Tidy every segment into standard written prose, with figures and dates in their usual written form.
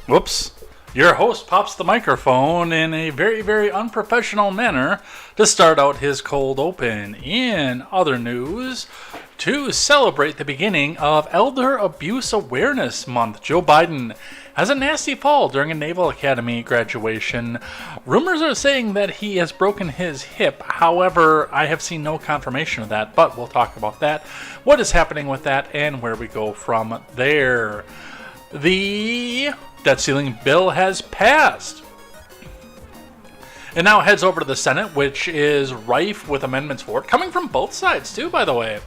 Whoops. Your host pops the microphone in a very, very unprofessional manner to start out his cold open. In other news, to celebrate the beginning of Elder Abuse Awareness Month, Joe Biden has a nasty fall during a Naval Academy graduation. Rumors are saying that he has broken his hip. However, I have seen no confirmation of that, but we'll talk about that, what is happening with that, and where we go from there. The debt ceiling bill has passed. It now heads over to the Senate, which is rife with amendments for it, coming from both sides too, by the way.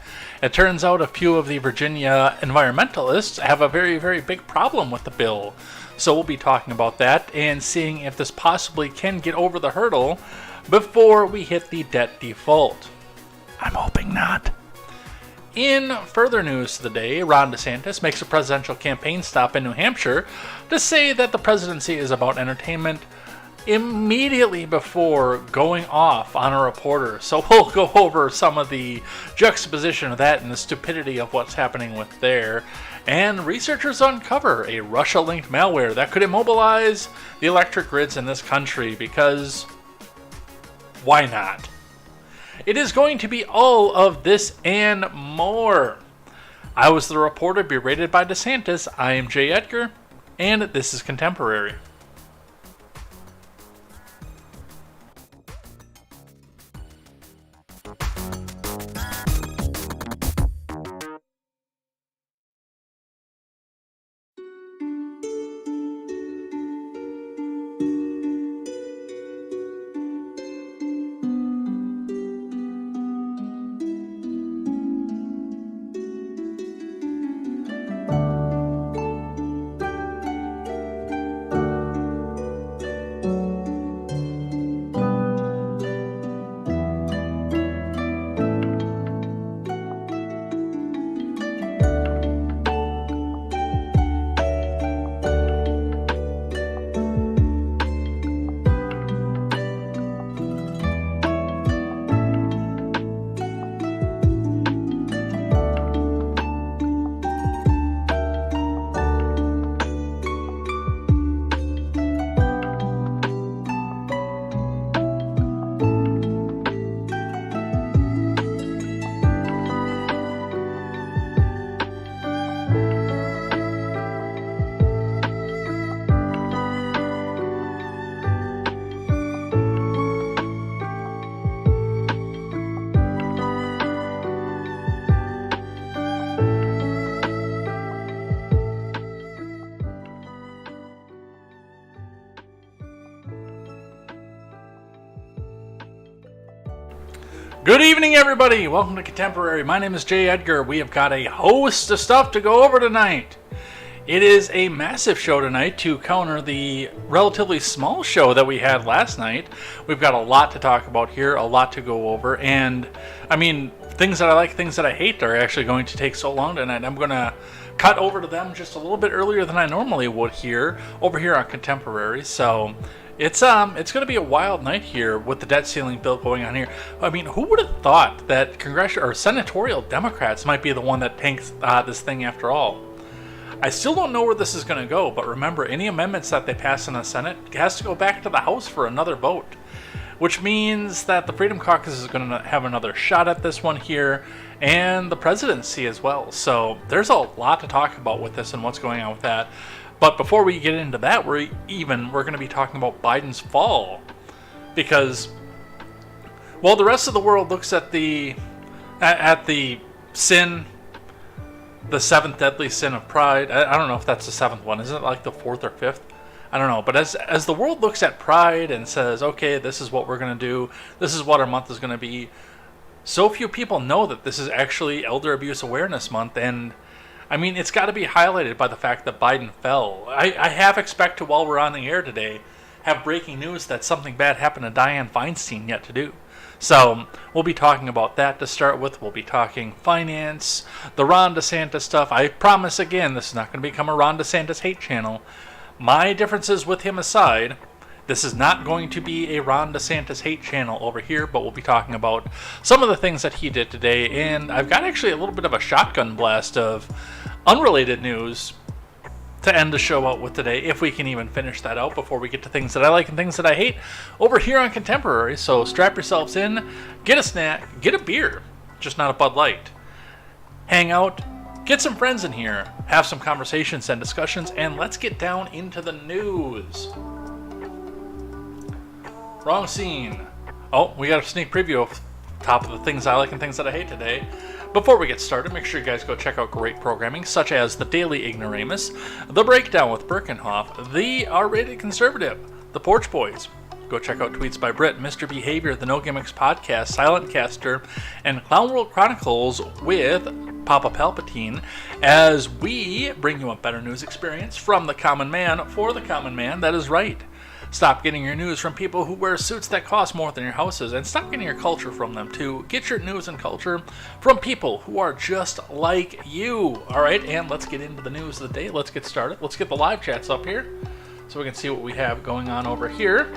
It turns out a few of the Virginia environmentalists have a very, very big problem with the bill. So we'll be talking about that and seeing if this possibly can get over the hurdle before we hit the debt default. I'm hoping not. In further news today, Ron DeSantis makes a presidential campaign stop in New Hampshire to say that the presidency is about entertainment immediately before going off on a reporter. So we'll go over some of the juxtaposition of that and the stupidity of what's happening with there. And researchers uncover a Russia-linked malware that could immobilize the electric grids in this country because why not? It is going to be all of this and more. I was the reporter berated by DeSantis. I am Jay Edgar, and this is Contemporary. Good evening, everybody. Welcome to Contemporary. My name is Jay Edgar. We have got a host of stuff to go over tonight. It is a massive show tonight to counter the relatively small show that we had last night. We've got a lot to talk about here, a lot to go over, and I mean, things that I like, things that I hate are actually going to take so long tonight. I'm going to cut over to them just a little bit earlier than I normally would here, over here on Contemporary, so it's going to be a wild night here with the debt ceiling bill going on here. I mean, who would have thought that congressional or senatorial Democrats might be the one that tanks this thing after all? I still don't know where this is going to go, but remember, any amendments that they pass in the Senate has to go back to the House for another vote, which means that the Freedom Caucus is going to have another shot at this one here, and the presidency as well. So there's a lot to talk about with this and what's going on with that. But before we get into that, we're going to be talking about Biden's fall, because while the rest of the world looks at the sin, the seventh deadly sin of pride. I don't know if that's the seventh one. Isn't it like the fourth or fifth? I don't know. But as the world looks at pride and says, okay, this is what we're going to do, this is what our month is going to be, so few people know that this is actually Elder Abuse Awareness Month. And I mean, it's got to be highlighted by the fact that Biden fell. I half expect to, while we're on the air today, have breaking news that something bad happened to Dianne Feinstein yet to do. So we'll be talking about that to start with. We'll be talking finance, the Ron DeSantis stuff. I promise again, this is not going to become a Ron DeSantis hate channel. My differences with him aside, this is not going to be a Ron DeSantis hate channel over here, but we'll be talking about some of the things that he did today. And I've got actually a little bit of a shotgun blast of unrelated news to end the show out with today, if we can even finish that out before we get to things that I like and things that I hate over here on Contemporary. So strap yourselves in, get a snack, get a beer, just not a Bud Light. Hang out, get some friends in here, have some conversations and discussions, and let's get down into the news. Wrong scene. Oh, we got a sneak preview of top of the things I like and things that I hate today. Before we get started, make sure you guys go check out great programming such as The Daily Ignoramus, The Breakdown with Birkenhoff, The R-Rated Conservative, The Porch Boys. Go check out tweets by Brit, Mr. Behavior, The No Gimmicks Podcast, Silent Caster, and Clown World Chronicles with Papa Palpatine, as we bring you a better news experience from the common man for the common man. That is right. Stop getting your news from people who wear suits that cost more than your houses, and stop getting your culture from them too. Get your news and culture from people who are just like you. All right, and let's get into the news of the day. Let's get started. Let's get the live chats up here so we can see what we have going on over here.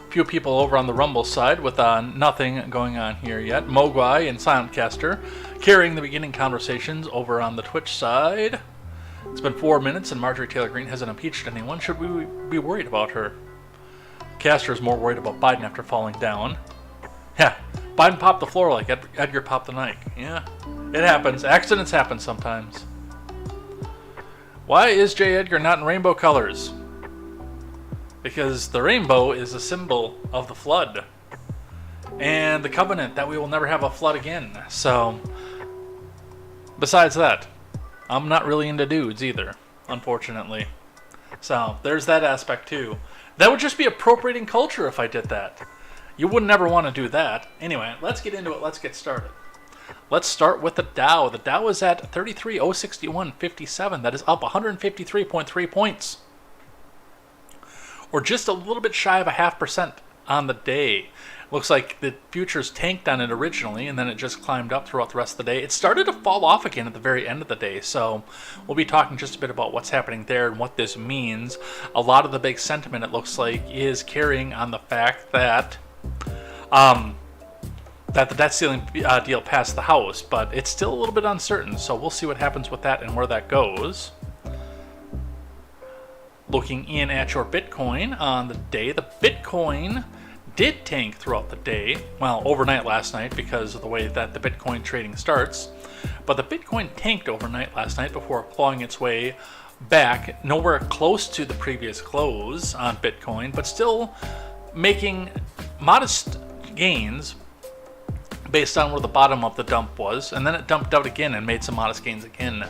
A few people over on the Rumble side with nothing going on here yet. Mogwai and Silentcaster carrying the beginning conversations over on the Twitch side. It's been 4 minutes and Marjorie Taylor Greene hasn't impeached anyone. Should we be worried about her? Caster is more worried about Biden after falling down. Yeah, Biden popped the floor like Edgar popped the Nike. Yeah, it happens. Accidents happen sometimes. Why is J. Edgar not in rainbow colors? Because the rainbow is a symbol of the flood and the covenant that we will never have a flood again. So, besides that, I'm not really into dudes either, unfortunately. So, there's that aspect too. That would just be appropriating culture if I did that. You wouldn't ever want to do that. Anyway, let's get into it. Let's get started. Let's start with the Dow. The Dow is at 33,061.57. That is up 153.3 points. Or just a little bit shy of 0.5% on the day. Looks like the futures tanked on it originally, and then it just climbed up throughout the rest of the day. It started to fall off again at the very end of the day, so we'll be talking just a bit about what's happening there and what this means. A lot of the big sentiment, it looks like, is carrying on the fact that that the debt ceiling deal passed the House, but it's still a little bit uncertain, so we'll see what happens with that and where that goes. Looking in at your Bitcoin on the day, the Bitcoin did tank throughout the day, well, overnight last night because of the way that the Bitcoin trading starts, but the Bitcoin tanked overnight last night before clawing its way back, nowhere close to the previous close on Bitcoin, but still making modest gains based on where the bottom of the dump was, and then it dumped out again and made some modest gains again.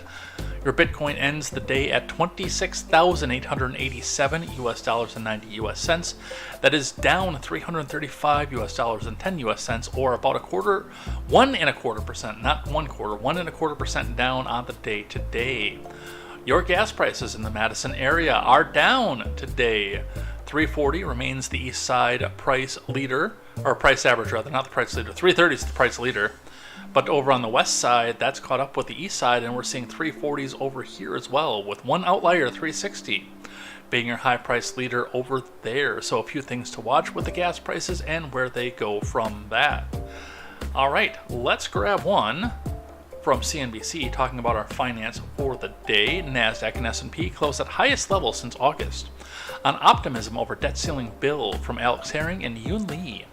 Your Bitcoin ends the day at $26,887 US dollars and 90 US cents. That is down $335 US dollars and 10 US cents, or about 1.25%, not 1/4, 1.25% down on the day today. Your gas prices in the Madison area are down today. $3.40 remains the east side price leader, or price average rather, not the price leader. $3.30 is the price leader. But over on the west side, that's caught up with the east side, and we're seeing 340s over here as well, with one outlier, 360, being your high price leader over there. So a few things to watch with the gas prices and where they go from that. All right, let's grab one from CNBC talking about our finance for the day. NASDAQ and S&P closed at highest level since August on optimism over debt ceiling bill from Alex Herring and Yoon Lee.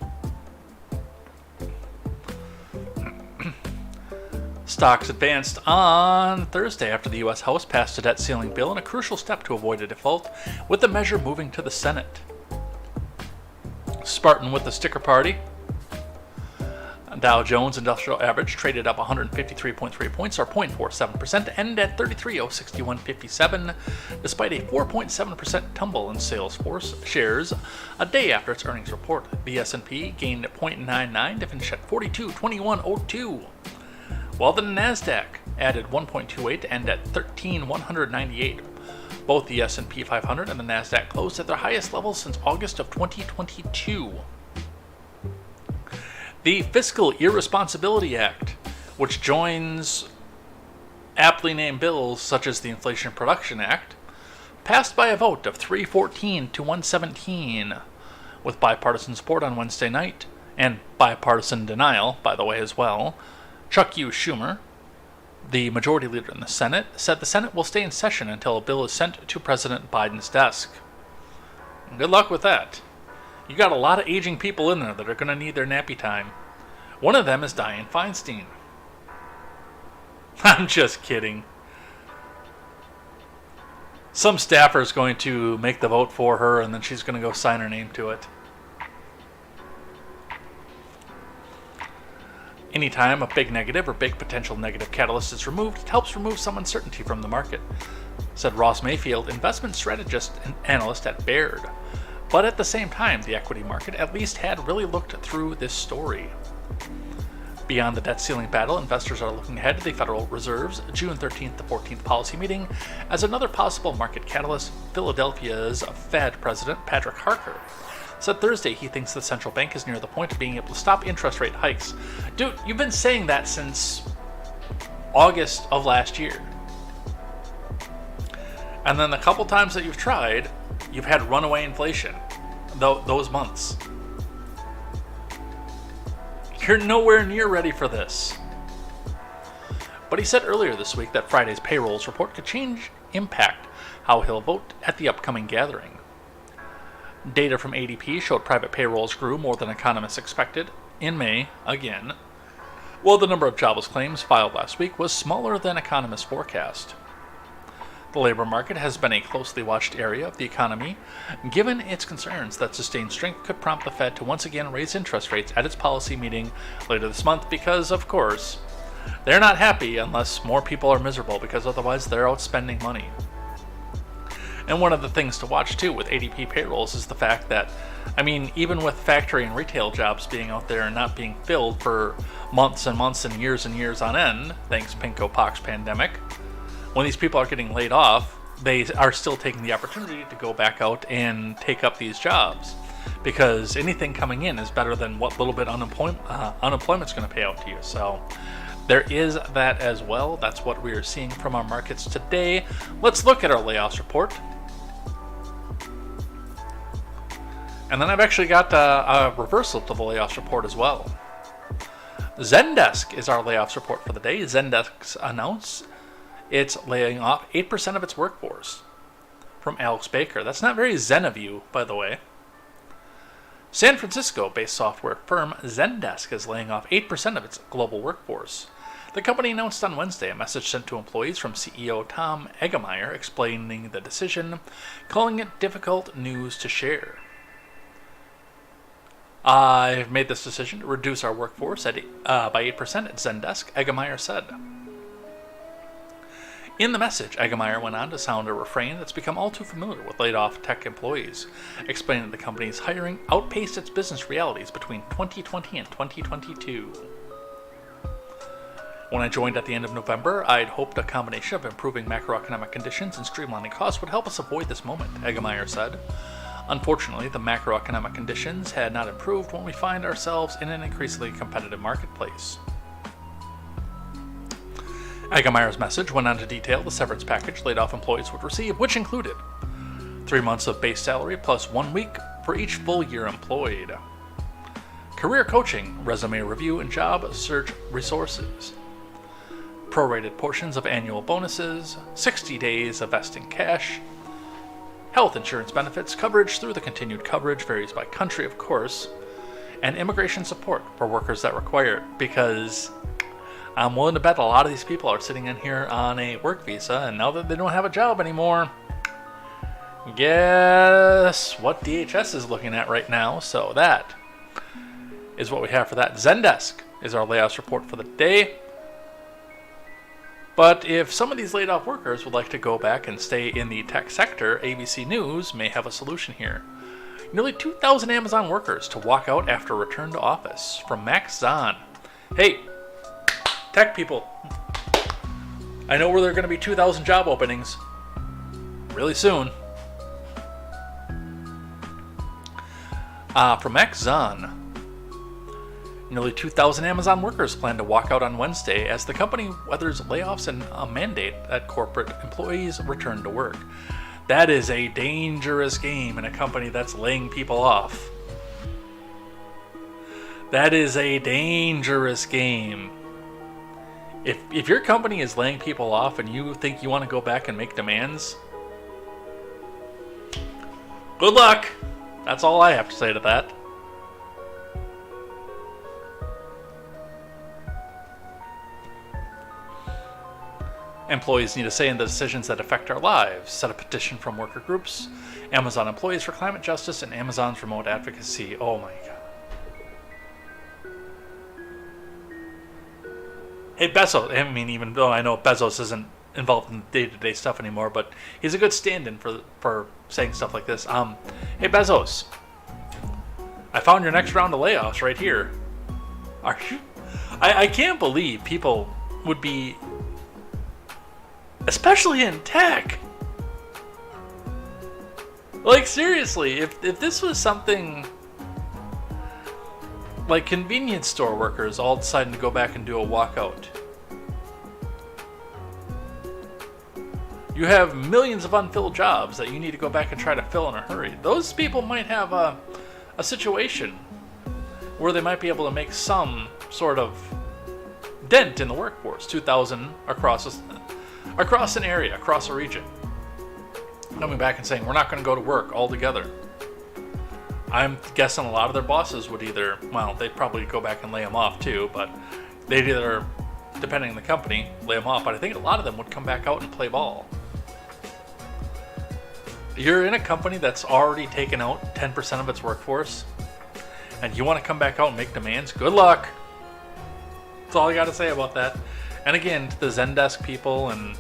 Stocks advanced on Thursday after the U.S. House passed a debt ceiling bill in a crucial step to avoid a default, with the measure moving to the Senate. Spartan with the sticker party. Dow Jones Industrial Average traded up 153.3 points, or 0.47%, to end at 33,061.57, despite a 4.7% tumble in Salesforce shares a day after its earnings report. The S&P gained 0.99 to finish at 42,2102. While the NASDAQ added 1.28 to end at 13,198. Both the S&P 500 and the NASDAQ closed at their highest levels since August of 2022. The Fiscal Irresponsibility Act, which joins aptly named bills such as the Inflation Production Act, passed by a vote of 314 to 117, with bipartisan support on Wednesday night, and bipartisan denial, by the way, as well. Chuck U. Schumer The majority leader in the Senate said the Senate will stay in session until a bill is sent to President Biden's desk. Good luck with that. You got a lot of aging people in there that are going to need their nappy time. One of them is Dianne Feinstein. I'm just kidding. Some staffer is going to make the vote for her, and then she's going to go sign her name to it. Anytime a big negative or big potential negative catalyst is removed, it helps remove some uncertainty from the market, said Ross Mayfield, investment strategist and analyst at Baird. But at the same time, the equity market at least had really looked through this story. Beyond the debt ceiling battle, investors are looking ahead to the Federal Reserve's June 13th to 14th policy meeting as another possible market catalyst. Philadelphia's Fed President Patrick Harker said Thursday he thinks the central bank is near the point of being able to stop interest rate hikes. Dude, you've been saying that since August of last year. And then the couple times that you've tried, you've had runaway inflation those months. You're nowhere near ready for this. But he said earlier this week that Friday's payrolls report could impact how he'll vote at the upcoming gathering. Data from ADP showed private payrolls grew more than economists expected in May again, while the number of jobless claims filed last week was smaller than economists forecast. The labor market has been a closely watched area of the economy, given its concerns that sustained strength could prompt the Fed to once again raise interest rates at its policy meeting later this month because, of course, they're not happy unless more people are miserable, because otherwise they're out spending money. And one of the things to watch too with ADP payrolls is the fact that, even with factory and retail jobs being out there and not being filled for months and months and years on end, thanks Pinko Pox pandemic, when these people are getting laid off, they are still taking the opportunity to go back out and take up these jobs, because anything coming in is better than what little bit unemployment's going to pay out to you. So there is that as well. That's what we are seeing from our markets today. Let's look at our layoffs report. And then I've actually got a reversal to the layoffs report as well. Zendesk is our layoffs report for the day. Zendesk announced it's laying off 8% of its workforce. From Alex Baker. That's not very zen of you, by the way. San Francisco-based software firm Zendesk is laying off 8% of its global workforce. The company announced on Wednesday a message sent to employees from CEO Tom Eggemeyer explaining the decision, calling it difficult news to share. I've made this decision to reduce our workforce by 8% at Zendesk, Eggemeyer said. In the message, Eggemeyer went on to sound a refrain that's become all too familiar with laid-off tech employees, explaining that the company's hiring outpaced its business realities between 2020 and 2022. When I joined at the end of November, I'd hoped a combination of improving macroeconomic conditions and streamlining costs would help us avoid this moment, Eggemeyer said. Unfortunately, the macroeconomic conditions had not improved when we find ourselves in an increasingly competitive marketplace. Eggemeyer's message went on to detail the severance package laid-off employees would receive, which included 3 months of base salary plus 1 week for each full year employed, career coaching, resume review, and job search resources, prorated portions of annual bonuses, 60 days of vesting cash, health insurance benefits, coverage through the continued coverage varies by country, of course, and immigration support for workers that require it, because I'm willing to bet a lot of these people are sitting in here on a work visa, and now that they don't have a job anymore, guess what DHS is looking at right now. So that is what we have for that. Zendesk is our layoffs report for the day. But if some of these laid off workers would like to go back and stay in the tech sector, ABC News may have a solution here. Nearly 2,000 Amazon workers to walk out after return to office. From Max Zahn. Hey, tech people, I know where there are going to be 2,000 job openings really soon. From Max Zahn. Nearly 2,000 Amazon workers plan to walk out on Wednesday as the company weathers layoffs and a mandate that corporate employees return to work. That is a dangerous game in a company that's laying people off. That is a dangerous game If your company is laying people off and you think you want to go back and make demands, good luck. That's all I have to say to that. Employees need a say in the decisions that affect our lives. Set a petition from worker groups, Amazon Employees for Climate Justice, and Amazon's Remote Advocacy. Oh my god. Hey, Bezos. I mean, even though I know Bezos isn't involved in day-to-day stuff anymore, but he's a good stand-in for saying stuff like this. Hey, Bezos. I found your next round of layoffs right here. Are you? I can't believe people would be... Especially in tech. Like, seriously, if this was something like convenience store workers all deciding to go back and do a walkout. You have millions of unfilled jobs that you need to go back and try to fill in a hurry. Those people might have a situation where they might be able to make some sort of dent in the workforce. 2,000 across an area, across a region, coming back and saying, we're not going to go to work altogether. I'm guessing a lot of their bosses would either, well, they'd probably go back and lay them off too, but they'd either, depending on the company, lay them off. But I think a lot of them would come back out and play ball. You're in a company that's already taken out 10% of its workforce, and you want to come back out and make demands? Good luck. That's all I got to say about that. And again, to the Zendesk people and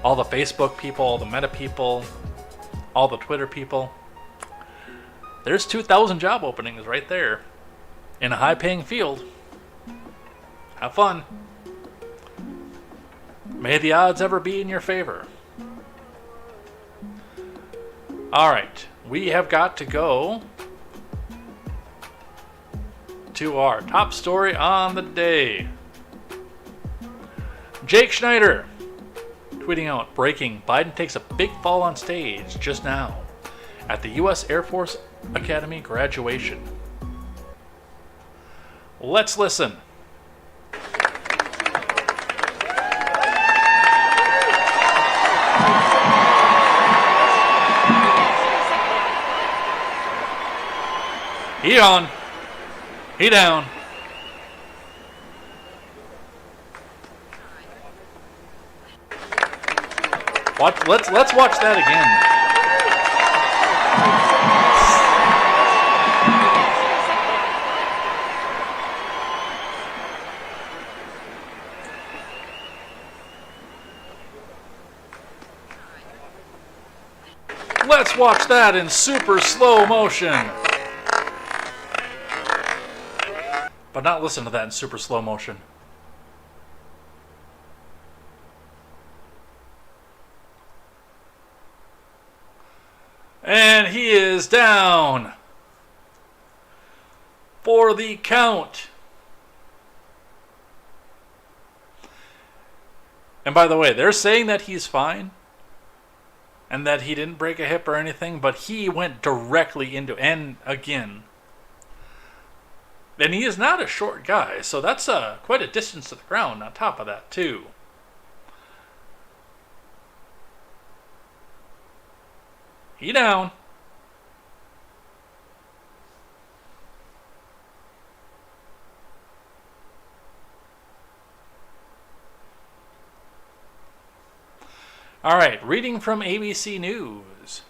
all the Facebook people, all the Meta people, all the Twitter people, there's 2,000 job openings right there in a high-paying field. Have fun. May the odds ever be in your favor. All right, we have got to go to our top story on the day. Jake Schneider tweeting out, breaking, Biden takes a big fall on stage just now at the U.S. Air Force Academy graduation. Let's listen. He on. He down. Let's watch that again. Let's watch that in super slow motion. But not listen to that in super slow motion. And he is down for the count. And by the way, they're saying that he's fine and that he didn't break a hip or anything, but he went directly into, and again, and he is not a short guy, so that's quite a distance to the ground on top of that too. He down. All right, reading from ABC News.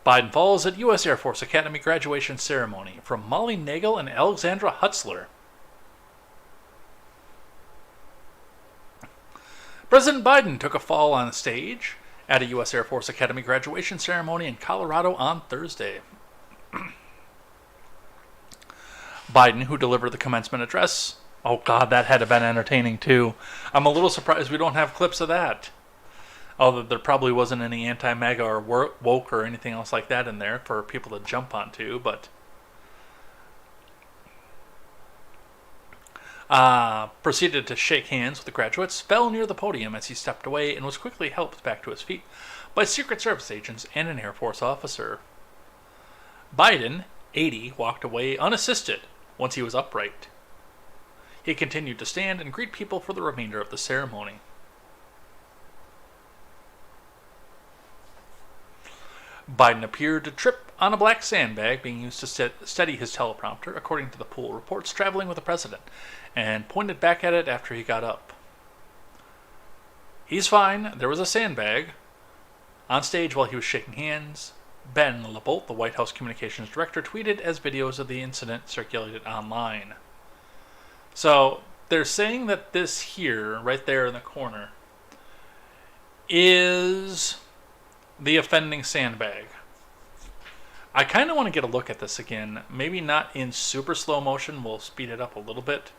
Biden falls at U.S. Air Force Academy graduation ceremony, from Molly Nagel and Alexandra Hutzler. President Biden took a fall on stage at a U.S. Air Force Academy graduation ceremony in Colorado on Thursday. Biden, who delivered the commencement address, oh God, that had to have been entertaining too. I'm a little surprised we don't have clips of that. Although there probably wasn't any anti-MAGA or woke or anything else like that in there for people to jump onto, but proceeded to shake hands with the graduates, fell near the podium as he stepped away, and was quickly helped back to his feet by Secret Service agents and an Air Force officer. Biden, 80, walked away unassisted once he was upright. He continued to stand and greet people for the remainder of the ceremony. Biden appeared to trip on a black sandbag being used to steady his teleprompter, according to the pool reports, traveling with the president, and pointed back at it after he got up. He's fine. There was a sandbag on stage while he was shaking hands. Ben LeBolt, the White House communications director, tweeted as videos of the incident circulated online. So they're saying that this here, right there in the corner, is the offending sandbag. I kind of want to get a look at this again. Maybe not in super slow motion. We'll speed it up a little bit.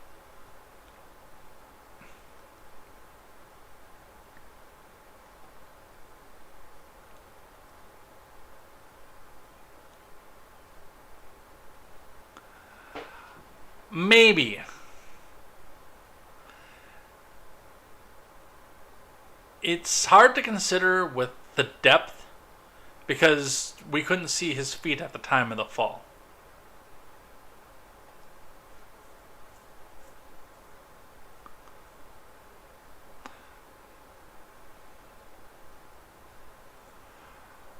Maybe. It's hard to consider with the depth because we couldn't see his feet at the time of the fall.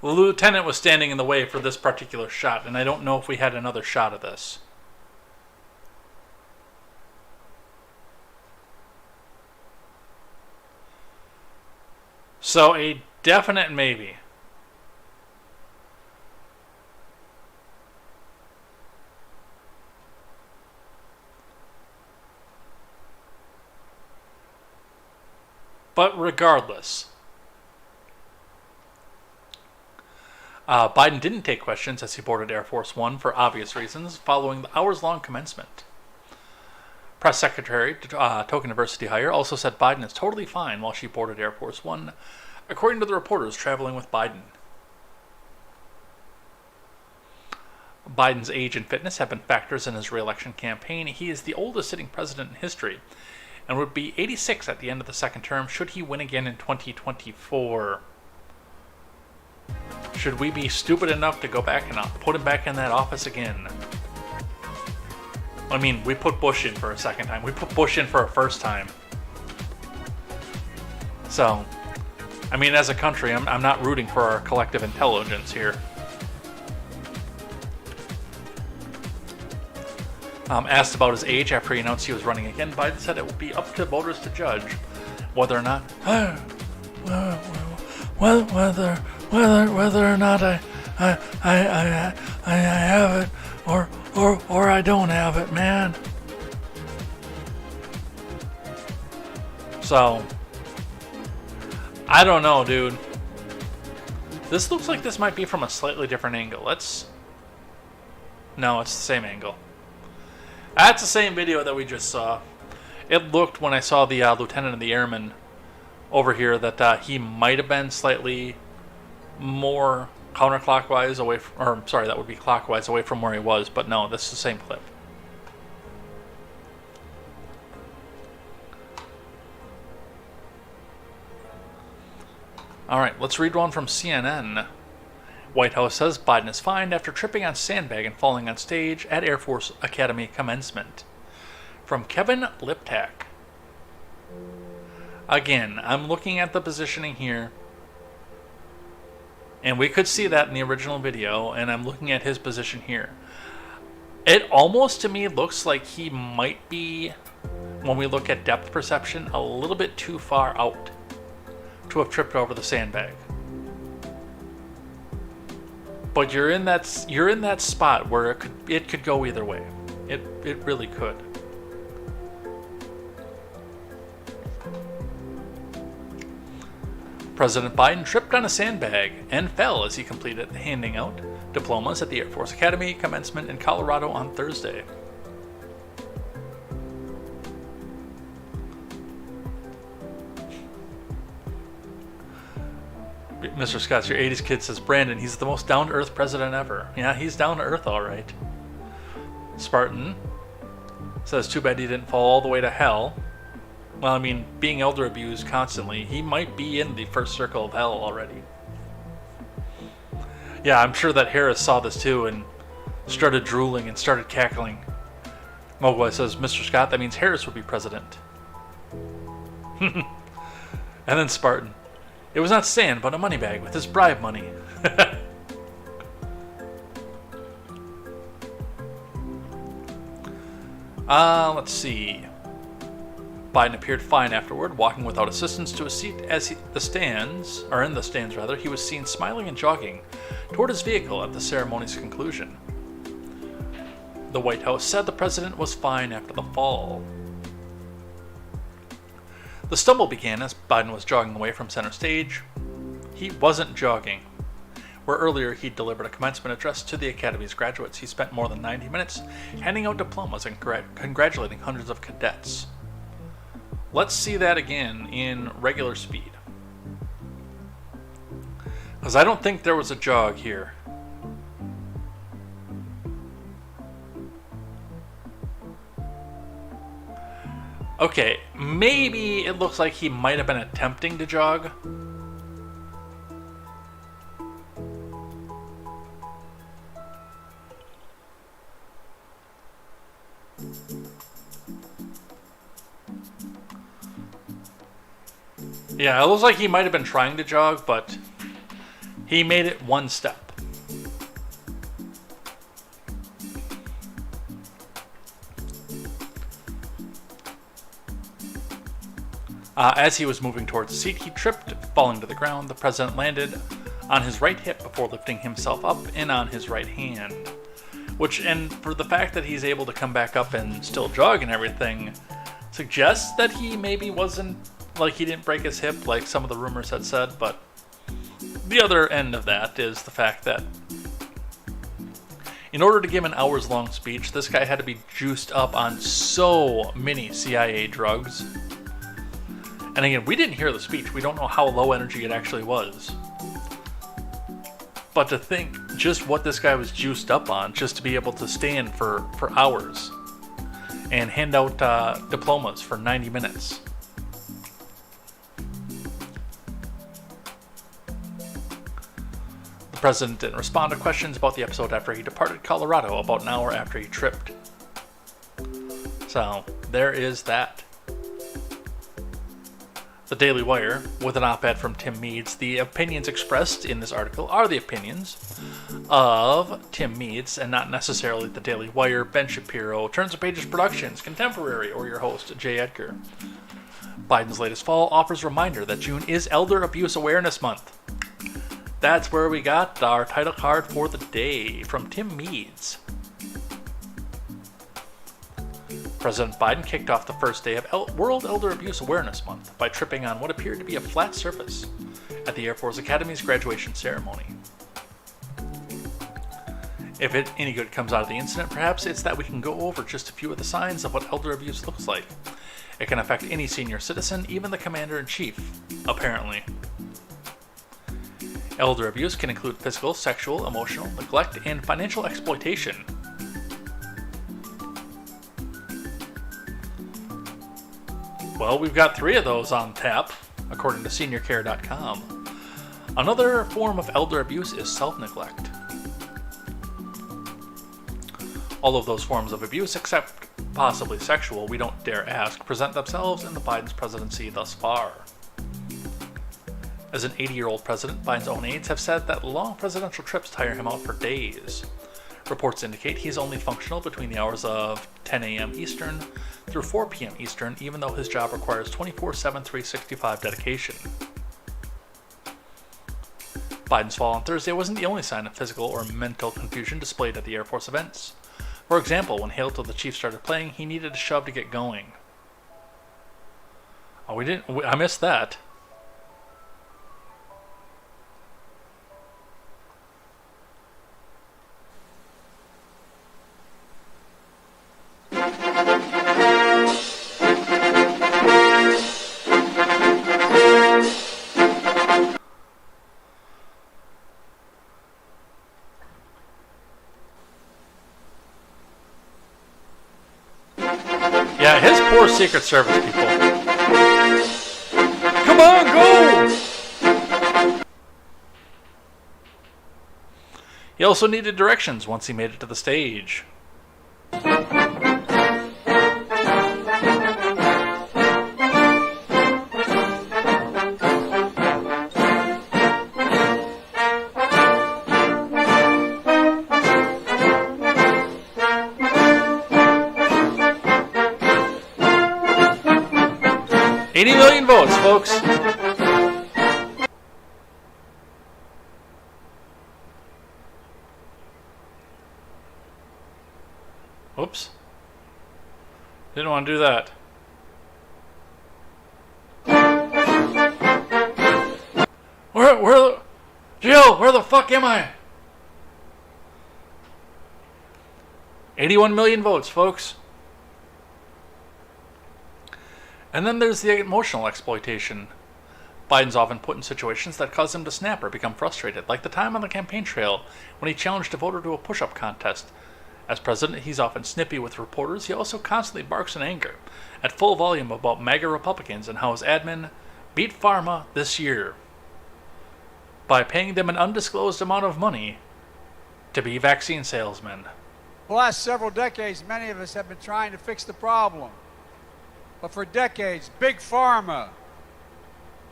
The lieutenant was standing in the way for this particular shot, and I don't know if we had another shot of this. So a definite maybe. But regardless, Biden didn't take questions as he boarded Air Force One for obvious reasons following the hours-long commencement. Press Secretary, token diversity hire, also said Biden is totally fine while she boarded Air Force One, according to the reporters traveling with Biden. Biden's age and fitness have been factors in his re-election campaign. He is the oldest sitting president in history and would be 86 at the end of the second term should he win again in 2024. Should we be stupid enough to go back and put him back in that office again? I mean, we put Bush in for a second time. We put Bush in for a first time. So, I mean, as a country, I'm not rooting for our collective intelligence here. Asked about his age after he announced he was running again, Biden said it would be up to voters to judge whether or not whether or not I have it or I don't have it, man. So I don't know, dude. This looks like this might be from a slightly different angle. No, it's the same angle. That's the same video that we just saw. It looked, when I saw the lieutenant and the airman over here, that he might have been slightly more counterclockwise away from, or sorry, that would be clockwise away from where he was, but no, this is the same clip. Alright, let's read one from CNN. White House says Biden is fined after tripping on sandbag and falling on stage at Air Force Academy commencement. From Kevin Liptak. Again, I'm looking at the positioning here, and we could see that in the original video, and I'm looking at his position here. It almost to me looks like he might be, when we look at depth perception, a little bit too far out to have tripped over the sandbag. But you're in that spot where it could go either way. It really could. President Biden tripped on a sandbag and fell as he completed handing out diplomas at the Air Force Academy commencement in Colorado on Thursday. Mr. Scott's your 80s kid says, Brandon, he's the most down-to-earth president ever. Yeah, he's down-to-earth, all right. Spartan says, too bad he didn't fall all the way to hell. Well, I mean, being elder abused constantly, he might be in the first circle of hell already. Yeah, I'm sure that Harris saw this too and started drooling and started cackling. Mogwai says, Mr. Scott, that means Harris would be president. And then Spartan. It was not sand, but a money bag with his bribe money. Let's see. Biden appeared fine afterward, walking without assistance to a seat in the stands, he was seen smiling and jogging toward his vehicle at the ceremony's conclusion. The White House said the president was fine after the fall. The stumble began as Biden was jogging away from center stage. He wasn't jogging. Where earlier he delivered a commencement address to the Academy's graduates, he spent more than 90 minutes handing out diplomas and congratulating hundreds of cadets. Let's see that again in regular speed. Because I don't think there was a jog here. Okay, maybe it looks like he might have been attempting to jog. Yeah, it looks like he might have been trying to jog, but he made it one step. As he was moving towards the seat, he tripped, falling to the ground. The president landed on his right hip before lifting himself up and on his right hand. And for the fact that he's able to come back up and still jog and everything, suggests that he maybe wasn't, like he didn't break his hip like some of the rumors had said, but the other end of that is the fact that in order to give an hours-long speech, this guy had to be juiced up on so many CIA drugs. And again, we didn't hear the speech. We don't know how low energy it actually was. But to think just what this guy was juiced up on, just to be able to stand for hours and hand out diplomas for 90 minutes. The president didn't respond to questions about the episode after he departed Colorado about an hour after he tripped. So, there is that. The Daily Wire, with an op-ed from Tim Meads, the opinions expressed in this article are the opinions of Tim Meads and not necessarily the Daily Wire, Ben Shapiro, Turns of Pages Productions, Contemporary, or your host, Jay Edgar. Biden's latest fall offers a reminder that June is Elder Abuse Awareness Month. That's where we got our title card for the day from Tim Meads. President Biden kicked off the first day of World Elder Abuse Awareness Month by tripping on what appeared to be a flat surface at the Air Force Academy's graduation ceremony. If any good comes out of the incident, perhaps it's that we can go over just a few of the signs of what elder abuse looks like. It can affect any senior citizen, even the commander-in-chief, apparently. Elder abuse can include physical, sexual, emotional, neglect, and financial exploitation. Well, we've got 3 of those on tap, according to seniorcare.com. Another form of elder abuse is self-neglect. All of those forms of abuse, except possibly sexual, we don't dare ask, present themselves in the Biden's presidency thus far. As an 80-year-old president, Biden's own aides have said that long presidential trips tire him out for days. Reports indicate he's only functional between the hours of 10 a.m. Eastern through 4 p.m. Eastern, even though his job requires 24/7, 365 dedication. Biden's fall on Thursday wasn't the only sign of physical or mental confusion displayed at the Air Force events. For example, when Hail to the Chief started playing, he needed a shove to get going. Oh, I missed that. Yeah, his poor Secret Service people. Come on, go! He also needed directions once he made it to the stage. votes, folks. Oops. Didn't want to do that. Jill, where the fuck am I? 81 million votes, folks. And then there's the emotional exploitation. Biden's often put in situations that cause him to snap or become frustrated, like the time on the campaign trail when he challenged a voter to a push-up contest. As president, he's often snippy with reporters. He also constantly barks in anger, at full volume about MAGA Republicans and how his admin beat pharma this year by paying them an undisclosed amount of money to be vaccine salesmen. The last several decades, many of us have been trying to fix the problem. But for decades, Big Pharma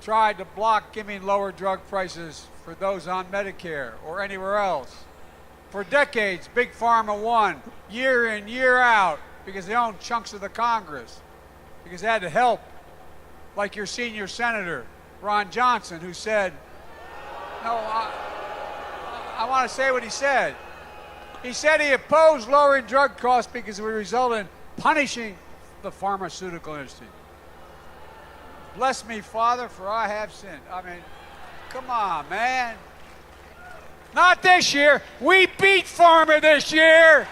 tried to block giving lower drug prices for those on Medicare or anywhere else. For decades, Big Pharma won year in, year out because they owned chunks of the Congress, because they had to help, like your senior senator, Ron Johnson, who said, no, I want to say what he said. He said he opposed lowering drug costs because it would result in punishing the pharmaceutical industry. Bless me, Father, for I have sinned. I mean, come on, man. Not this year. We beat pharma this year.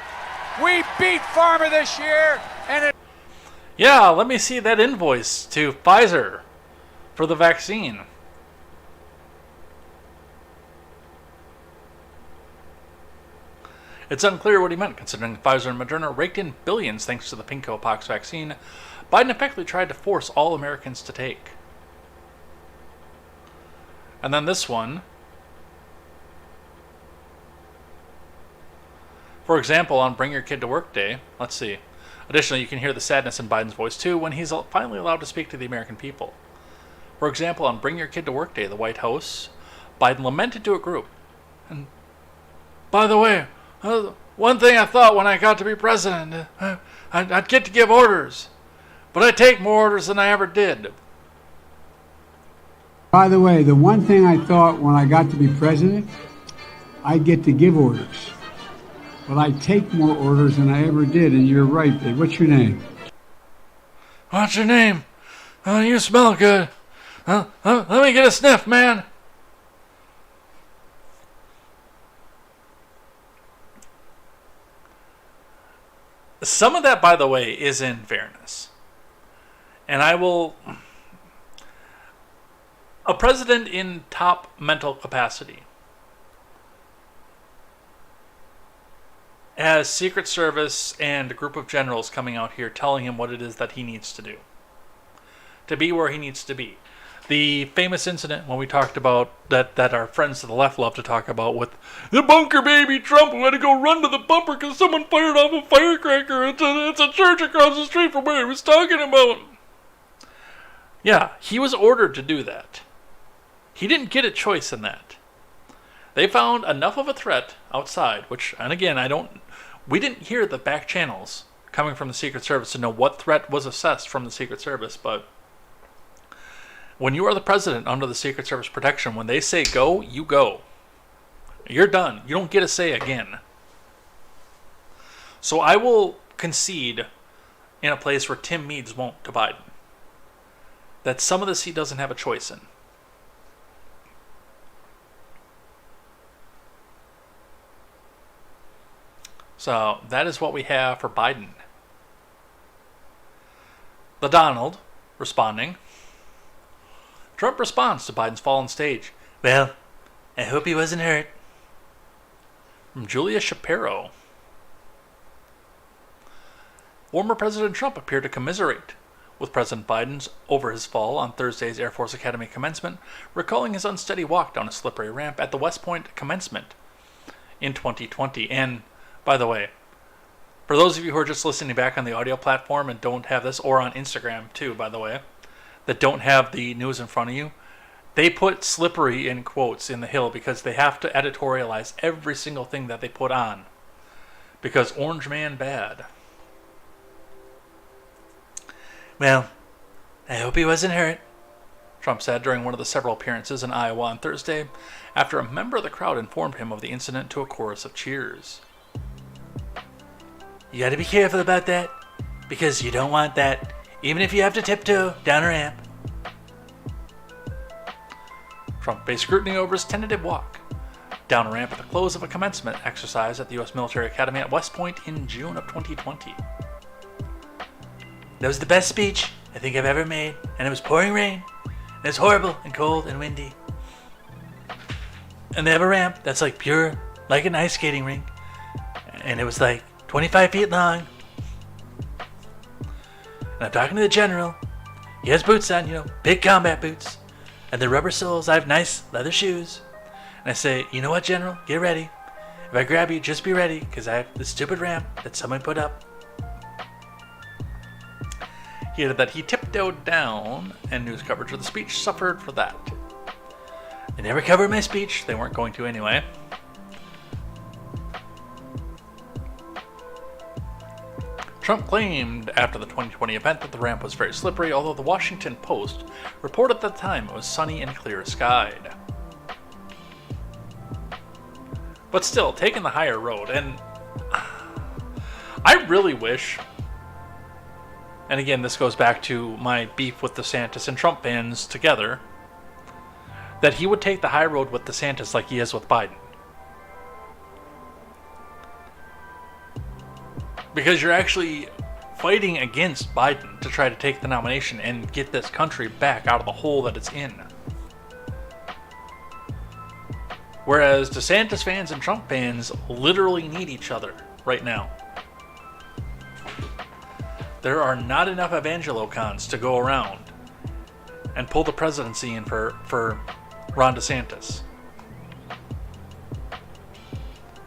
We beat pharma this year. And yeah, let me see that invoice to Pfizer for the vaccine. It's unclear what he meant, considering Pfizer and Moderna raked in billions thanks to the pinko-pox vaccine Biden effectively tried to force all Americans to take. And then this one. For example, on Bring Your Kid to Work Day, let's see. Additionally, you can hear the sadness in Biden's voice too when he's finally allowed to speak to the American people. For example, on Bring Your Kid to Work Day, the White House, Biden lamented to a group. And by the way, one thing I thought when I got to be president, I'd get to give orders, but I take more orders than I ever did. By the way, the one thing I thought when I got to be president, I'd get to give orders, but I take more orders than I ever did, and you're right, babe. What's your name? What's your name? Oh, you smell good. Let me get a sniff, man. Some of that, by the way, is in fairness. And I will... A president in top mental capacity has Secret Service and a group of generals coming out here telling him what it is that he needs to do to be where he needs to be. The famous incident when we talked about that our friends to the left love to talk about with the bunker baby Trump who had to go run to the bumper because someone fired off a firecracker. It's a church across the street from where he was talking about. Yeah, he was ordered to do that. He didn't get a choice in that. They found enough of a threat outside, which, and again, we didn't hear the back channels coming from the Secret Service to know what threat was assessed from the Secret Service, but when you are the president under the Secret Service protection, when they say go, you go. You're done. You don't get a say again. So I will concede in a place where Tim Meads won't to Biden that some of this he doesn't have a choice in. So that is what we have for Biden. The Donald responding. Trump responds to Biden's fallen stage. Well, I hope he wasn't hurt. From Julia Shapiro. Former President Trump appeared to commiserate with President Biden over his fall on Thursday's Air Force Academy commencement, recalling his unsteady walk down a slippery ramp at the West Point commencement in 2020. And, by the way, for those of you who are just listening back on the audio platform and don't have this, or on Instagram too, by the way, that don't have the news in front of you, they put slippery in quotes in the Hill because they have to editorialize every single thing that they put on. Because Orange Man bad. Well, I hope he wasn't hurt. Trump said during one of the several appearances in Iowa on Thursday, after a member of the crowd informed him of the incident to a chorus of cheers. You gotta be careful about that, because you don't want that, even if you have to tiptoe down a ramp. Trump faced scrutiny over his tentative walk down a ramp at the close of a commencement exercise at the U.S. Military Academy at West Point in June of 2020. That was the best speech I think I've ever made, and it was pouring rain, and it's horrible and cold and windy. And they have a ramp that's like pure, like an ice skating rink, and it was like 25 feet long. And I'm talking to the general. He has boots on, big combat boots, and they're rubber soles. I have nice leather shoes. And I say, you know what, General? Get ready. If I grab you, just be ready, because I have this stupid ramp that someone put up. He added that he tiptoed down, and news coverage of the speech suffered for that. They never covered my speech. They weren't going to anyway. Trump claimed after the 2020 event that the ramp was very slippery, although the Washington Post reported at the time it was sunny and clear skied. But still, taking the higher road, and I really wish, and again this goes back to my beef with DeSantis and Trump fans together, that he would take the high road with DeSantis like he is with Biden. Because you're actually fighting against Biden to try to take the nomination and get this country back out of the hole that it's in. Whereas DeSantis fans and Trump fans literally need each other right now. There are not enough evangelocons to go around and pull the presidency in for Ron DeSantis.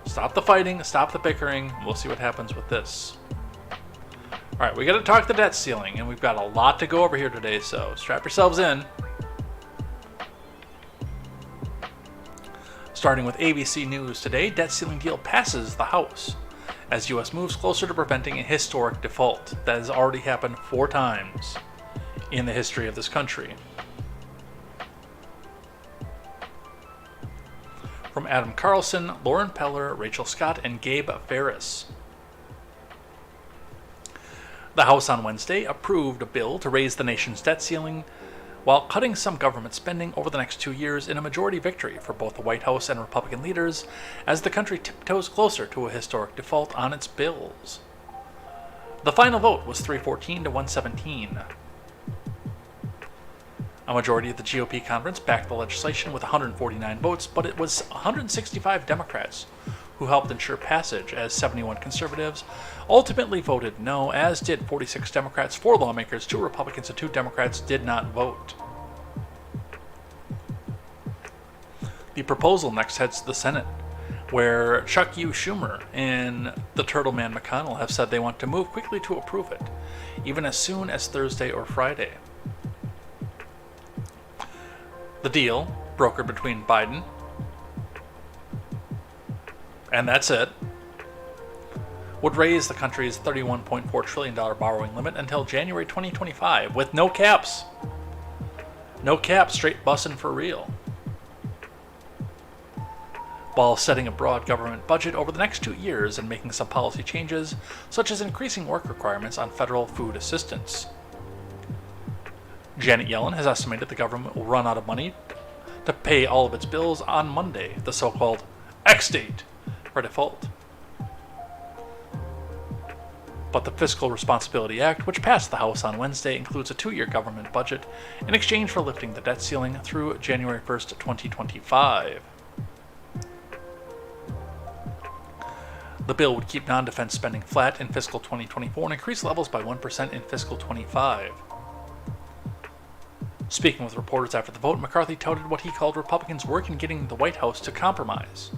Stop the fighting, stop the bickering. We'll see what happens with this. Alright, we got to talk the debt ceiling, and we've got a lot to go over here today, so strap yourselves in. Starting with ABC News today, debt ceiling deal passes the House as U.S. moves closer to preventing a historic default that has already happened 4 times in the history of this country. From Adam Carlson, Lauren Peller, Rachel Scott, and Gabe Ferris. The House on Wednesday approved a bill to raise the nation's debt ceiling while cutting some government spending over the next 2 years in a majority victory for both the White House and Republican leaders as the country tiptoes closer to a historic default on its bills. The final vote was 314 to 117. A majority of the GOP conference backed the legislation with 149 votes, but it was 165 Democrats who helped ensure passage, as 71 conservatives ultimately voted no, as did 46 Democrats. 4 lawmakers, 2 Republicans, and 2 Democrats did not vote. The proposal next heads to the Senate, where Chuck Schumer and the Turtle Man McConnell have said they want to move quickly to approve it, even as soon as Thursday or Friday. The deal, brokered between Biden, and that's it, would raise the country's $31.4 trillion borrowing limit until January 2025 with no caps. No caps, straight bussin' for real. While setting a broad government budget over the next 2 years and making some policy changes, such as increasing work requirements on federal food assistance. Janet Yellen has estimated the government will run out of money to pay all of its bills on Monday, the so-called X date for default. But the Fiscal Responsibility Act, which passed the House on Wednesday, includes a 2-year government budget in exchange for lifting the debt ceiling through January 1st, 2025. The bill would keep non-defense spending flat in fiscal 2024 and increase levels by 1% in fiscal 25. Speaking with reporters after the vote, McCarthy touted what he called Republicans' work in getting the White House to compromise.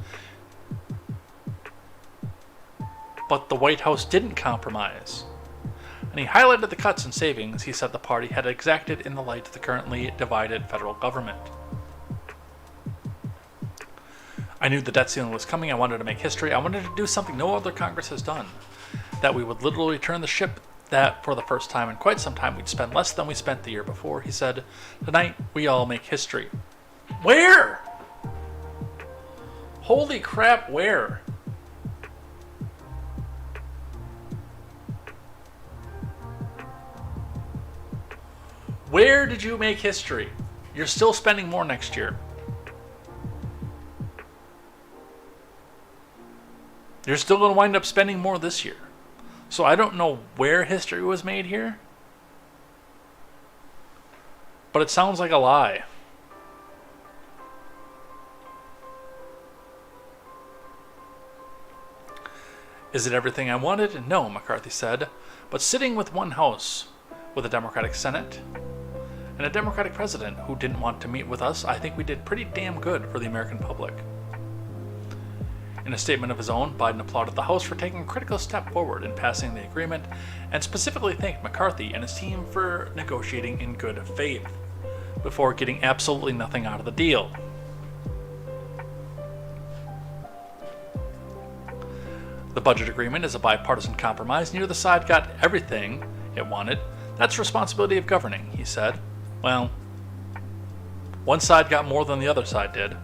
But the White House didn't compromise. And he highlighted the cuts and savings he said the party had exacted in the light of the currently divided federal government. I knew the debt ceiling was coming. I wanted to make history. I wanted to do something no other Congress has done. That we would literally turn the ship that for the first time in quite some time we'd spend less than we spent the year before. He said, "Tonight we all make history." Where? Holy crap, where? Where did you make history? You're still spending more next year. You're still going to wind up spending more this year. So I don't know where history was made here, but it sounds like a lie. Is it everything I wanted? No, McCarthy said, but sitting with one house, with a Democratic Senate, and a Democratic president who didn't want to meet with us, I think we did pretty damn good for the American public. In a statement of his own, Biden applauded the House for taking a critical step forward in passing the agreement and specifically thanked McCarthy and his team for negotiating in good faith before getting absolutely nothing out of the deal. The budget agreement is a bipartisan compromise. Neither side got everything it wanted. That's the responsibility of governing, he said. Well, one side got more than the other side did.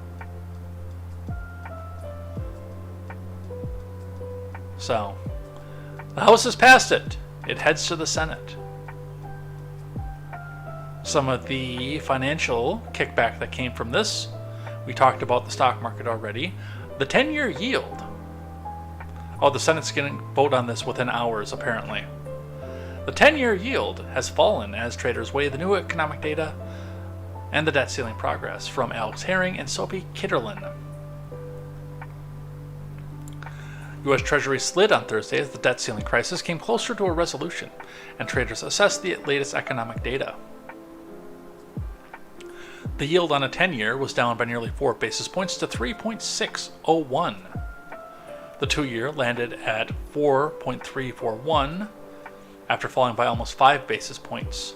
So, the House has passed it. It heads to the Senate. Some of the financial kickback that came from this, we talked about the stock market already. The 10-year yield. Oh, the Senate's going to vote on this within hours, apparently. The 10-year yield has fallen as traders weigh the new economic data and the debt ceiling progress, from Alex Herring and Sophie Kitterlin. U.S. Treasury slid on Thursday as the debt ceiling crisis came closer to a resolution, and traders assessed the latest economic data. The yield on a 10-year was down by nearly 4 basis points to 3.601. The 2-year landed at 4.341 after falling by almost 5 basis points.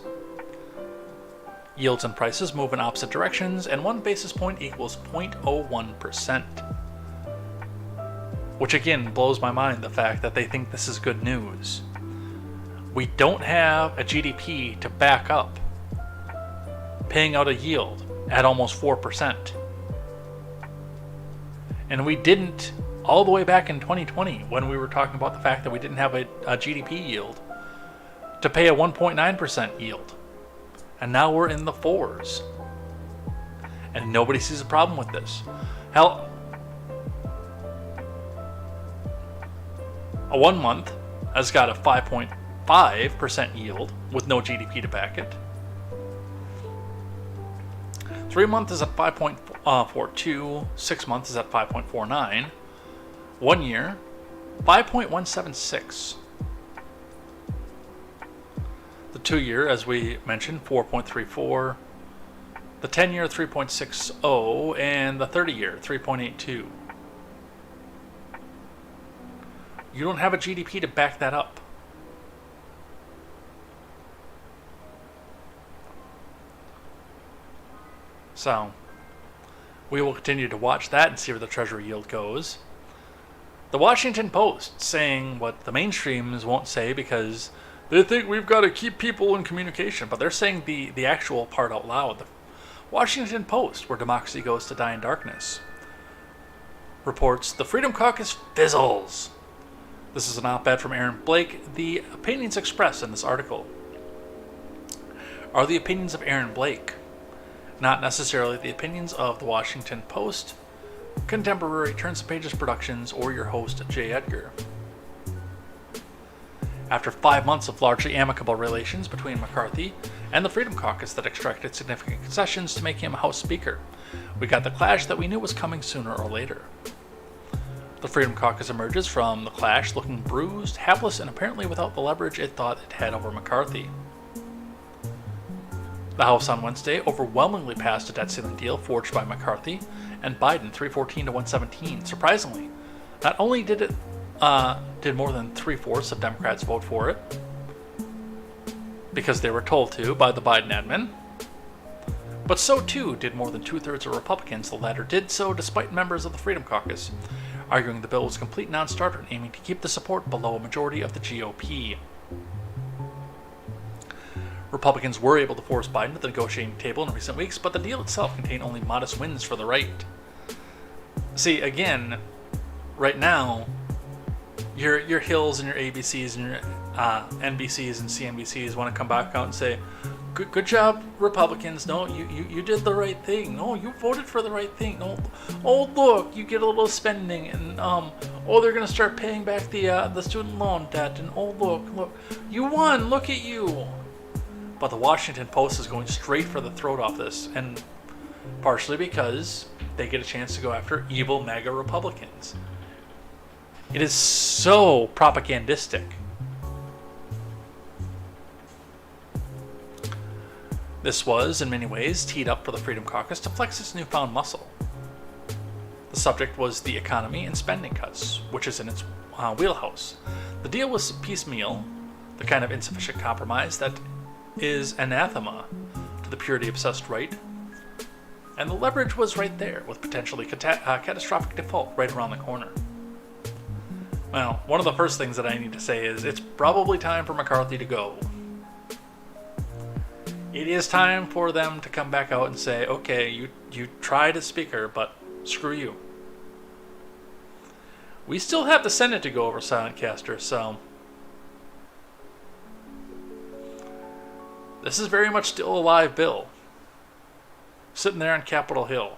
Yields and prices move in opposite directions, and 1 basis point equals 0.01%. Which again blows my mind, the fact that they think this is good news. We don't have a GDP to back up paying out a yield at almost 4%. And we didn't all the way back in 2020 when we were talking about the fact that we didn't have a GDP yield to pay a 1.9% yield. And now we're in the 4s. And nobody sees a problem with this. Hell, a 1 month has got a 5.5% yield with no GDP to back it. 3 months is at 5.42. 6 months is at 5.49. 1 year, 5.176. The 2-year, as we mentioned, 4.34. The 10-year, 3.60, and the 30-year, 3.82. You don't have a GDP to back that up. So, we will continue to watch that and see where the Treasury yield goes. The Washington Post saying what the mainstreams won't say because they think we've got to keep people in communication, but they're saying the actual part out loud. The Washington Post, where democracy goes to die in darkness, reports the Freedom Caucus fizzles. This is an op-ed from Aaron Blake. The opinions expressed in this article are the opinions of Aaron Blake, not necessarily the opinions of the Washington Post, Contemporary, Turns the Pages Productions, or your host, J. Edgar. After 5 months of largely amicable relations between McCarthy and the Freedom Caucus that extracted significant concessions to make him House Speaker, we got the clash that we knew was coming sooner or later. The Freedom Caucus emerges from the clash looking bruised, hapless, and apparently without the leverage it thought it had over McCarthy. The House on Wednesday overwhelmingly passed a debt ceiling deal forged by McCarthy and Biden, 314 to 117. Surprisingly, not only did more than 3/4 of Democrats vote for it, because they were told to by the Biden admin, but so too did more than 2/3 of Republicans. The latter did so despite members of the Freedom Caucus arguing the bill was a complete non-starter and aiming to keep the support below a majority of the GOP. Republicans were able to force Biden to the negotiating table in recent weeks, but the deal itself contained only modest wins for the right. See, again, right now, your Hills and your ABCs and your NBCs and CNBCs want to come back out and say, good job, Republicans. No, you did the right thing. No, you voted for the right thing. No, oh look, you get a little spending, and they're gonna start paying back the student loan debt, and oh look, you won. Look at you. But the Washington Post is going straight for the throat off this, and partially because they get a chance to go after evil MAGA Republicans. It is so propagandistic. This was, in many ways, teed up for the Freedom Caucus to flex its newfound muscle. The subject was the economy and spending cuts, which is in its wheelhouse. The deal was piecemeal, the kind of insufficient compromise that is anathema to the purity-obsessed right. And the leverage was right there, with potentially catastrophic default right around the corner. Well, one of the first things that I need to say is it's probably time for McCarthy to go. It is time for them to come back out and say, okay, you tried as Speaker, but screw you. We still have the Senate to go over, Silent Caster, so this is very much still a live bill. Sitting there on Capitol Hill.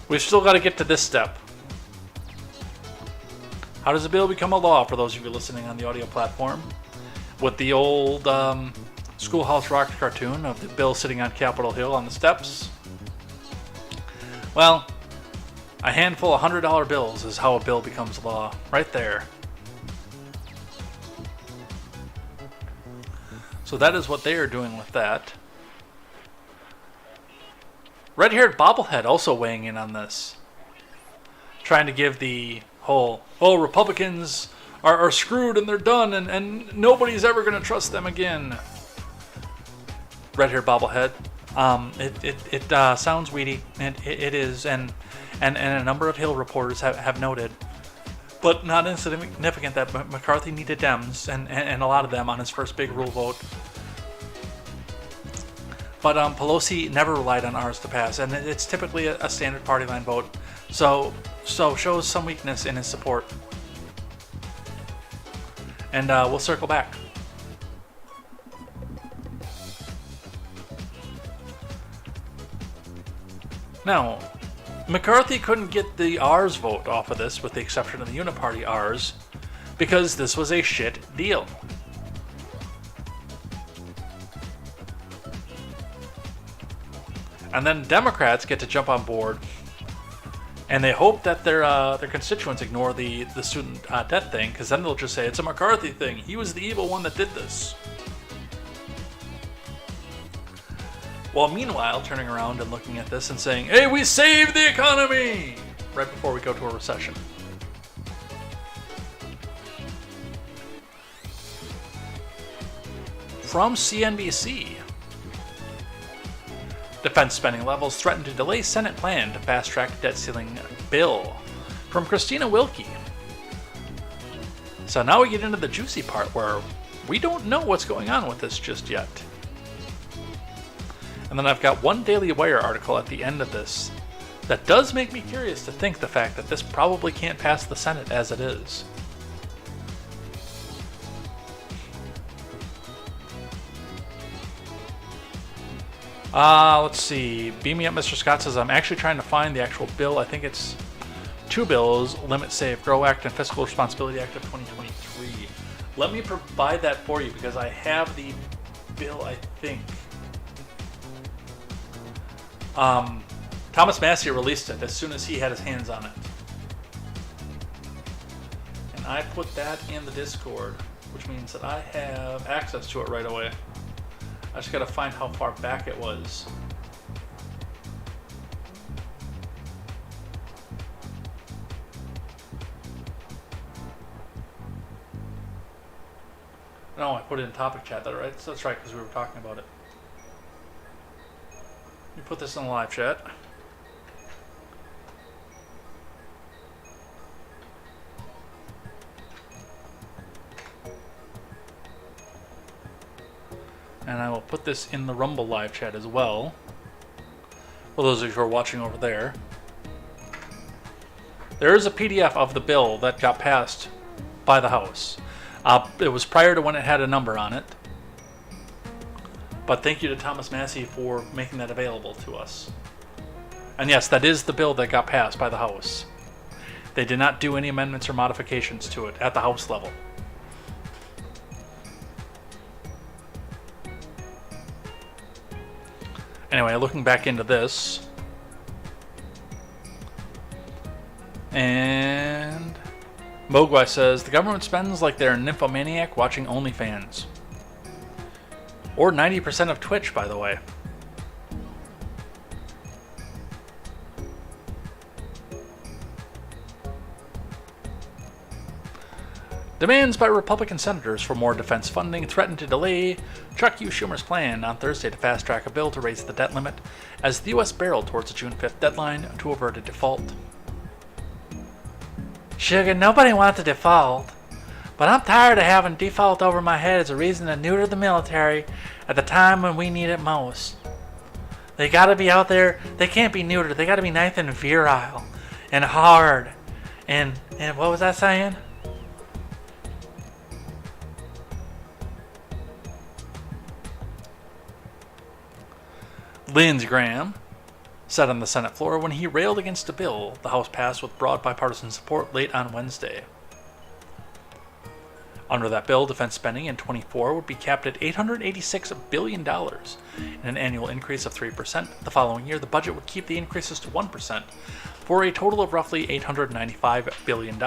We've still got to get to this step. How does a bill become a law, for those of you listening on the audio platform? With the old Schoolhouse Rock cartoon of the bill sitting on Capitol Hill on the steps. Well, a handful of $100 bills is how a bill becomes law. Right there. So that is what they are doing with that. Red-haired bobblehead also weighing in on this. Trying to give the whole, Republicans are screwed and they're done and nobody's ever going to trust them again. Red-haired bobblehead. It sounds weedy, and it is, and a number of Hill reporters have noted, but not insignificant, that McCarthy needed Dems, and a lot of them on his first big rule vote. But Pelosi never relied on ours to pass, and it's typically a standard party line vote, so shows some weakness in his support. And we'll circle back. Now, McCarthy couldn't get the R's vote off of this, with the exception of the Uniparty R's, because this was a shit deal. And then Democrats get to jump on board, and they hope that their constituents ignore the student debt thing, because then they'll just say it's a McCarthy thing. He was the evil one that did this. While meanwhile turning around and looking at this and saying, hey, we saved the economy! Right before we go to a recession. From CNBC. Defense spending levels threaten to delay Senate plan to fast-track debt ceiling bill. From Christina Wilkie. So now we get into the juicy part where we don't know what's going on with this just yet. And then I've got one Daily Wire article at the end of this that does make me curious to think the fact that this probably can't pass the Senate as it is. Let's see. Beam me up, Mr. Scott says, I'm actually trying to find the actual bill. I think it's two bills, Limit Save Grow Act and Fiscal Responsibility Act of 2023. Let me provide that for you because I have the bill, I think. Thomas Massey released it as soon as he had his hands on it. And I put that in the Discord, which means that I have access to it right away. I just gotta find how far back it was. No, I put it in topic chat. Right? So that's right, because we were talking about it. You put this in the live chat. And I will put this in the Rumble live chat as well. For those of you who are watching over there. There is a PDF of the bill that got passed by the House. It was prior to when it had a number on it. But thank you to Thomas Massey for making that available to us. And yes, that is the bill that got passed by the House. They did not do any amendments or modifications to it at the House level. Anyway, looking back into this. And Mogwai says, the government spends like they're a nymphomaniac watching OnlyFans. Or 90% of Twitch, by the way. Demands by Republican senators for more defense funding threaten to delay Chuck U. Schumer's plan on Thursday to fast-track a bill to raise the debt limit as the U.S. barreled towards a June 5th deadline to avert a default. Sugar, nobody wants a default, but I'm tired of having default over my head as a reason to neuter the military at the time when we need it most. They gotta be out there, they can't be neutered, they gotta be nice and virile and hard. And what was I saying? Lindsey Graham said on the Senate floor when he railed against a bill the House passed with broad bipartisan support late on Wednesday. Under that bill, defense spending in 24 would be capped at $886 billion, in an annual increase of 3%. The following year, the budget would keep the increases to 1%, for a total of roughly $895 billion.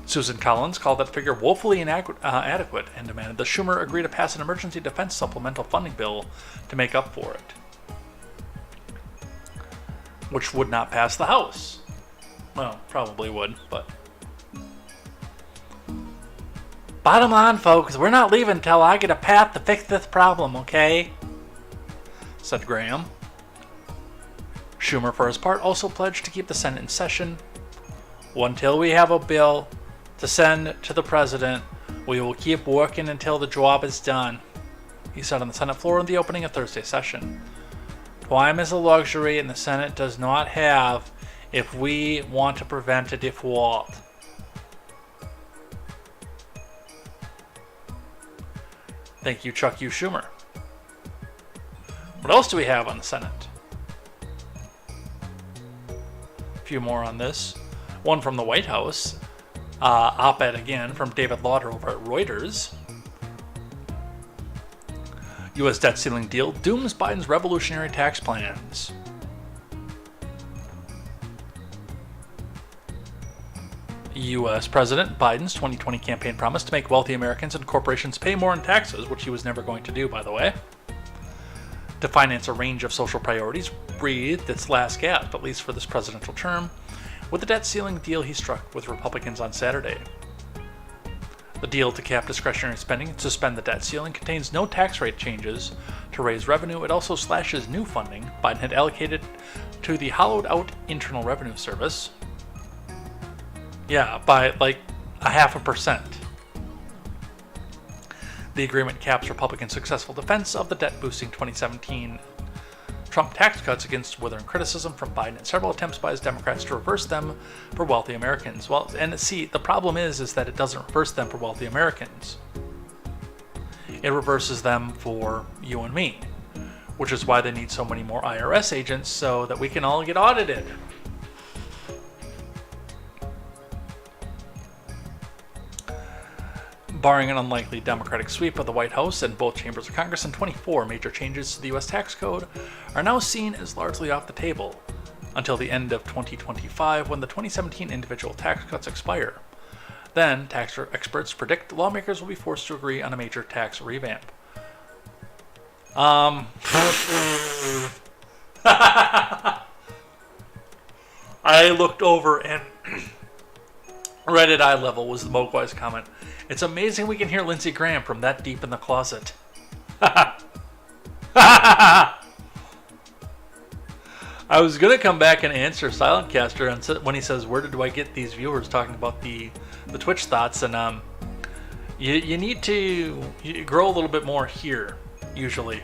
Susan Collins called that figure woefully inadequate and demanded that Schumer agree to pass an emergency defense supplemental funding bill to make up for it, which would not pass the House. Well, probably would, but... Bottom line, folks, we're not leaving until I get a path to fix this problem, okay? Said Graham. Schumer, for his part, also pledged to keep the Senate in session. Until we have a bill to send to the president, we will keep working until the job is done, he said on the Senate floor in the opening of Thursday's session. Time is a luxury and the Senate does not have if we want to prevent a default. Thank you, Chuck U. Schumer. What else do we have on the Senate? A few more on this. One from the White House. Op-ed again from David Lauder over at Reuters. U.S. debt ceiling deal dooms Biden's revolutionary tax plans. U.S. President Biden's 2020 campaign promise to make wealthy Americans and corporations pay more in taxes, which he was never going to do, by the way, to finance a range of social priorities, breathed its last gasp, at least for this presidential term, with the debt ceiling deal he struck with Republicans on Saturday. The deal to cap discretionary spending and suspend the debt ceiling contains no tax rate changes to raise revenue. It also slashes new funding Biden had allocated to the hollowed-out Internal Revenue Service. Yeah, by like 0.5%. The agreement caps Republicans' successful defense of the debt-boosting 2017 Trump tax cuts against withering criticism from Biden and several attempts by his Democrats to reverse them for wealthy Americans. Well, and see, the problem is that it doesn't reverse them for wealthy Americans. It reverses them for you and me, which is why they need so many more IRS agents so that we can all get audited. Barring an unlikely Democratic sweep of the White House and both chambers of Congress in 24, major changes to the U.S. tax code are now seen as largely off the table until the end of 2025 when the 2017 individual tax cuts expire. Then, tax experts predict lawmakers will be forced to agree on a major tax revamp. I looked over and Right at eye level was the Mogwai's comment. It's amazing we can hear Lindsey Graham from that deep in the closet. I was going to come back and answer Silentcaster and when he says, where do I get these viewers talking about the Twitch thoughts? And you need to grow a little bit more here, usually.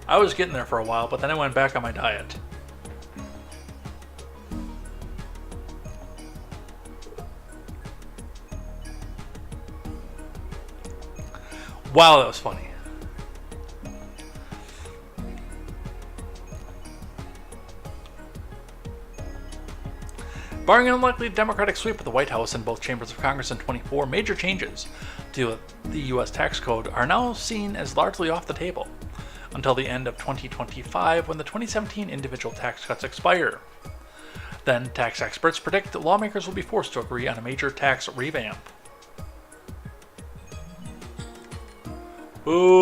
I was getting there for a while, but then I went back on my diet. Wow, that was funny. Barring an unlikely Democratic sweep of the White House and both chambers of Congress in 24, major changes to the U.S. tax code are now seen as largely off the table until the end of 2025 when the 2017 individual tax cuts expire. Then, tax experts predict that lawmakers will be forced to agree on a major tax revamp. Boo!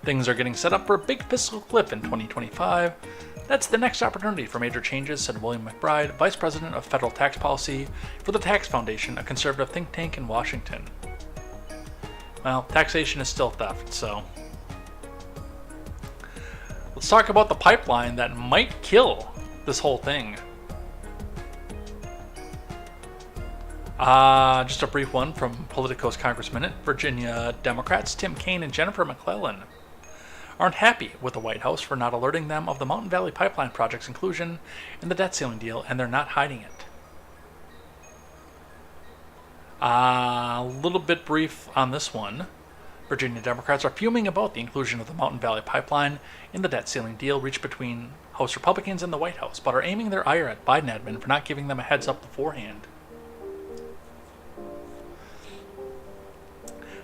Things are getting set up for a big fiscal cliff in 2025. That's the next opportunity for major changes, said William McBride, Vice President of Federal Tax Policy for the Tax Foundation, a conservative think tank in Washington. Well, taxation is still theft, so... Let's talk about the pipeline that might kill this whole thing. Just a brief one from Politico's Congress Minute. Virginia Democrats Tim Kaine and Jennifer McClellan aren't happy with the White House for not alerting them of the Mountain Valley Pipeline project's inclusion in the debt ceiling deal, and they're not hiding it. A little bit brief on this one. Virginia Democrats are fuming about the inclusion of the Mountain Valley Pipeline in the debt ceiling deal reached between House Republicans and the White House, but are aiming their ire at Biden admin for not giving them a heads up beforehand.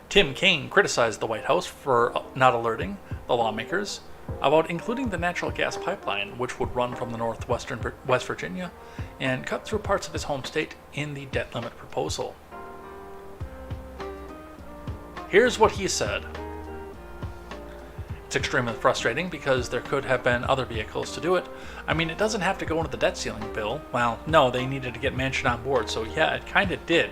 Tim Kaine criticized the White House for not alerting the lawmakers about including the natural gas pipeline, which would run from the northwestern West Virginia and cut through parts of his home state in the debt limit proposal. Here's what he said. It's extremely frustrating because there could have been other vehicles to do it. I mean, it doesn't have to go into the debt ceiling bill. Well, no, they needed to get Manchin on board, so yeah, it kind of did.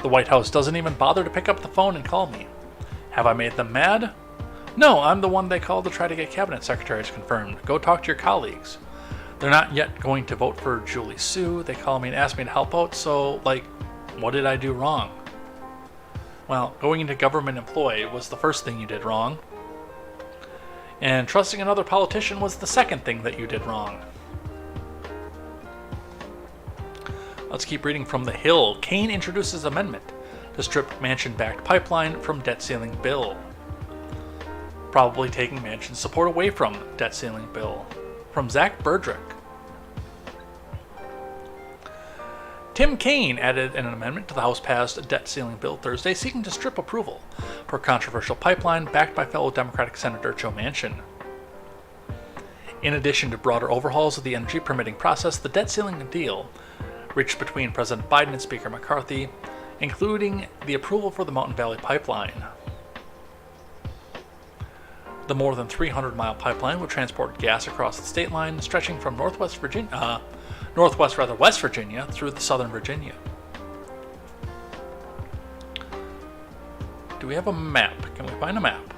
The White House doesn't even bother to pick up the phone and call me. Have I made them mad? No, I'm the one they called to try to get cabinet secretaries confirmed. Go talk to your colleagues. They're not yet going to vote for Julie Su. They call me and ask me to help out, so, what did I do wrong? Well, going into government employ was the first thing you did wrong. And trusting another politician was the second thing that you did wrong. Let's keep reading from The Hill. Kaine introduces amendment to strip Manchin-backed pipeline from debt ceiling bill. Probably taking Manchin's support away from debt ceiling bill. From Zach Burdrick. Tim Kaine added an amendment to the House-passed debt ceiling bill Thursday seeking to strip approval for a controversial pipeline backed by fellow Democratic Senator Joe Manchin. In addition to broader overhauls of the energy permitting process, the debt ceiling deal reached between President Biden and Speaker McCarthy, including the approval for the Mountain Valley Pipeline. The more than 300-mile pipeline would transport gas across the state line, stretching from West Virginia through the southern Virginia. Do we have a map? Can we find a map?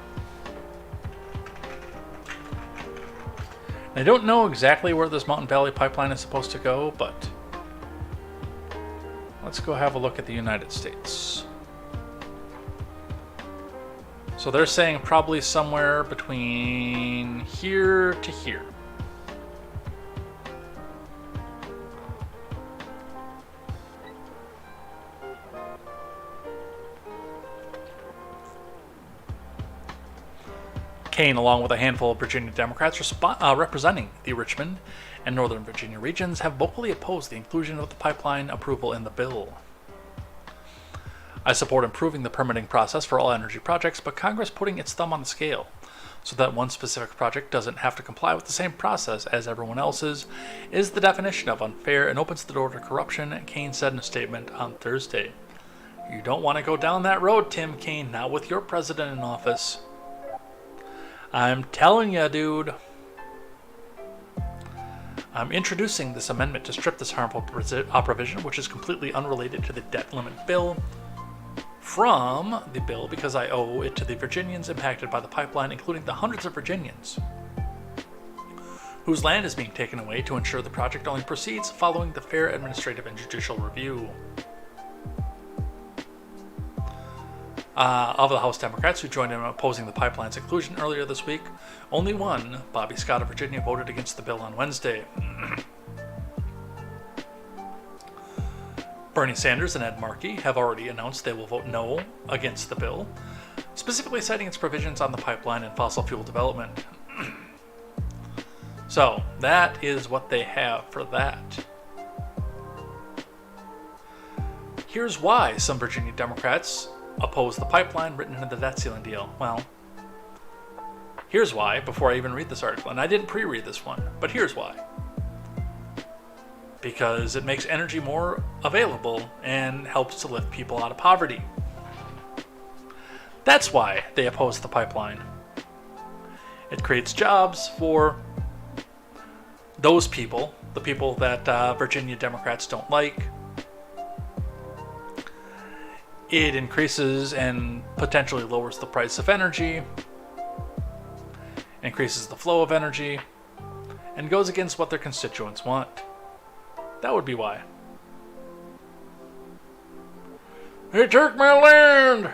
I don't know exactly where this Mountain Valley Pipeline is supposed to go, but let's go have a look at the United States. So they're saying probably somewhere between here to here. Kaine, along with a handful of Virginia Democrats representing the Richmond and Northern Virginia regions, have vocally opposed the inclusion of the pipeline approval in the bill. I support improving the permitting process for all energy projects, but Congress putting its thumb on the scale so that one specific project doesn't have to comply with the same process as everyone else's, is the definition of unfair and opens the door to corruption, Kaine said in a statement on Thursday. You don't want to go down that road, Tim Kaine, not with your president in office. I'm telling you, dude. I'm introducing this amendment to strip this harmful provision, which is completely unrelated to the debt limit bill, from the bill because I owe it to the Virginians impacted by the pipeline, including the hundreds of Virginians whose land is being taken away, to ensure the project only proceeds following the fair administrative and judicial review. Of the House Democrats who joined in opposing the pipeline's inclusion earlier this week, only one, Bobby Scott of Virginia, voted against the bill on Wednesday. Bernie Sanders and Ed Markey have already announced they will vote no against the bill, specifically citing its provisions on the pipeline and fossil fuel development. So, that is what they have for that. Here's why some Virginia Democrats oppose the pipeline written into the debt ceiling deal. Well, here's why before I even read this article. And I didn't pre-read this one, but here's why. Because it makes energy more available and helps to lift people out of poverty. That's why they oppose the pipeline. It creates jobs for those people, the people that Virginia Democrats don't like. It increases and potentially lowers the price of energy, increases the flow of energy, and goes against what their constituents want. That would be why. He took my land!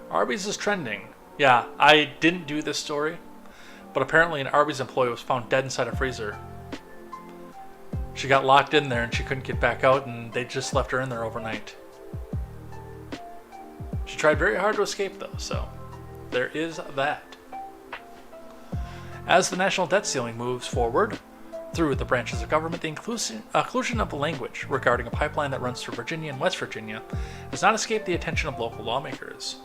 Arby's is trending. Yeah, I didn't do this story, but apparently an Arby's employee was found dead inside a freezer. She got locked in there and she couldn't get back out, and they just left her in there overnight. She tried very hard to escape though, so there is that. As the national debt ceiling moves forward through the branches of government, the inclusion of the language regarding a pipeline that runs through Virginia and West Virginia has not escaped the attention of local lawmakers.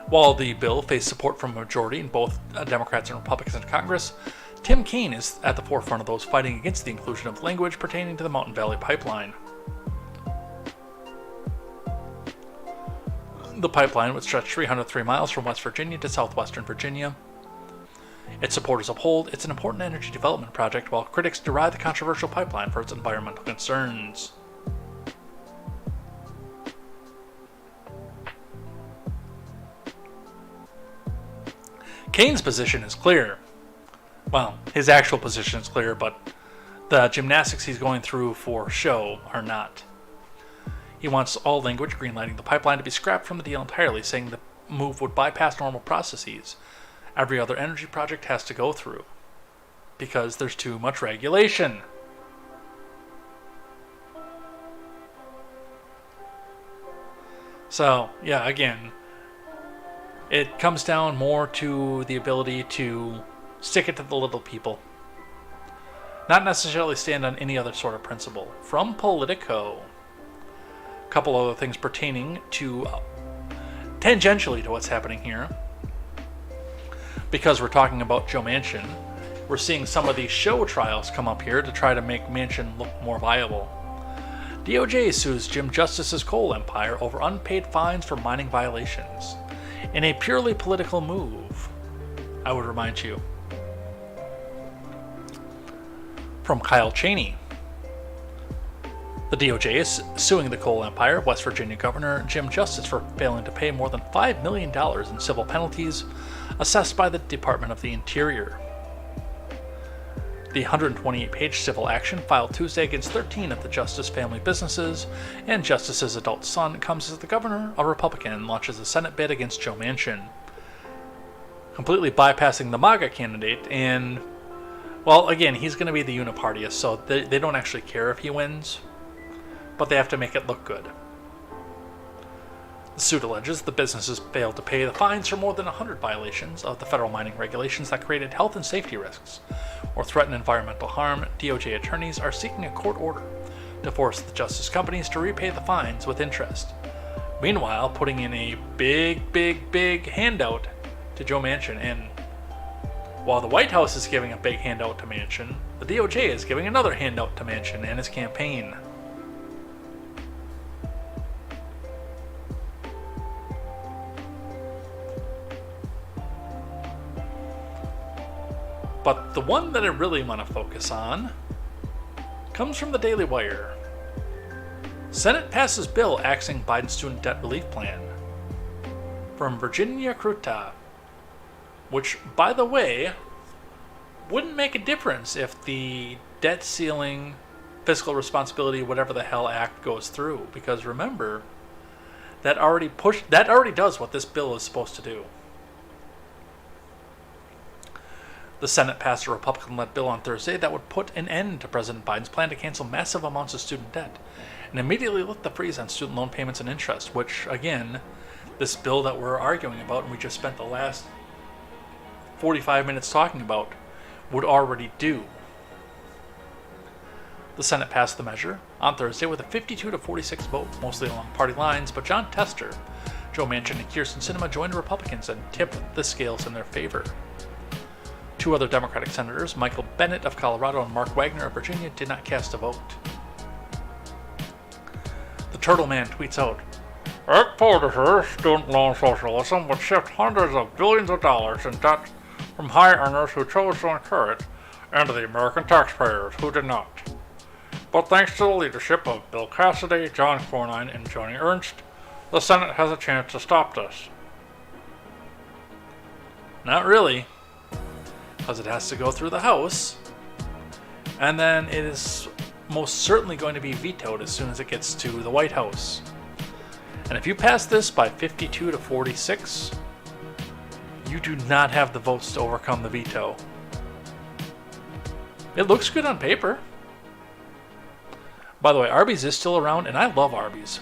While the bill faced support from a majority in both Democrats and Republicans in Congress, Tim Kaine is at the forefront of those fighting against the inclusion of language pertaining to the Mountain Valley Pipeline. The pipeline would stretch 303 miles from West Virginia to southwestern Virginia. Its supporters uphold it's an important energy development project, while critics deride the controversial pipeline for its environmental concerns. Kaine's position is clear. Well, his actual position is clear, but the gymnastics he's going through for show are not. He wants all language greenlighting the pipeline to be scrapped from the deal entirely, saying the move would bypass normal processes every other energy project has to go through, because there's too much regulation. So, yeah, again, it comes down more to the ability to stick it to the little people, not necessarily stand on any other sort of principle. From Politico, a couple other things pertaining to tangentially to what's happening here, because we're talking about Joe Manchin. We're seeing some of these show trials come up here to try to make Manchin look more viable. DOJ sues Jim Justice's coal empire over unpaid fines for mining violations in a purely political move, I would remind you. From Kyle Cheney, the DOJ is suing the coal empire, West Virginia Governor Jim Justice, for failing to pay more than $5 million in civil penalties assessed by the Department of the Interior. The 128-page civil action filed Tuesday against 13 of the Justice family businesses and Justice's adult son comes as the governor, a Republican, launches a Senate bid against Joe Manchin, completely bypassing the MAGA candidate. And, well, again, he's going to be the unipartyist, so they don't actually care if he wins, but they have to make it look good. The suit alleges the businesses failed to pay the fines for more than 100 violations of the federal mining regulations that created health and safety risks or threaten environmental harm. DOJ attorneys are seeking a court order to force the Justice companies to repay the fines with interest. Meanwhile, putting in a big handout to Joe Manchin. And while the White House is giving a big handout to Manchin, the DOJ is giving another handout to Manchin and his campaign. But the one that I really want to focus on comes from the Daily Wire. Senate passes bill axing Biden student debt relief plan. From Virginia Kruta, which, by the way, wouldn't make a difference if the debt ceiling, fiscal responsibility, whatever the hell act goes through. Because remember, that already does what this bill is supposed to do. The Senate passed a Republican-led bill on Thursday that would put an end to President Biden's plan to cancel massive amounts of student debt and immediately lift the freeze on student loan payments and interest, which, again, this bill that we're arguing about and we just spent the last 45 minutes talking about, would already do. The Senate passed the measure on Thursday with a 52-46 vote, mostly along party lines, but John Tester, Joe Manchin, and Kyrsten Sinema joined the Republicans and tipped the scales in their favor. Two other Democratic senators, Michael Bennet of Colorado and Mark Wagner of Virginia, did not cast a vote. The Turtle Man tweets out, "At Porter, student loan socialism would shift hundreds of billions of dollars in debt from high earners who chose to incur it into the American taxpayers who did not. But thanks to the leadership of Bill Cassidy, John Cornyn, and Joni Ernst, the Senate has a chance to stop this." Not really, because it has to go through the House, and then it is most certainly going to be vetoed as soon as it gets to the White House. And if you pass this by 52-46, you do not have the votes to overcome the veto. It looks good on paper. By the way, Arby's is still around, and I love Arby's.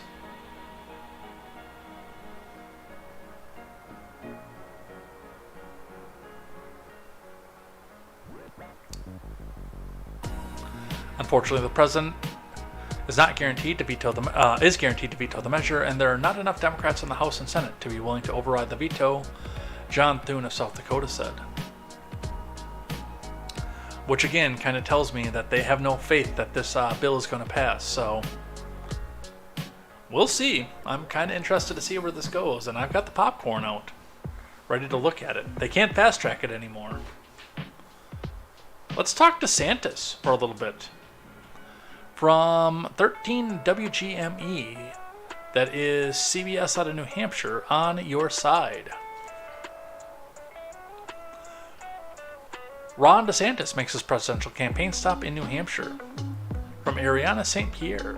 Unfortunately, the president is guaranteed to veto the measure, and there are not enough Democrats in the House and Senate to be willing to override the veto, John Thune of South Dakota said. Which again kind of tells me that they have no faith that this bill is going to pass, so we'll see. I'm kind of interested to see where this goes, and I've got the popcorn out, ready to look at it. They can't fast track it anymore. Let's talk DeSantis for a little bit. From 13 WGME, that is CBS out of New Hampshire, on your side. Ron DeSantis makes his presidential campaign stop in New Hampshire. From Ariana St. Pierre.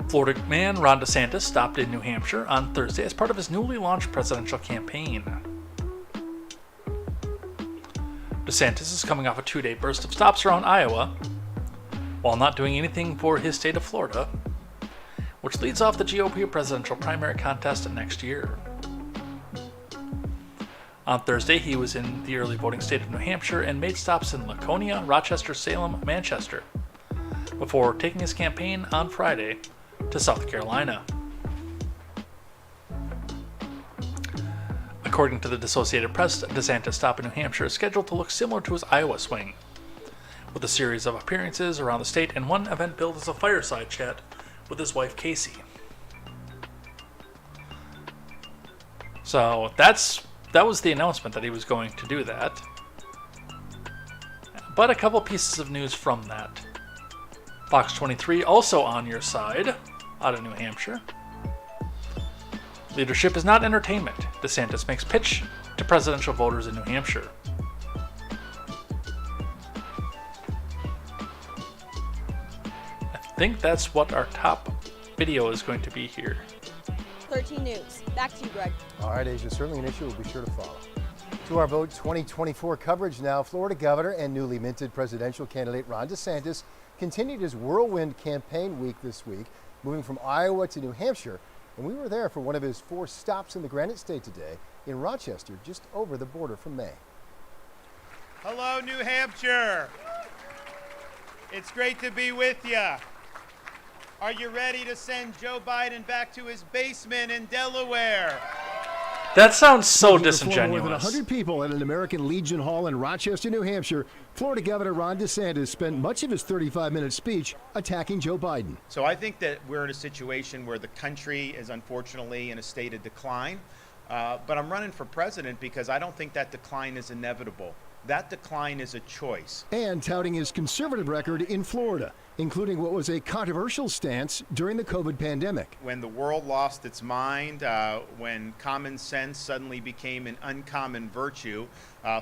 Florida man Ron DeSantis stopped in New Hampshire on Thursday as part of his newly launched presidential campaign. DeSantis is coming off a 2-day burst of stops around Iowa, while not doing anything for his state of Florida, which leads off the GOP presidential primary contest next year. On Thursday, he was in the early voting state of New Hampshire and made stops in Laconia, Rochester, Salem, Manchester, before taking his campaign on Friday to South Carolina. According to the Associated Press, DeSantis' stop in New Hampshire is scheduled to look similar to his Iowa swing, with a series of appearances around the state and one event billed as a fireside chat with his wife Casey. So that was the announcement that he was going to do that. But a couple pieces of news from that. Fox 23 also on your side, out of New Hampshire. Leadership is not entertainment, DeSantis makes pitch to presidential voters in New Hampshire. I think that's what our top video is going to be here. 13 News. Back to you, Greg. All right, Asia, certainly an issue we'll be sure to follow. To our Vote 2024 coverage now, Florida Governor and newly minted presidential candidate Ron DeSantis continued his whirlwind campaign week this week, moving from Iowa to New Hampshire. And we were there for one of his 4 stops in the Granite State today in Rochester, just over the border from Maine. Hello, New Hampshire. It's great to be with you. Are you ready to send Joe Biden back to his basement in Delaware? That sounds so Before more than disingenuous. 100 people at an American Legion Hall in Rochester, New Hampshire, Florida Governor Ron DeSantis spent much of his 35-minute speech attacking Joe Biden. So I think that we're in a situation where the country is unfortunately in a state of decline. But I'm running for president because I don't think that decline is inevitable. That decline is a choice. And touting his conservative record in Florida, including what was a controversial stance during the COVID pandemic. When the world lost its mind, when common sense suddenly became an uncommon virtue,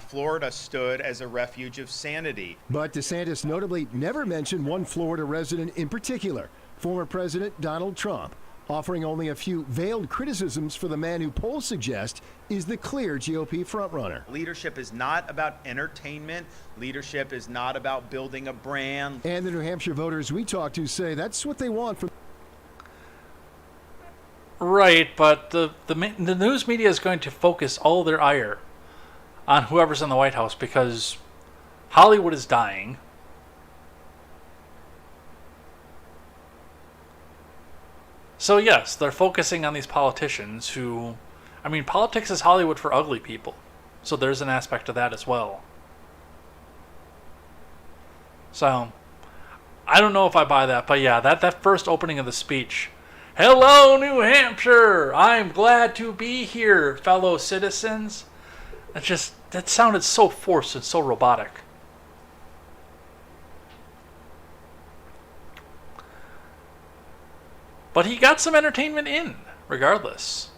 Florida stood as a refuge of sanity. But DeSantis notably never mentioned one Florida resident in particular, former President Donald Trump, offering only a few veiled criticisms for the man who polls suggest is the clear GOP frontrunner. Leadership is not about entertainment. Leadership is not about building a brand. And the New Hampshire voters we talked to say that's what they want from. Right, but the news media is going to focus all their ire on whoever's in the White House because Hollywood is dying. So yes, they're focusing on these politicians who, I mean, politics is Hollywood for ugly people. So there's an aspect of that as well. So, I don't know if I buy that, but yeah, that first opening of the speech. Hello, New Hampshire! I'm glad to be here, fellow citizens. That sounded so forced and so robotic. But he got some entertainment in, regardless.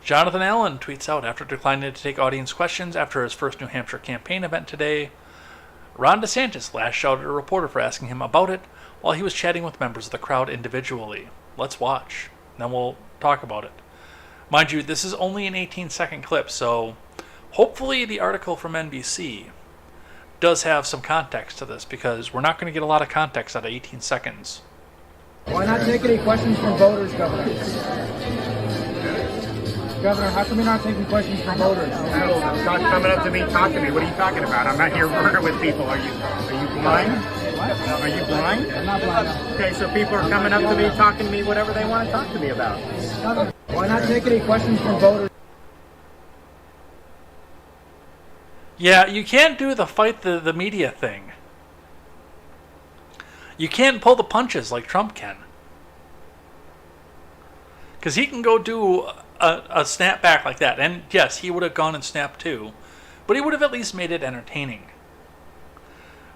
Jonathan Allen tweets out after declining to take audience questions after his first New Hampshire campaign event today. Ron DeSantis lashed out at a reporter for asking him about it while he was chatting with members of the crowd individually. Let's watch, then we'll talk about it. Mind you, this is only an 18-second clip, so hopefully the article from NBC does have some context to this, because we're not going to get a lot of context out of 18 seconds. Why not take any questions from voters, Governor? Governor, how come you're not taking questions from voters? Stop coming up to me, talk to me. What are you talking about? I'm not here working with people. Are you blind? What? Are you blind? I'm not blind. Okay, so people are coming up to me, talking to me, whatever they want to talk to me about. Governor, why not take any questions from voters? Yeah, you can't do the fight the media thing. You can't pull the punches like Trump can. Because he can go do a snap back like that. And yes, he would have gone and snapped too. But he would have at least made it entertaining.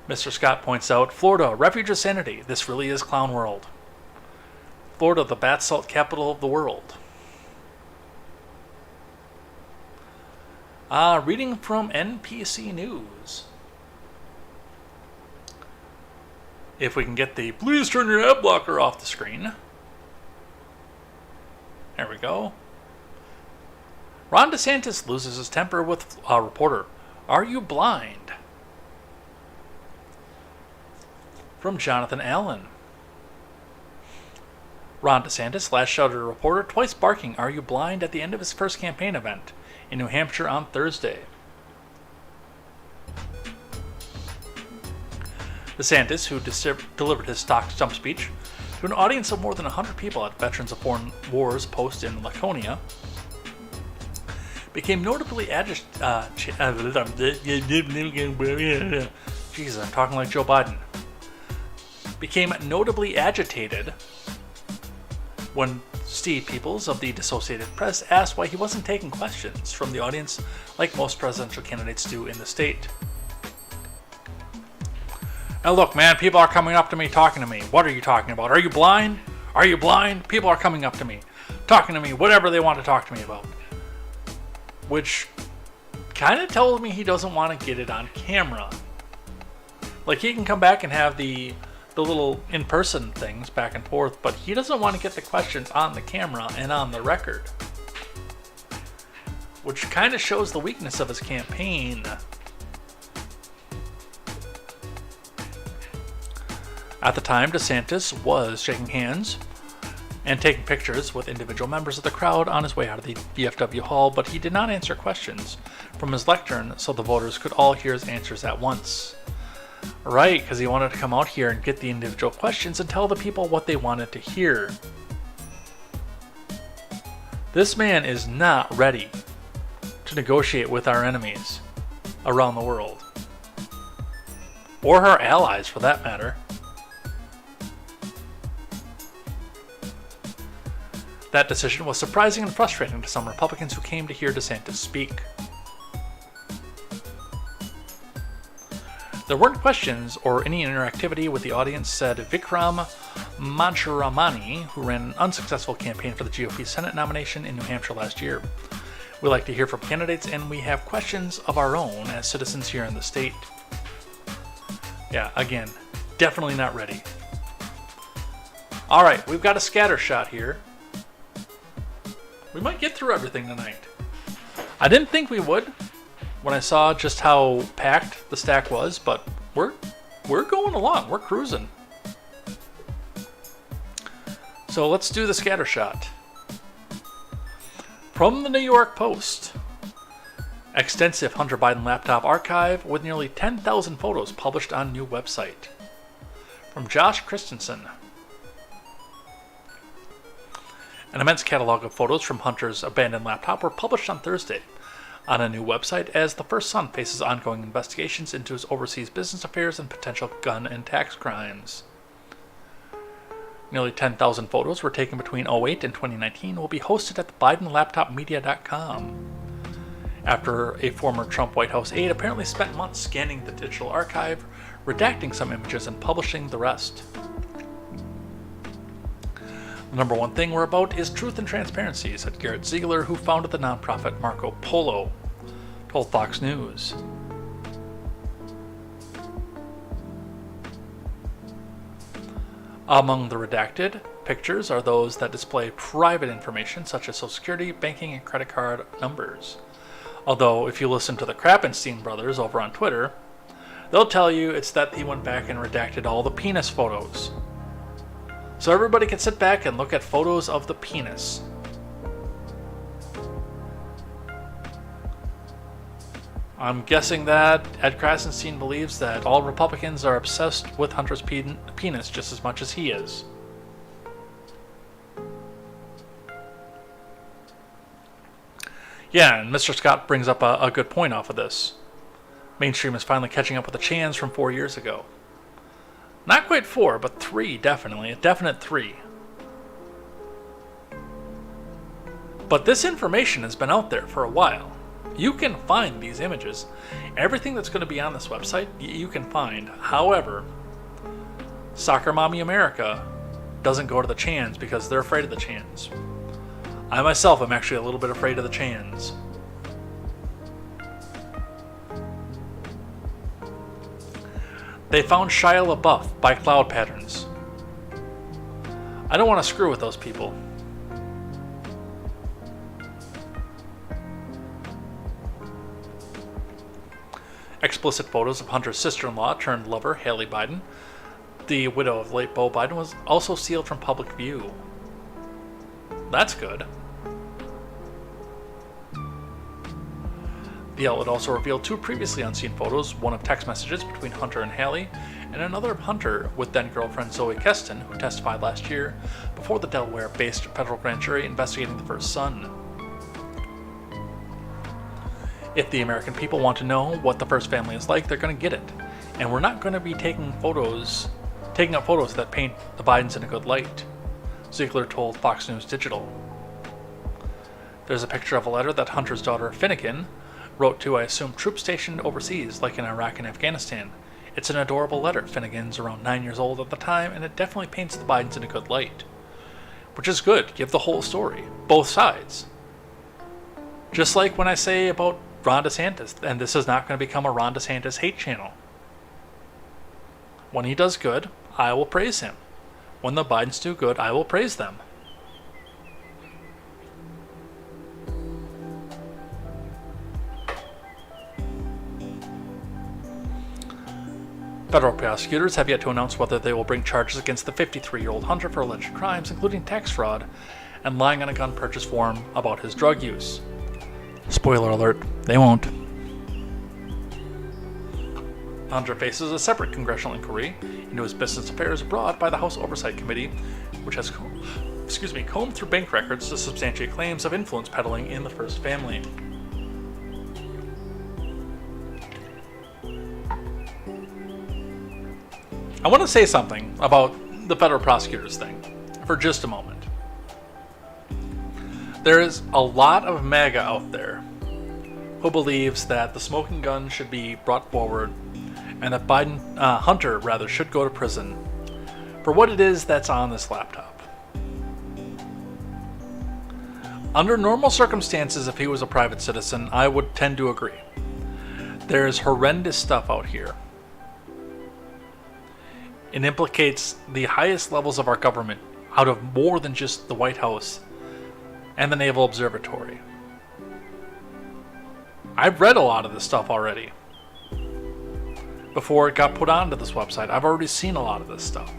Mr. Scott points out, Florida, refuge of sanity. This really is clown world. Florida, the bath salt capital of the world. Reading from NPC News. If we can get the please turn your ad blocker off the screen. There we go. Ron DeSantis loses his temper with a reporter. Are you blind? From Jonathan Allen. Ron DeSantis lashed out at a reporter, twice barking, "Are you blind?" at the end of his first campaign event in New Hampshire on Thursday. DeSantis, who delivered his stock stump speech to an audience of more than 100 people at Veterans of Foreign Wars post in Laconia, became notably agitated. Jesus, I'm talking like Joe Biden. Became notably agitated when Steve Peoples of the Associated Press asked why he wasn't taking questions from the audience like most presidential candidates do in the state. Now look, man, people are coming up to me, talking to me. What are you talking about? Are you blind? Are you blind? People are coming up to me, talking to me, whatever they want to talk to me about. Which kind of tells me he doesn't want to get it on camera. Like, he can come back and have the little in-person things back and forth, but he doesn't want to get the questions on the camera and on the record. Which kind of shows the weakness of his campaign. At the time, DeSantis was shaking hands and taking pictures with individual members of the crowd on his way out of the VFW hall, but he did not answer questions from his lectern so the voters could all hear his answers at once. Right, because he wanted to come out here and get the individual questions and tell the people what they wanted to hear. This man is not ready to negotiate with our enemies around the world. Or our allies, for that matter. That decision was surprising and frustrating to some Republicans who came to hear DeSantis speak. There weren't questions or any interactivity with the audience, said Vikram Mancharamani, who ran an unsuccessful campaign for the GOP Senate nomination in New Hampshire last year. We like to hear from candidates, and we have questions of our own as citizens here in the state. Yeah, again, definitely not ready. Alright, we've got a scatter shot here. We might get through everything tonight. I didn't think we would when I saw just how packed the stack was, but we're going along. We're cruising. So let's do the scatter shot. From the New York Post. Extensive Hunter Biden laptop archive with nearly 10,000 photos published on new website. From Josh Christensen. An immense catalog of photos from Hunter's abandoned laptop were published on Thursday on a new website as the first son faces ongoing investigations into his overseas business affairs and potential gun and tax crimes. Nearly 10,000 photos were taken between 2008 and 2019 and will be hosted at BidenLaptopMedia.com. After a former Trump White House aide apparently spent months scanning the digital archive, redacting some images and publishing the rest. The number one thing we're about is truth and transparency, said Garrett Ziegler, who founded the nonprofit Marco Polo, told Fox News. Among the redacted pictures are those that display private information such as Social Security, banking, and credit card numbers. Although, if you listen to the Krappenstein brothers over on Twitter, they'll tell you it's that he went back and redacted all the penis photos. So everybody can sit back and look at photos of the penis. I'm guessing that Ed Krassenstein believes that all Republicans are obsessed with Hunter's penis just as much as he is. Yeah, and Mr. Scott brings up a good point off of this. Mainstream is finally catching up with the Chans from 4 years ago. Not quite 4, but 3, definitely. A definite 3. But this information has been out there for a while. You can find these images. Everything that's going to be on this website, you can find. However, Soccer Mommy America doesn't go to the Chans because they're afraid of the Chans. I myself am actually a little bit afraid of the Chans. They found Shia LaBeouf by cloud patterns. I don't want to screw with those people. Explicit photos of Hunter's sister-in-law turned lover, Haley Biden, the widow of late Beau Biden, was also sealed from public view. That's good. The outlet also revealed 2 previously unseen photos, one of text messages between Hunter and Haley, and another of Hunter with then-girlfriend Zoe Keston, who testified last year before the Delaware-based federal grand jury investigating the first son. If the American people want to know what the first family is like, they're going to get it. And we're not going to be taking up photos that paint the Bidens in a good light, Ziegler told Fox News Digital. There's a picture of a letter that Hunter's daughter, Finnegan, wrote to, I assume, troops stationed overseas, like in Iraq and Afghanistan. It's an adorable letter. Finnegan's around 9 years old at the time, and it definitely paints the Bidens in a good light. Which is good. Give the whole story. Both sides. Just like when I say about Ron DeSantis, and this is not going to become a Ron DeSantis hate channel. When he does good, I will praise him. When the Bidens do good, I will praise them. Federal prosecutors have yet to announce whether they will bring charges against the 53-year-old Hunter for alleged crimes, including tax fraud and lying on a gun purchase form about his drug use. Spoiler alert, they won't. Hunter faces a separate congressional inquiry into his business affairs abroad by the House Oversight Committee, which has combed through bank records to substantiate claims of influence peddling in the first family. I want to say something about the federal prosecutors thing for just a moment. There is a lot of MAGA out there who believes that the smoking gun should be brought forward and that Hunter should go to prison for what it is that's on this laptop. Under normal circumstances, if he was a private citizen, I would tend to agree. There is horrendous stuff out here. It implicates the highest levels of our government out of more than just the White House and the Naval Observatory. I've read a lot of this stuff already. Before it got put onto this website, I've already seen a lot of this stuff.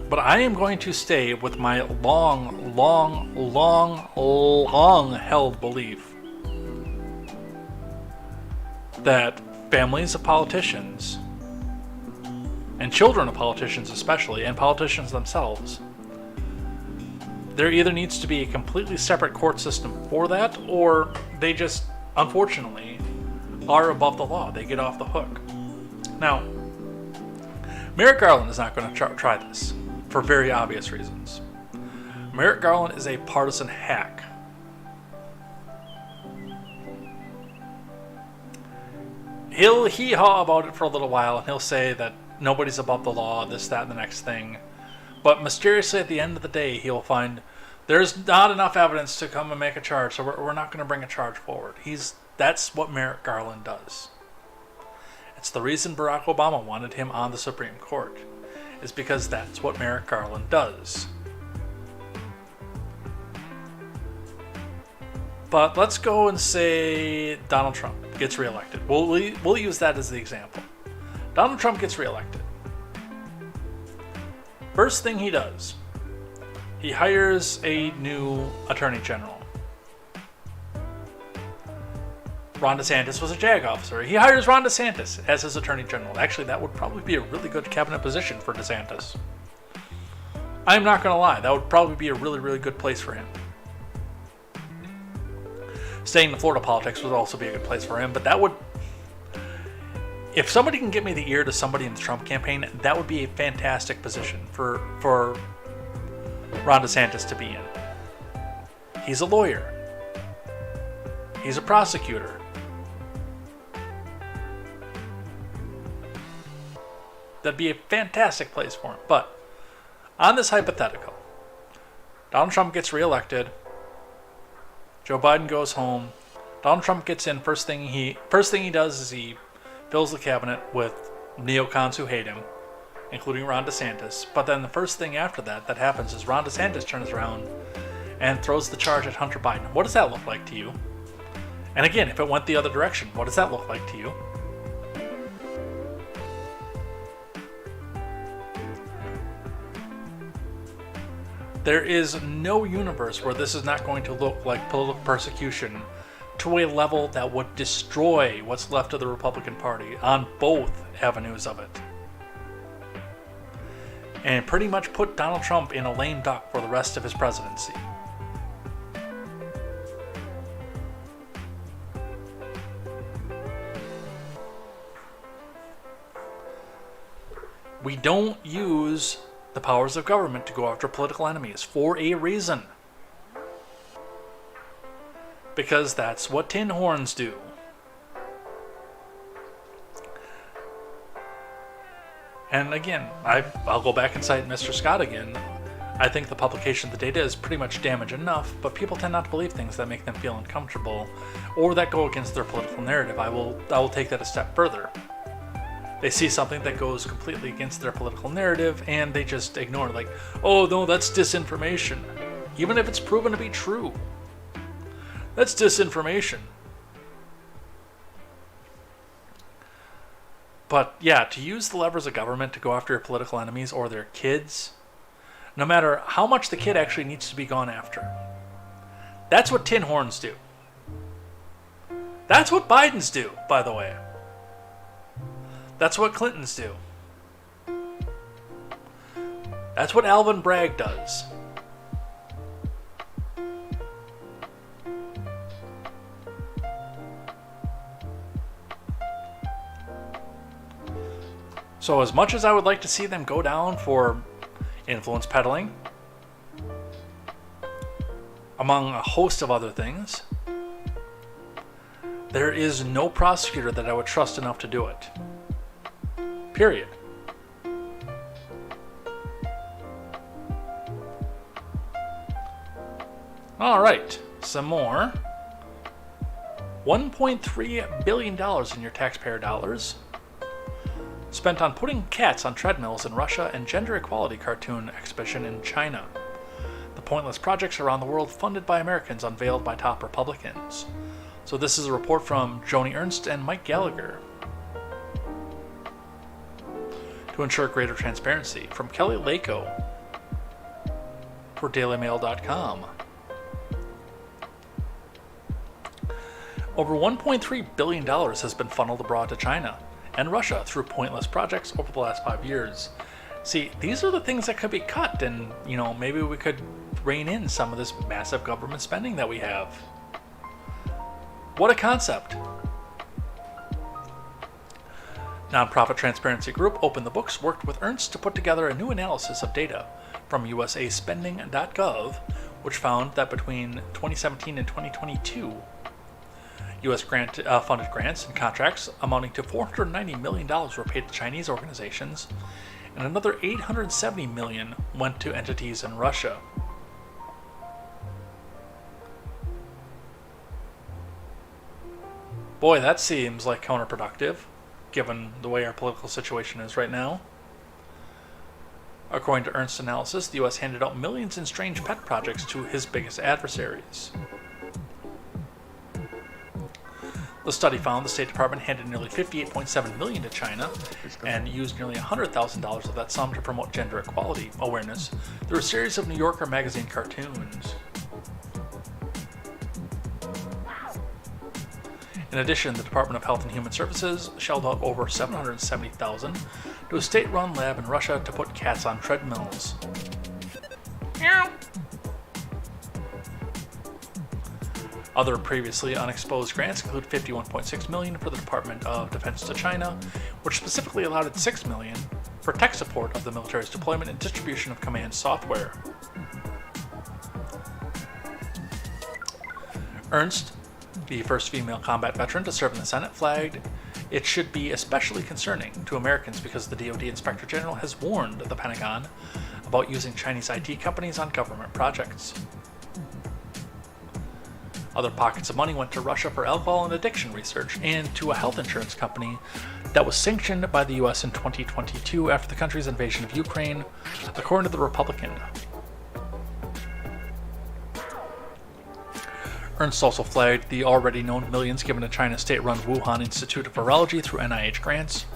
But I am going to stay with my long held belief that families of politicians, and children of politicians especially, and politicians themselves, there either needs to be a completely separate court system for that, or they just, unfortunately, are above the law. They get off the hook. Now, Merrick Garland is not going to try this for very obvious reasons. Merrick Garland is a partisan hack. He'll hee-haw about it for a little while, and he'll say that nobody's above the law, this, that, and the next thing. But mysteriously, at the end of the day, he'll find there's not enough evidence to come and make a charge, so we're not going to bring a charge forward. That's what Merrick Garland does. It's the reason Barack Obama wanted him on the Supreme Court, is because that's what Merrick Garland does. But let's go and say Donald Trump gets reelected. We'll use that as the example. Donald Trump gets reelected. First thing he does, he hires a new attorney general. Ron DeSantis was a JAG officer. He hires Ron DeSantis as his attorney general. Actually, that would probably be a really good cabinet position for DeSantis. I'm not going to lie. That would probably be a really, really good place for him. Staying in Florida politics would also be a good place for him, but that would... If somebody can get me the ear to somebody in the Trump campaign, that would be a fantastic position for Ron DeSantis to be in. He's a lawyer. He's a prosecutor. That'd be a fantastic place for him. But on this hypothetical, Donald Trump gets reelected. Joe Biden goes home. Donald Trump gets in. First thing he does is he fills the cabinet with neocons who hate him, including Ron DeSantis. But then the first thing after that happens is Ron DeSantis turns around and throws the charge at Hunter Biden. What does that look like to you? And again, if it went the other direction, what does that look like to you? There is no universe where this is not going to look like political persecution to a level that would destroy what's left of the Republican Party on both avenues of it. And pretty much put Donald Trump in a lame duck for the rest of his presidency. We don't use the powers of government to go after political enemies for a reason. Because that's what tin horns do. And again, I'll go back and cite Mr. Scott again. I think the publication of the data is pretty much damage enough, but people tend not to believe things that make them feel uncomfortable or that go against their political narrative. I will take that a step further. They see something that goes completely against their political narrative and they just ignore it, like, oh no, that's disinformation. Even if it's proven to be true. That's disinformation. But yeah, to use the levers of government to go after your political enemies or their kids, no matter how much the kid actually needs to be gone after. That's what tin horns do. That's what Bidens do, by the way. That's what Clintons do. That's what Alvin Bragg does. So as much as I would like to see them go down for influence peddling, among a host of other things, there is no prosecutor that I would trust enough to do it. Period. All right, some more. $1.3 billion in your taxpayer dollars spent on putting cats on treadmills in Russia and gender equality cartoon exhibition in China. The pointless projects around the world funded by Americans unveiled by top Republicans. So this is a report from Joni Ernst and Mike Gallagher. To ensure greater transparency, from Kelly Lako for DailyMail.com. Over $1.3 billion has been funneled abroad to China and Russia through pointless projects over the last 5 years. See, these are the things that could be cut, and, maybe we could rein in some of this massive government spending that we have. What a concept. Nonprofit Transparency Group Open the Books worked with Ernst to put together a new analysis of data from usaspending.gov, which found that between 2017 and 2022, U.S. funded grants and contracts amounting to $490 million were paid to Chinese organizations, and another $870 million went to entities in Russia. Boy, that seems like counterproductive, given the way our political situation is right now. According to Ernst's analysis, the U.S. handed out millions in strange pet projects to his biggest adversaries. The study found the State Department handed nearly $58.7 million to China and used nearly $100,000 of that sum to promote gender equality awareness through a series of New Yorker magazine cartoons. In addition, the Department of Health and Human Services shelled out over $770,000 to a state-run lab in Russia to put cats on treadmills. Meow. Other previously unexposed grants include $51.6 million for the Department of Defense to China, which specifically allotted $6 million for tech support of the military's deployment and distribution of command software. Ernst, the first female combat veteran to serve in the Senate, flagged it should be especially concerning to Americans because the DoD Inspector General has warned the Pentagon about using Chinese IT companies on government projects. Other pockets of money went to Russia for alcohol and addiction research and to a health insurance company that was sanctioned by the U.S. in 2022 after the country's invasion of Ukraine, according to The Republican. Ernst also flagged the already known millions given to China's state-run Wuhan Institute of Virology through NIH grants,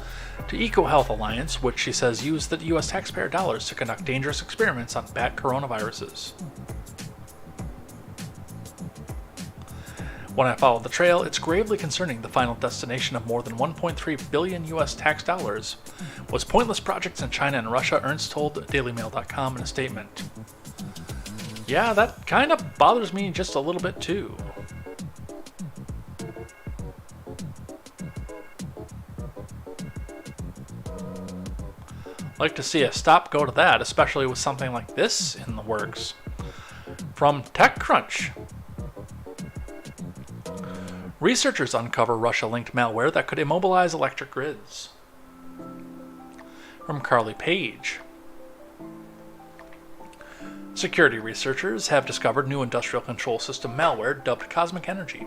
to EcoHealth Alliance, which she says used the U.S. taxpayer dollars to conduct dangerous experiments on bat coronaviruses. When I followed the trail, it's gravely concerning the final destination of more than $1.3 billion U.S. tax dollars was pointless projects in China and Russia, Ernst told DailyMail.com in a statement. Yeah, that kind of bothers me just a little bit too. Like to see a stop go to that, especially with something like this in the works. From TechCrunch. Researchers uncover Russia-linked malware that could immobilize electric grids. From Carly Page. Security researchers have discovered new industrial control system malware dubbed Cosmic Energy,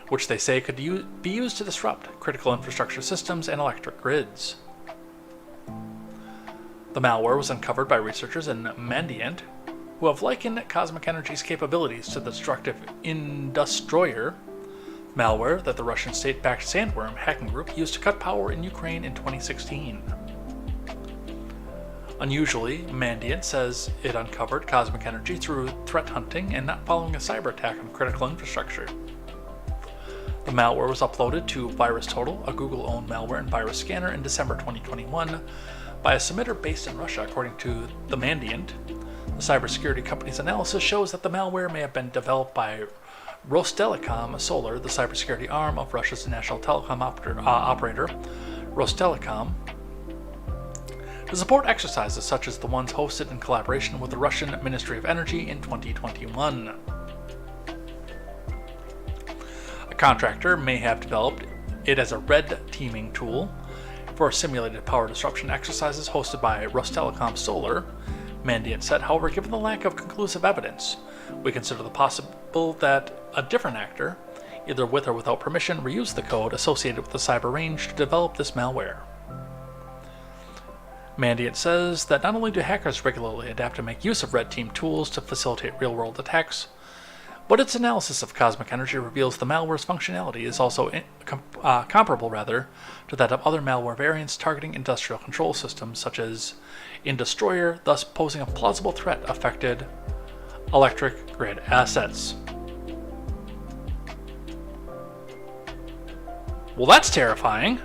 which they say could be used to disrupt critical infrastructure systems and electric grids. The malware was uncovered by researchers in Mandiant, who have likened Cosmic Energy's capabilities to the destructive Industroyer malware that the Russian state-backed Sandworm hacking group used to cut power in Ukraine in 2016. Unusually, Mandiant says it uncovered Cosmic Energy through threat hunting and not following a cyber attack on critical infrastructure. The malware was uploaded to VirusTotal, a Google-owned malware and virus scanner, in December 2021 by a submitter based in Russia, according to the Mandiant. The cybersecurity company's analysis shows that the malware may have been developed by Rostelecom Solar, the cybersecurity arm of Russia's national telecom operator, Rostelecom, to support exercises such as the ones hosted in collaboration with the Russian Ministry of Energy in 2021. A contractor may have developed it as a red teaming tool for simulated power disruption exercises hosted by Rostelecom Solar, Mandiant said. However, given the lack of conclusive evidence, we consider the possible that a different actor, either with or without permission, reused the code associated with the cyber range to develop this malware. Mandiant says that not only do hackers regularly adapt and make use of red team tools to facilitate real-world attacks, but its analysis of cosmic energy reveals the malware's functionality is also comparable to that of other malware variants targeting industrial control systems such as Indestroyer, thus posing a plausible threat affected electric grid assets. Well, that's terrifying.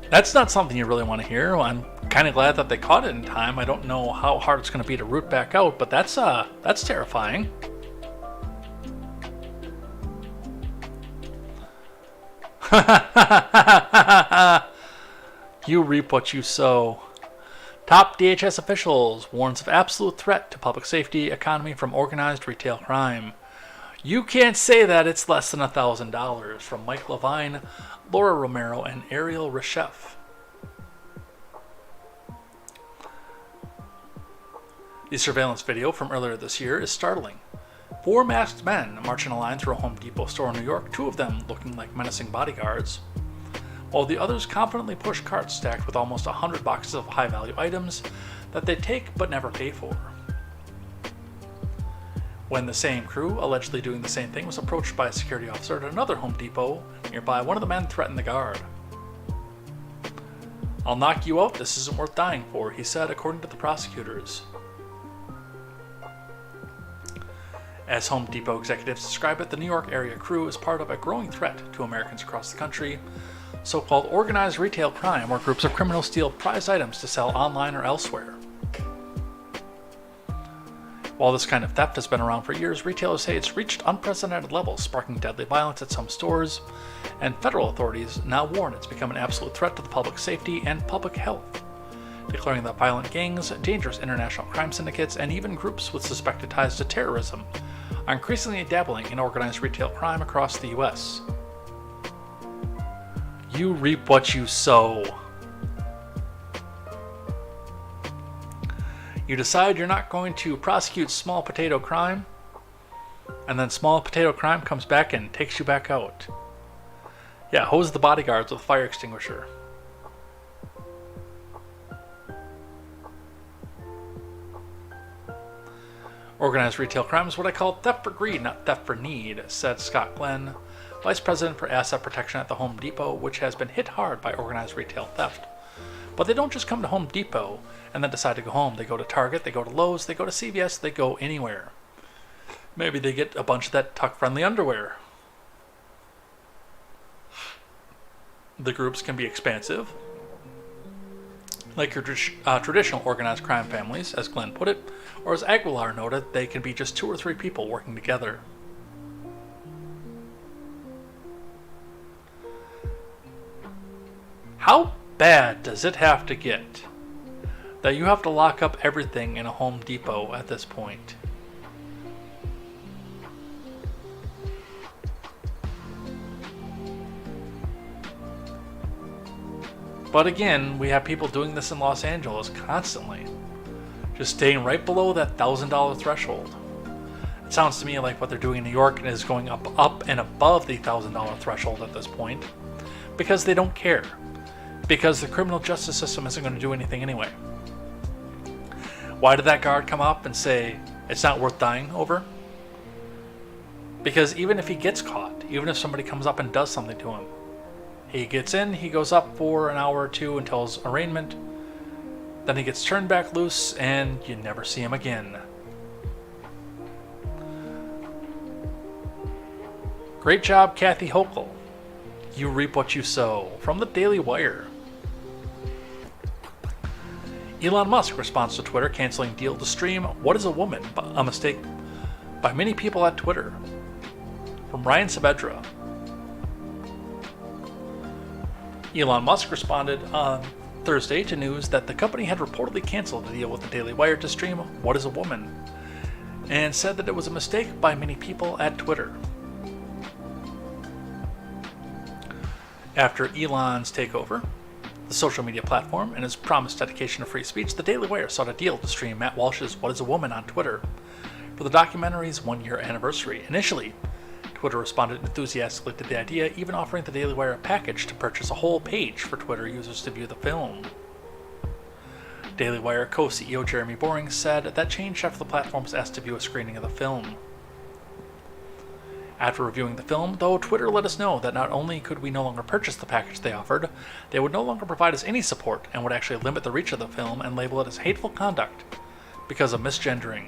That's not something you really want to hear. I'm kind of glad that they caught it in time. I don't know how hard it's going to be to root back out, but that's terrifying. You reap what you sow. Top DHS officials warns of absolute threat to public safety economy from organized retail crime. You can't say that it's less than $1,000. From Mike Levine, Laura Romero, and Ariel Reshef. The surveillance video from earlier this year is startling. 4 masked men march in a line through a Home Depot store in New York, 2 of them looking like menacing bodyguards, while the others confidently push carts stacked with almost 100 boxes of high-value items that they take but never pay for. When the same crew, allegedly doing the same thing, was approached by a security officer at another Home Depot nearby, one of the men threatened the guard. "I'll knock you out, this isn't worth dying for," he said, according to the prosecutors. As Home Depot executives describe it, the New York area crew is part of a growing threat to Americans across the country, so-called organized retail crime, where groups of criminals steal prized items to sell online or elsewhere. While this kind of theft has been around for years, retailers say it's reached unprecedented levels, sparking deadly violence at some stores, and federal authorities now warn it's become an absolute threat to the public safety and public health, declaring that violent gangs, dangerous international crime syndicates, and even groups with suspected ties to terrorism are increasingly dabbling in organized retail crime across the U.S. You reap what you sow. You decide you're not going to prosecute small potato crime, and then small potato crime comes back and takes you back out. Yeah, hose the bodyguards with a fire extinguisher. Organized retail crime is what I call theft for greed, not theft for need, said Scott Glenn, Vice President for Asset Protection at the Home Depot, which has been hit hard by organized retail theft. But they don't just come to Home Depot and then decide to go home. They go to Target, they go to Lowe's, they go to CVS, they go anywhere. Maybe they get a bunch of that tuck-friendly underwear. The groups can be expansive, like your traditional organized crime families, as Glenn put it, or as Aguilar noted, they can be just 2 or 3 people working together. How bad does it have to get that you have to lock up everything in a Home Depot at this point? But again, we have people doing this in Los Angeles constantly, just staying right below that $1,000 threshold. It sounds to me like what they're doing in New York is going up and above the $1,000 threshold at this point, because they don't care. Because the criminal justice system isn't going to do anything anyway. Why did that guard come up and say it's not worth dying over? Because even if he gets caught, even if somebody comes up and does something to him, he gets in, he goes up for an hour or 2 until his arraignment, then he gets turned back loose and you never see him again. Great job, Kathy Hochul. You reap what you sow. From the Daily Wire. Elon Musk responds to Twitter canceling deal to stream What is a Woman? A mistake by many people at Twitter. From Ryan Saavedra. Elon Musk responded on Thursday to news that the company had reportedly canceled a deal with the Daily Wire to stream What is a Woman? And said that it was a mistake by many people at Twitter. After Elon's takeover, the social media platform, and his promised dedication to free speech, the Daily Wire sought a deal to stream Matt Walsh's What is a Woman on Twitter for the documentary's 1-year anniversary. Initially, Twitter responded enthusiastically to the idea, even offering the Daily Wire a package to purchase a whole page for Twitter users to view the film. Daily Wire co-CEO Jeremy Boring said that changed after the platform was asked to view a screening of the film. After reviewing the film, though, Twitter let us know that not only could we no longer purchase the package they offered, they would no longer provide us any support and would actually limit the reach of the film and label it as hateful conduct because of misgendering.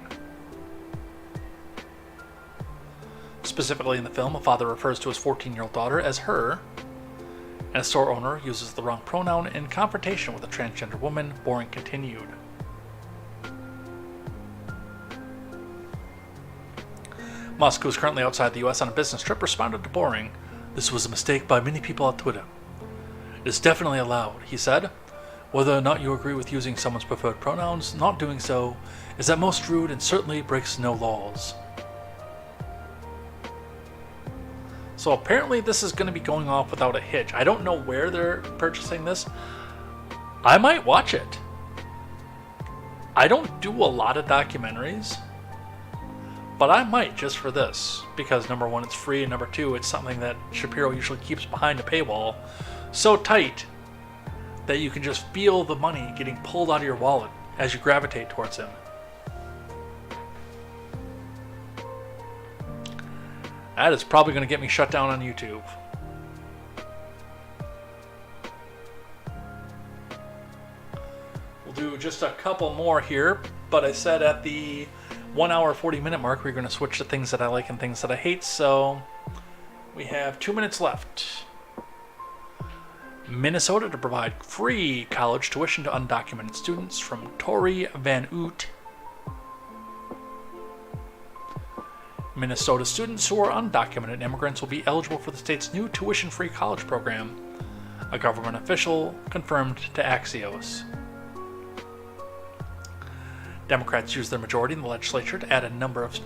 Specifically in the film, a father refers to his 14-year-old daughter as her, and a store owner uses the wrong pronoun in confrontation with a transgender woman. Boring continued. Musk, who is currently outside the US on a business trip, responded to Boring, "This was a mistake by many people on Twitter. It is definitely allowed," he said. "Whether or not you agree with using someone's preferred pronouns, not doing so is at most rude and certainly breaks no laws." So apparently this is going to be going off without a hitch. I don't know where they're purchasing this. I might watch it. I don't do a lot of documentaries, but I might just for this, because number one, it's free, and number two, it's something that Shapiro usually keeps behind a paywall so tight that you can just feel the money getting pulled out of your wallet as you gravitate towards him. That is probably going to get me shut down on YouTube. We'll do just a couple more here, but I said at the 1 hour 40-minute mark we're going to switch to things that I like and things that I hate, so we have 2 minutes left. Minnesota to provide free college tuition to undocumented students, from Tori Van Oot. Minnesota students who are undocumented immigrants will be eligible for the state's new tuition-free college program, a government official confirmed to Axios. Democrats used their majority in the legislature to add a number of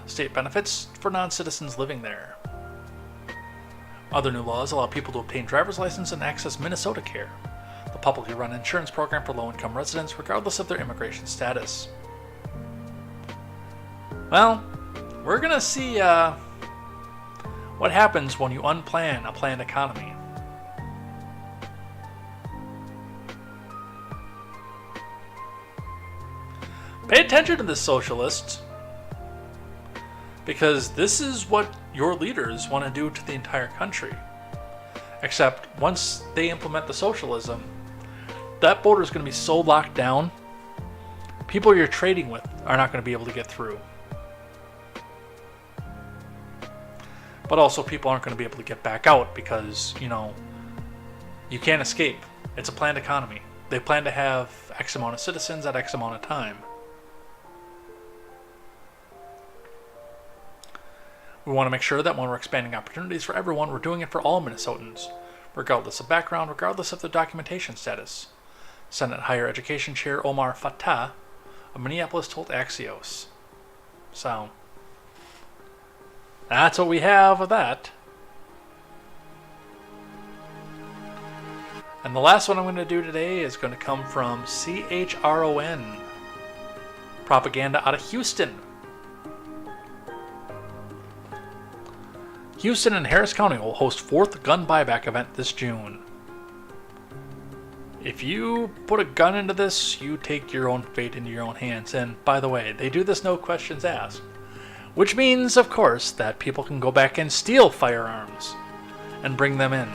state benefits for non-citizens living there. Other new laws allow people to obtain driver's license and access Minnesota Care, the publicly run insurance program for low-income residents regardless of their immigration status. Well, we're going to see what happens when you unplan a planned economy. Pay attention to this, socialists, because this is what your leaders want to do to the entire country. Except once they implement the socialism, that border is going to be so locked down, people you're trading with are not going to be able to get through. But also people aren't going to be able to get back out because, you can't escape. It's a planned economy. They plan to have X amount of citizens at X amount of time. We want to make sure that when we're expanding opportunities for everyone, we're doing it for all Minnesotans, regardless of background, regardless of their documentation status. Senate Higher Education Chair Omar Fattah of Minneapolis told Axios. So, that's what we have of that. And the last one I'm going to do today is going to come from CHRON. Propaganda out of Houston. Houston and Harris County will host 4th gun buyback event this June. If you put a gun into this, you take your own fate into your own hands. And by the way, they do this no questions asked. Which means, of course, that people can go back and steal firearms and bring them in.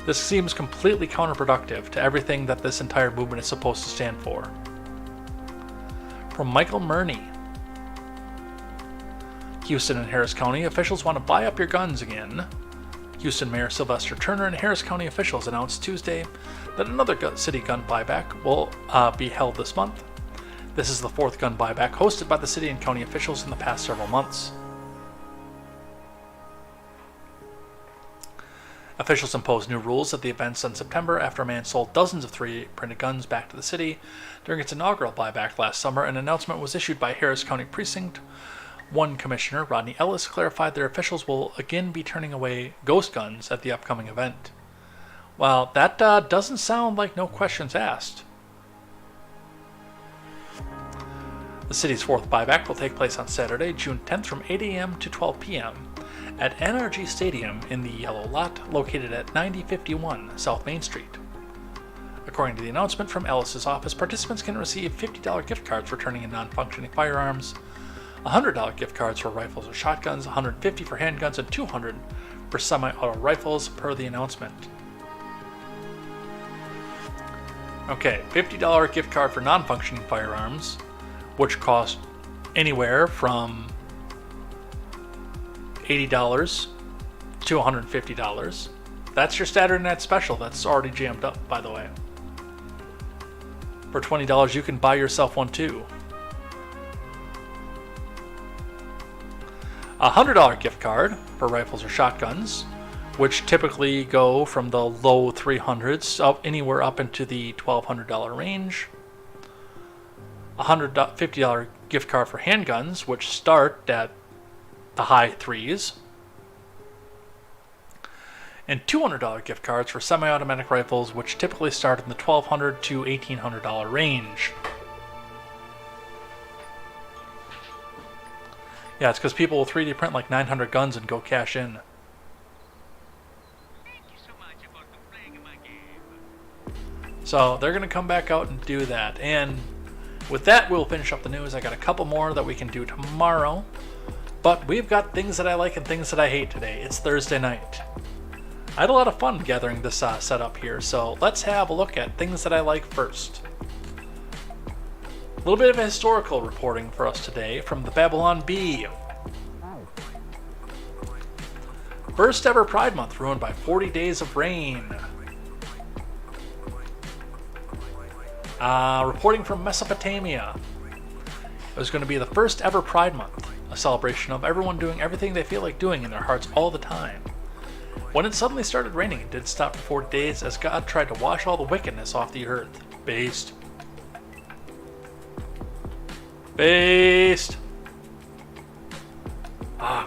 This seems completely counterproductive to everything that this entire movement is supposed to stand for. From Michael Murney. Houston and Harris County officials want to buy up your guns again. Houston Mayor Sylvester Turner and Harris County officials announced Tuesday that another city gun buyback will be held this month. This is the fourth gun buyback hosted by the city and county officials in the past several months. Officials imposed new rules at the events in September after a man sold dozens of 3 printed guns back to the city during its inaugural buyback last summer. An announcement was issued by Harris County Precinct 1 Commissioner Rodney Ellis clarified their officials will again be turning away ghost guns at the upcoming event. Well, that doesn't sound like no questions asked. The city's fourth buyback will take place on Saturday, June 10th from 8 a.m. to 12 p.m. at NRG Stadium in the Yellow Lot located at 9051 South Main Street. According to the announcement from Ellis's office, participants can receive $50 gift cards for turning in non-functioning firearms, $100 gift cards for rifles or shotguns, $150 for handguns, and $200 for semi-auto rifles per the announcement. Okay, $50 gift card for non-functioning firearms, which cost anywhere from $80 to $150. That's your Saturday night special. That's already jammed up, by the way. For $20, you can buy yourself one too. A $100 gift card for rifles or shotguns, which typically go from the low 300s up anywhere up into the $1,200 range. A $50 gift card for handguns, which start at the high 3s. And $200 gift cards for semi-automatic rifles, which typically start in the $1,200 to $1,800 range. Yeah, it's because people will 3D print like 900 guns and go cash in. So they're going to come back out and do that. And with that, we'll finish up the news. I got a couple more that we can do tomorrow. But we've got things that I like and things that I hate today. It's Thursday night. I had a lot of fun gathering this setup here, so let's have a look at things that I like first. A little bit of historical reporting for us today from the Babylon Bee. First ever Pride Month ruined by 40 days of rain. Reporting from Mesopotamia. It was going to be the first ever Pride Month, a celebration of everyone doing everything they feel like doing in their hearts all the time. When it suddenly started raining, it did stop for 4 days as God tried to wash all the wickedness off the earth. Based.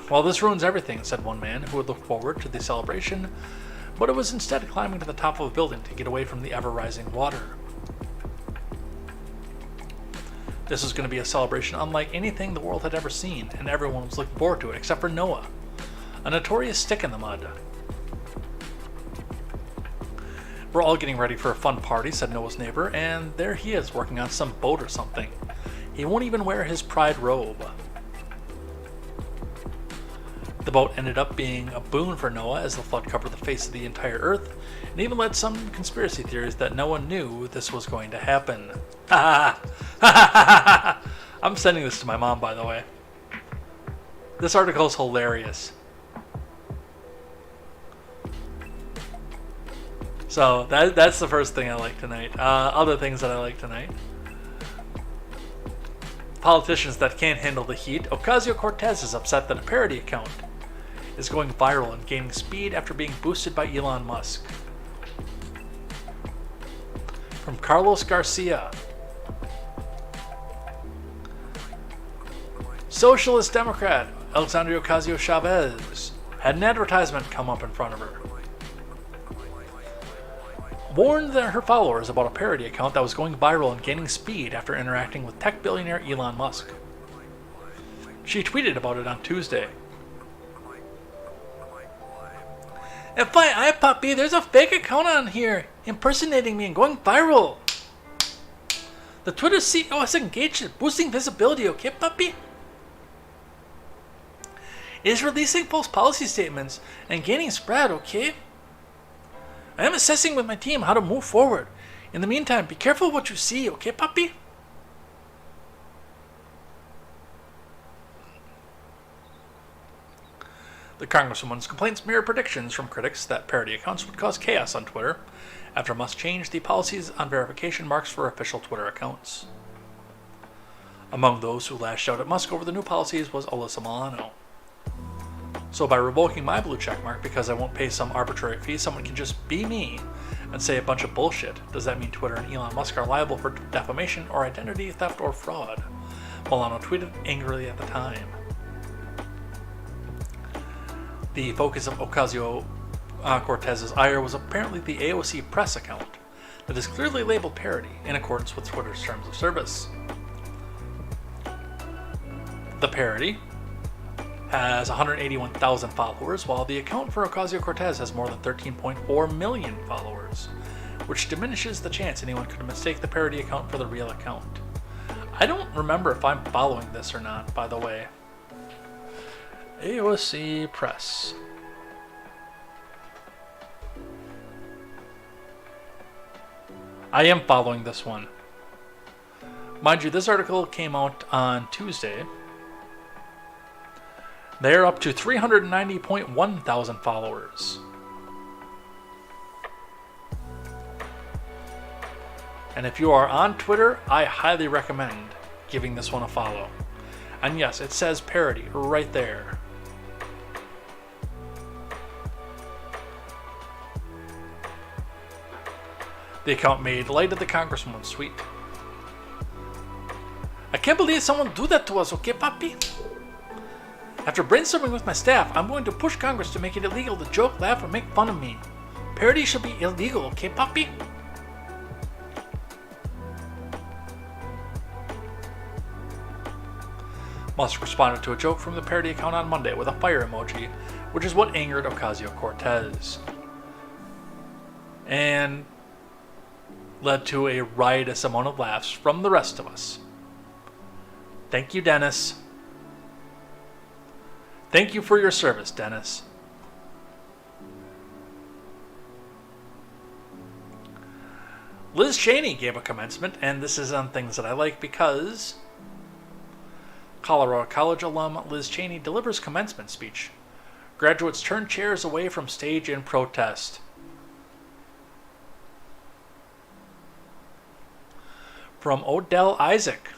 Well, this ruins everything, said one man who had looked forward to the celebration, but it was instead climbing to the top of a building to get away from the ever-rising water. This was going to be a celebration unlike anything the world had ever seen, and everyone was looking forward to it, except for Noah, a notorious stick in the mud. We're all getting ready for a fun party, said Noah's neighbor, and there he is working on some boat or something. He won't even wear his pride robe. The boat ended up being a boon for Noah as the flood covered the face of the entire earth, and even led some conspiracy theories that Noah knew this was going to happen. I'm sending this to my mom, by the way. This article is hilarious. So that's the first thing I like tonight. Other things that I like tonight. Politicians that can't handle the heat. Ocasio-Cortez is upset that a parody account is going viral and gaining speed after being boosted by Elon Musk. From Carlos Garcia. Socialist Democrat Alexandria Ocasio-Chavez had an advertisement come up in front of her. Warned her followers about a parody account that was going viral and gaining speed after interacting with tech billionaire Elon Musk. She tweeted about it on Tuesday. FYI, puppy, there's a fake account on here impersonating me and going viral. The Twitter CEO has engaged in boosting visibility, okay, puppy? It is releasing false policy statements and gaining spread, okay? I am assessing with my team how to move forward. In the meantime, be careful what you see, okay, puppy? The Congresswoman's complaints mirror predictions from critics that parody accounts would cause chaos on Twitter after Musk changed the policies on verification marks for official Twitter accounts. Among those who lashed out at Musk over the new policies was Alyssa Milano. So by revoking my blue checkmark because I won't pay some arbitrary fee, someone can just be me and say a bunch of bullshit. Does that mean Twitter and Elon Musk are liable for defamation or identity theft or fraud? Milano tweeted angrily at the time. The focus of Ocasio-Cortez's ire was apparently the AOC press account that is clearly labeled parody in accordance with Twitter's terms of service. The parody has 181,000 followers, while the account for Ocasio-Cortez has more than 13.4 million followers, which diminishes the chance anyone could mistake the parody account for the real account. I don't remember if I'm following this or not, by the way. AOC Press. I am following this one. Mind you, this article came out on Tuesday. They're up to 390.1 thousand followers. And if you are on Twitter, I highly recommend giving this one a follow. And yes, it says parody right there. The account made light of the Congresswoman's tweet. I can't believe someone do that to us, okay, papi? After brainstorming with my staff, I'm going to push Congress to make it illegal to joke, laugh, or make fun of me. Parody should be illegal, okay, papi? Musk responded to a joke from the parody account on Monday with a fire emoji, which is what angered Ocasio-Cortez, and led to a riotous amount of laughs from the rest of us. Thank you, Dennis. Thank you for your service, Dennis. Liz Cheney gave a commencement, and this is on Things That I Like because Colorado College alum Liz Cheney delivers commencement speech. Graduates turn chairs away from stage in protest. From Odell Isaac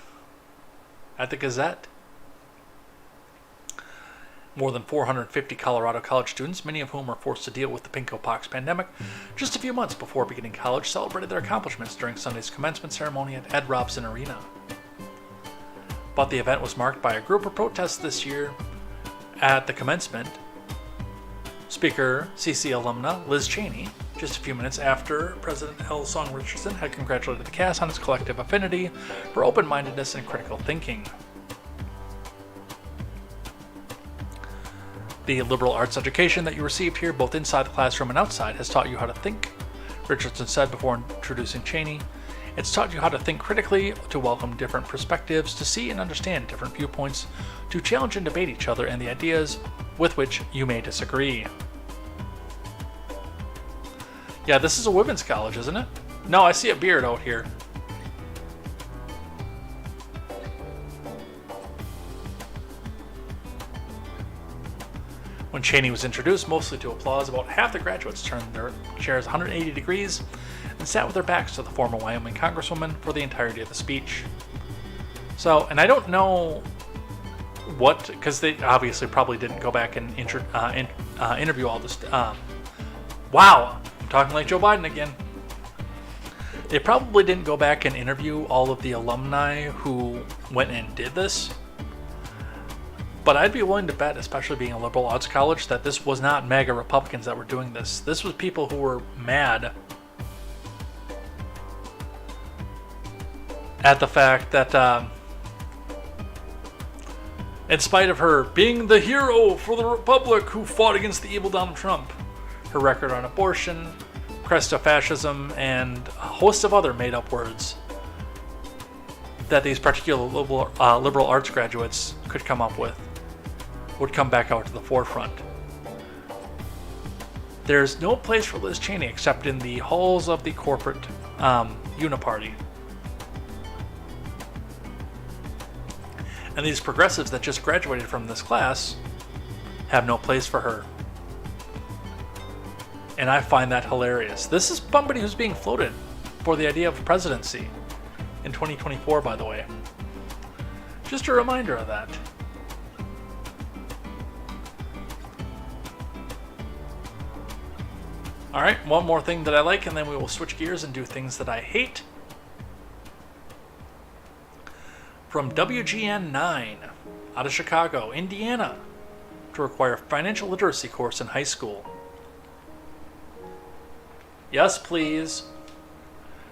at the Gazette. More than 450 Colorado college students, many of whom are forced to deal with the pinkopox pandemic, just a few months before beginning college, celebrated their accomplishments during Sunday's commencement ceremony at Ed Robson Arena. But the event was marked by a group of protests this year. At the commencement, Speaker CC alumna Liz Cheney, just a few minutes after President L. Song Richardson had congratulated the cast on its collective affinity for open-mindedness and critical thinking. The liberal arts education that you received here, both inside the classroom and outside, has taught you how to think, Richardson said before introducing Cheney. It's taught you how to think critically, to welcome different perspectives, to see and understand different viewpoints, to challenge and debate each other and the ideas with which you may disagree. Yeah, this is a women's college, isn't it? No, I see a beard out here. When Cheney was introduced, mostly to applause, about half the graduates turned their chairs 180 degrees and sat with their backs to the former Wyoming Congresswoman for the entirety of the speech. So, and I don't know what, because they obviously probably didn't go back and interview all this. Wow, I'm talking like Joe Biden again. They probably didn't go back and interview all of the alumni who went and did this. But I'd be willing to bet, especially being a liberal arts college, that this was not MAGA Republicans that were doing this. This was people who were mad at the fact that, in spite of her being the hero for the Republic who fought against the evil Donald Trump, her record on abortion, Christofascism, and a host of other made-up words that these particular liberal arts graduates could come up with, would come back out to the forefront. There's no place for Liz Cheney except in the halls of the corporate uniparty. And these progressives that just graduated from this class have no place for her. And I find that hilarious. This is somebody who's being floated for the idea of presidency in 2024, by the way. Just a reminder of that. Alright, one more thing that I like, and then we will switch gears and do things that I hate. From WGN 9, out of Chicago, Indiana, to require financial literacy course in high school. Yes, please.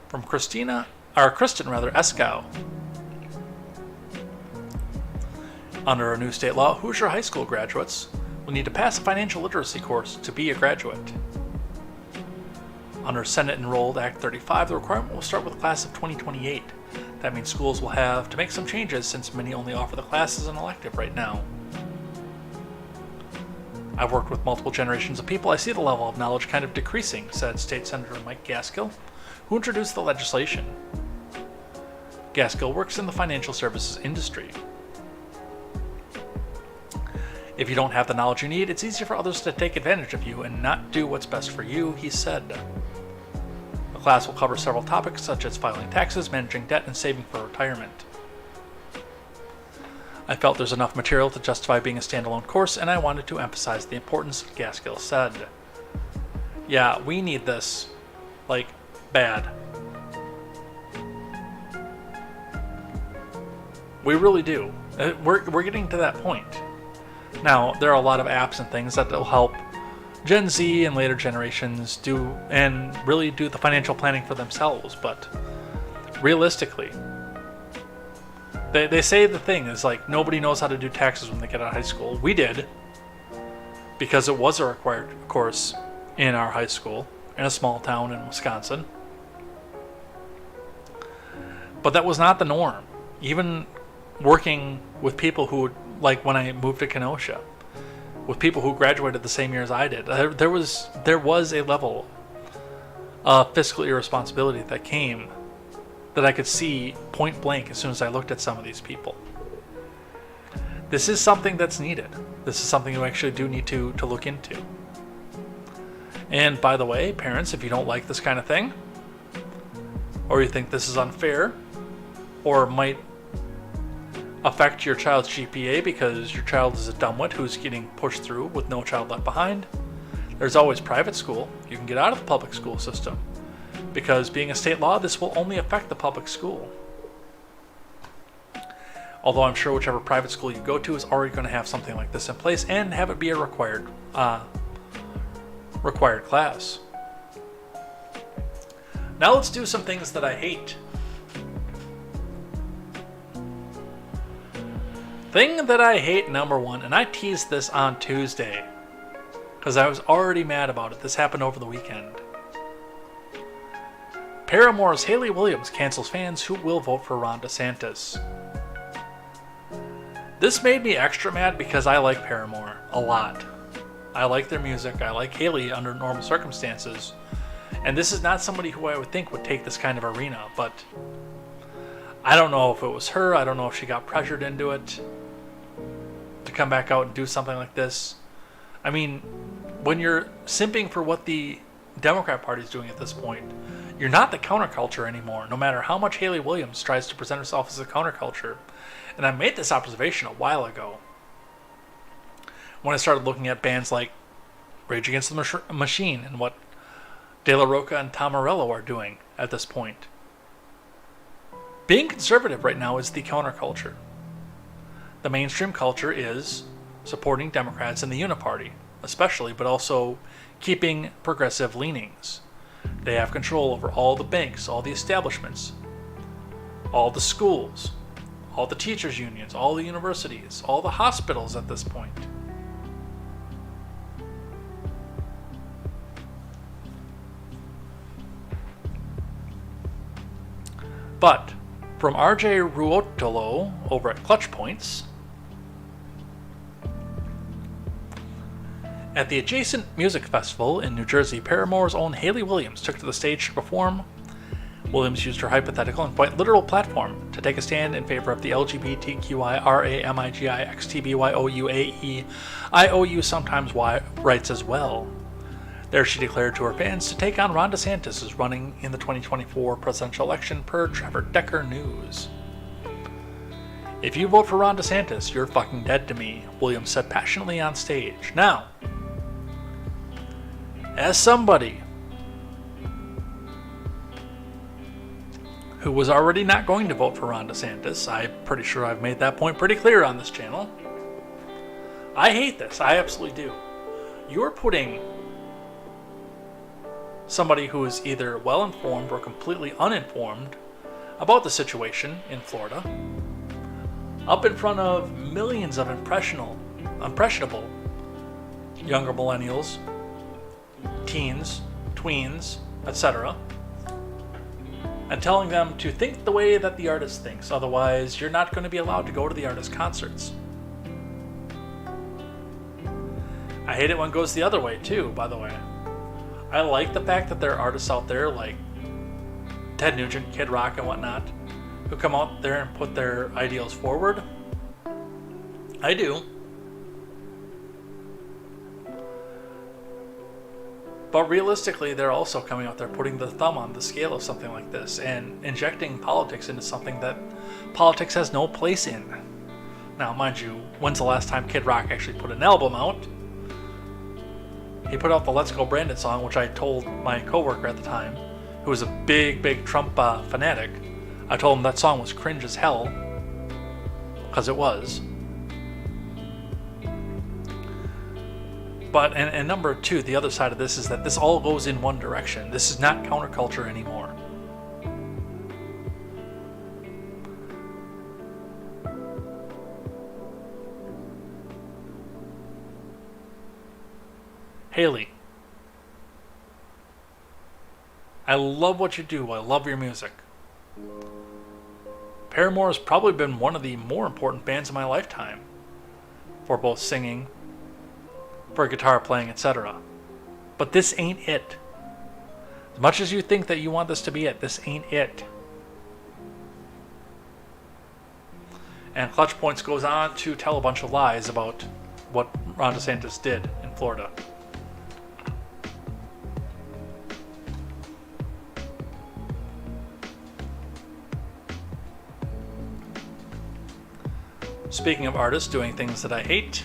From Kristen Eskow. Under a new state law, Hoosier High School graduates will need to pass a financial literacy course to be a graduate. Under Senate Enrolled Act 35, the requirement will start with the class of 2028. That means schools will have to make some changes since many only offer the class as an elective right now. I've worked with multiple generations of people. I see the level of knowledge kind of decreasing, said State Senator Mike Gaskill, who introduced the legislation. Gaskill works in the financial services industry. If you don't have the knowledge you need, it's easier for others to take advantage of you and not do what's best for you, he said. The class will cover several topics such as filing taxes, managing debt, and saving for retirement. I felt there's enough material to justify being a standalone course, and I wanted to emphasize the importance, Gaskill said. Yeah, we need this. Like, bad. We really do. We're getting to that point. Now, there are a lot of apps and things that will help Gen Z and later generations do and really do the financial planning for themselves, but realistically, they say the thing is like nobody knows how to do taxes when they get out of high school. We did, because it was a required course in our high school in a small town in Wisconsin. But that was not the norm. Even working with people who would, like when I moved to Kenosha, with people who graduated the same year as I did, there was a level of fiscal irresponsibility that came that I could see point blank as soon as I looked at some of these people. This is something that's needed. This is something you actually do need to look into. And by the way, parents, if you don't like this kind of thing, or you think this is unfair, or might affect your child's GPA because your child is a dumbwit who's getting pushed through with no child left behind, there's always private school. You can get out of the public school system. Because being a state law, this will only affect the public school. Although I'm sure whichever private school you go to is already going to have something like this in place and have it be a required class. Now let's do some things that I hate. Thing that I hate, number one, and I teased this on Tuesday because I was already mad about it. This happened over the weekend. Paramore's Haley Williams cancels fans who will vote for Ron DeSantis. This made me extra mad because I like Paramore a lot. I like their music. I like Haley under normal circumstances. And this is not somebody who I would think would take this kind of arena, but I don't know if it was her. I don't know if she got pressured into it to come back out and do something like this. I mean, when you're simping for what the Democrat Party is doing at this point, you're not the counterculture anymore, no matter how much Haley Williams tries to present herself as a counterculture. And I made this observation a while ago when I started looking at bands like Rage Against the Machine and what De La Roca and Tom Morello are doing at this point. Being conservative right now is the counterculture. The mainstream culture is supporting Democrats and the Uniparty, especially, but also keeping progressive leanings. They have control over all the banks, all the establishments, all the schools, all the teachers' unions, all the universities, all the hospitals at this point. But from RJ Ruotolo over at Clutch Points, at the adjacent music festival in New Jersey, Paramore's own Haley Williams took to the stage to perform Williams used her hypothetical and quite literal platform to take a stand in favor of the LGBTQIRAMIGIXTBYOUAEIOU sometimes Y rights as well. There she declared to her fans to take on Ron DeSantis, who's running in the 2024 presidential election per Trevor Decker News. If you vote for Ron DeSantis, you're fucking dead to me, Williams said passionately on stage. Now, as somebody who was already not going to vote for Ron DeSantis, I'm pretty sure I've made that point pretty clear on this channel. I hate this. I absolutely do. You're putting somebody who is either well-informed or completely uninformed about the situation in Florida up in front of millions of impressionable younger millennials, teens, tweens, etc., and telling them to think the way that the artist thinks, otherwise you're not going to be allowed to go to the artist's concerts. I hate it when it goes the other way too, by the way. I like the fact that there are artists out there like Ted Nugent, Kid Rock, and whatnot, who come out there and put their ideals forward. I do. But realistically, they're also coming out there putting the thumb on the scale of something like this and injecting politics into something that politics has no place in. Now, mind you, when's the last time Kid Rock actually put an album out? He put out the Let's Go Brandon song, which I told my coworker at the time, who was a big Trump fanatic. I told him that song was cringe as hell, because it was. But, and number two, the other side of this is that this all goes in one direction. This is not counterculture anymore. Haley, I love what you do. I love your music. Paramore has probably been one of the more important bands of my lifetime for both singing, for guitar playing, etc. But this ain't it. As much as you think that you want this to be it, this ain't it. And Clutch Points goes on to tell a bunch of lies about what Ron DeSantis did in Florida. Speaking of artists doing things that I hate,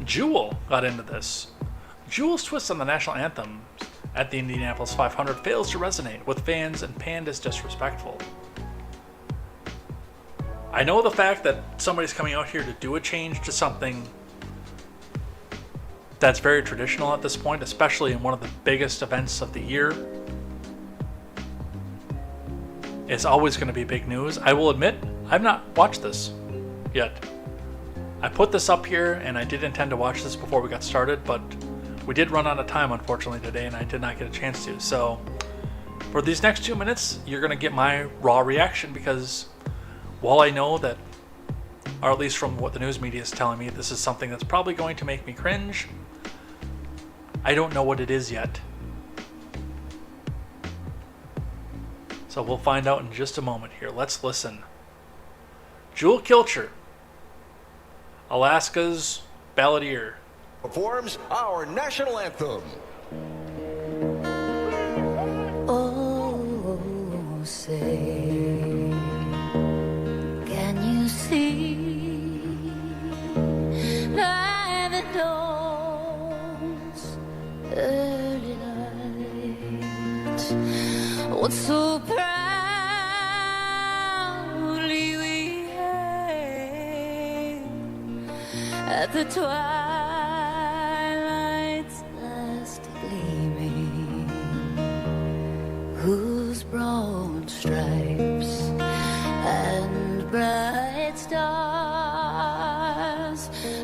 Jewel got into this. Jewel's twist on the national anthem at the Indianapolis 500 fails to resonate with fans and panned as disrespectful. I know the fact that somebody's coming out here to do a change to something that's very traditional at this point, especially in one of the biggest events of the year, is always going to be big news. I will admit, I've not watched this yet. I put this up here and I did intend to watch this before we got started, but we did run out of time unfortunately today and I did not get a chance to. So for these next 2 minutes, you're going to get my raw reaction, because while I know that, or at least from what the news media is telling me, this is something that's probably going to make me cringe, I don't know what it is yet. So we'll find out in just a moment here. Let's listen. Jewel Kilcher, Alaska's balladeer, performs our national anthem. Oh, say, can you see by the dawn's early light what so proudly we hailed at the twilight's last gleaming, whose broad stripes and bright stars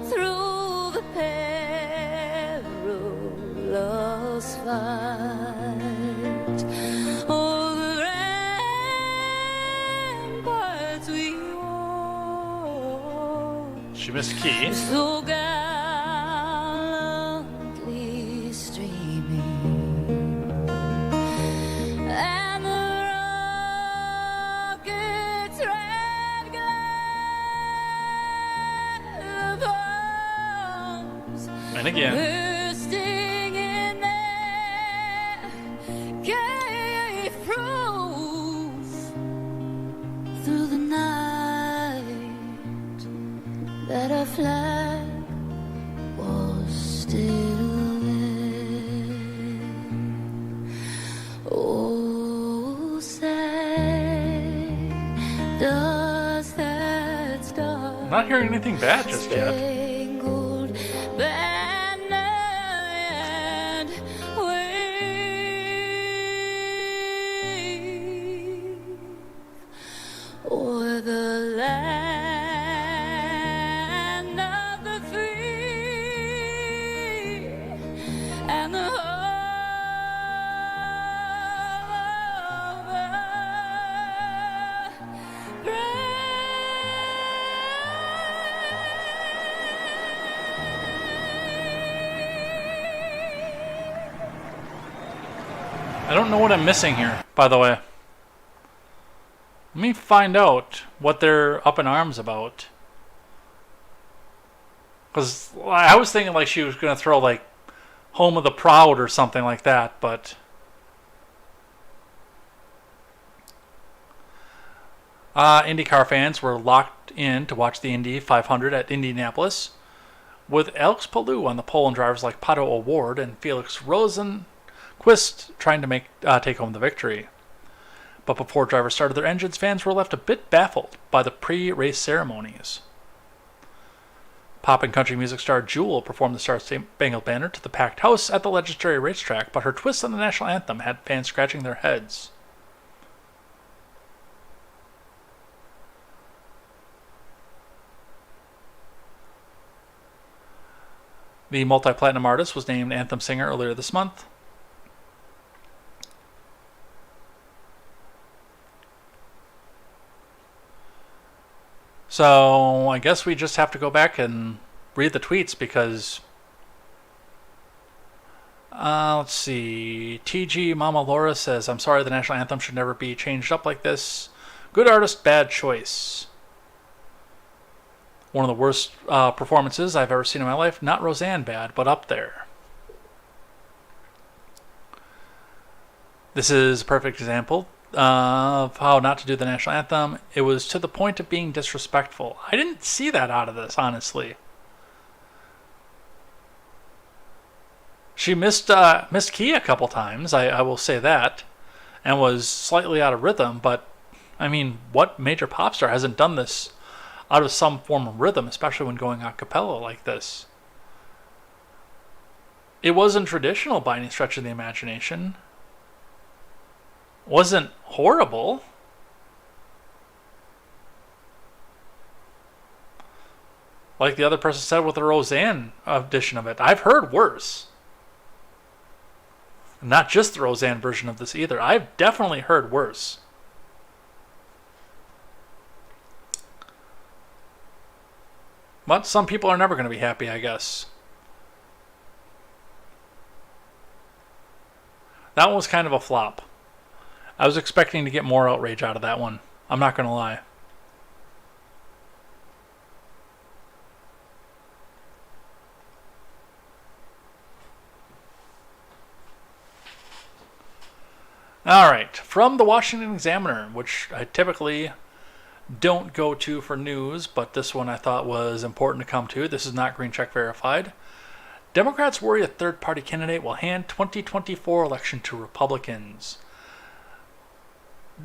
through the perilous fight, oh, the ramparts we walked, she missed a key, so gallantly streaming, And again. bursting in there, gave proof through the night that our flag was still there. Oh, say, does that star I'm not hearing anything bad just yet. spangled banner and wave o'er the land of the free and the home of the brave. I don't know what I'm missing here, by the way. Let me find out what they're up in arms about. Because I was thinking like she was going to throw like Home of the Proud or something like that, but... IndyCar fans were locked in to watch the Indy 500 at Indianapolis, with Alex Palou on the pole and drivers like Pato O'Ward and Felix Rosenqvist trying to take home the victory. But before drivers started their engines, fans were left a bit baffled by the pre-race ceremonies. Pop and country music star Jewel performed the Star-Spangled Banner to the packed house at the legendary racetrack, but her twist on the national anthem had fans scratching their heads. The multi-platinum artist was named Anthem Singer earlier this month. So I guess we just have to go back and read the tweets because... let's see. TG Mama Laura says, I'm sorry the national anthem should never be changed up like this. Good artist, bad choice. One of the worst performances I've ever seen in my life. Not Roseanne bad, but up there. This is a perfect example of how not to do the national anthem. It was to the point of being disrespectful. I didn't see that out of this, honestly. She missed key a couple times, I will say that, and was slightly out of rhythm, but, I mean, what major pop star hasn't done this out of some form of rhythm, especially when going a cappella like this? It wasn't traditional by any stretch of the imagination. Wasn't horrible. Like the other person said with the Roseanne edition of it. I've heard worse. Not just the Roseanne version of this either. I've definitely heard worse. But some people are never going to be happy, I guess. That one was kind of a flop. I was expecting to get more outrage out of that one. I'm not going to lie. Alright, from the Washington Examiner, which I typically don't go to for news, but this one I thought was important to come to. This is not green check verified. Democrats worry a third-party candidate will hand 2024 election to Republicans.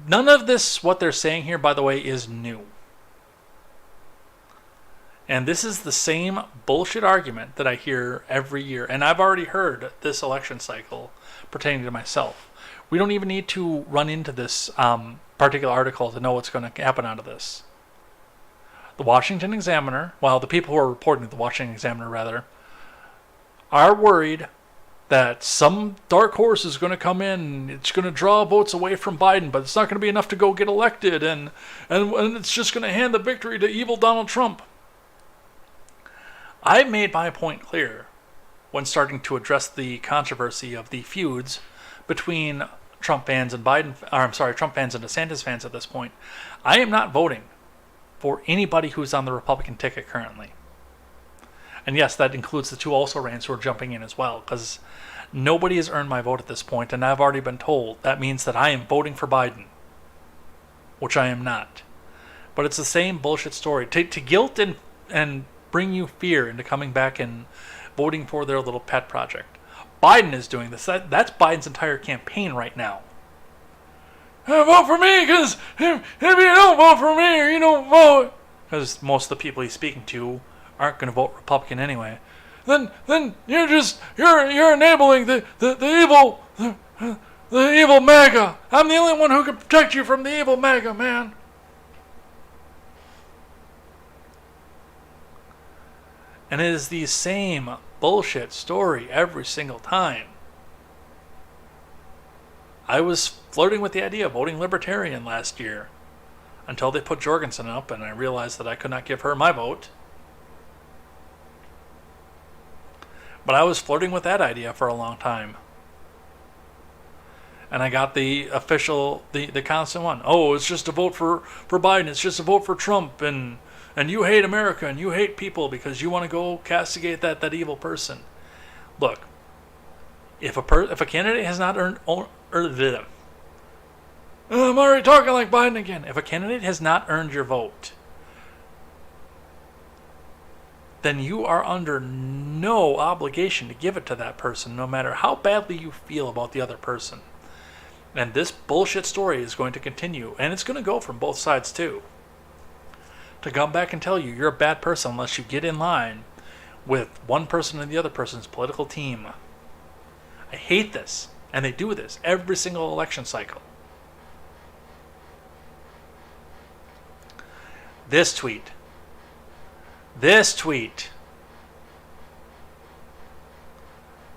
None of this, what they're saying here, by the way, is new. And this is the same bullshit argument that I hear every year. And I've already heard this election cycle pertaining to myself. We don't even need to run into this particular article to know what's going to happen out of this. The Washington Examiner, well, the people who are reporting to the Washington Examiner, rather, are worried that some dark horse is going to come in, it's going to draw votes away from Biden, but it's not going to be enough to go get elected, and it's just going to hand the victory to evil Donald Trump. I made my point clear when starting to address the controversy of the feuds between Trump fans and Trump fans and DeSantis fans at this point. I am not voting for anybody who's on the Republican ticket currently. And yes, that includes the 2 also-rans who are jumping in as well, because nobody has earned my vote at this point, and I've already been told that means that I am voting for Biden, which I am not. But it's the same bullshit story. To guilt and bring you fear into coming back and voting for their little pet project. Biden is doing this. That's Biden's entire campaign right now. Vote for me, because if you don't vote for me or you don't vote, because most of the people he's speaking to aren't going to vote Republican anyway, then you're enabling the evil MAGA. I'm the only one who can protect you from the evil MAGA, man. And it is the same bullshit story every single time. I was flirting with the idea of voting Libertarian last year until they put Jorgensen up, and I realized that I could not give her my vote. But I was flirting with that idea for a long time. And I got the official, the constant one. Oh, it's just a vote for Biden. It's just a vote for Trump. And you hate America and you hate people because you want to go castigate that evil person. Look, if a candidate has not earned... I'm already talking like Biden again. If a candidate has not earned your vote, then you are under no obligation to give it to that person, no matter how badly you feel about the other person. And this bullshit story is going to continue, and it's going to go from both sides too. To come back and tell you you're a bad person unless you get in line with one person and the other person's political team. I hate this, and they do this every single election cycle. This tweet.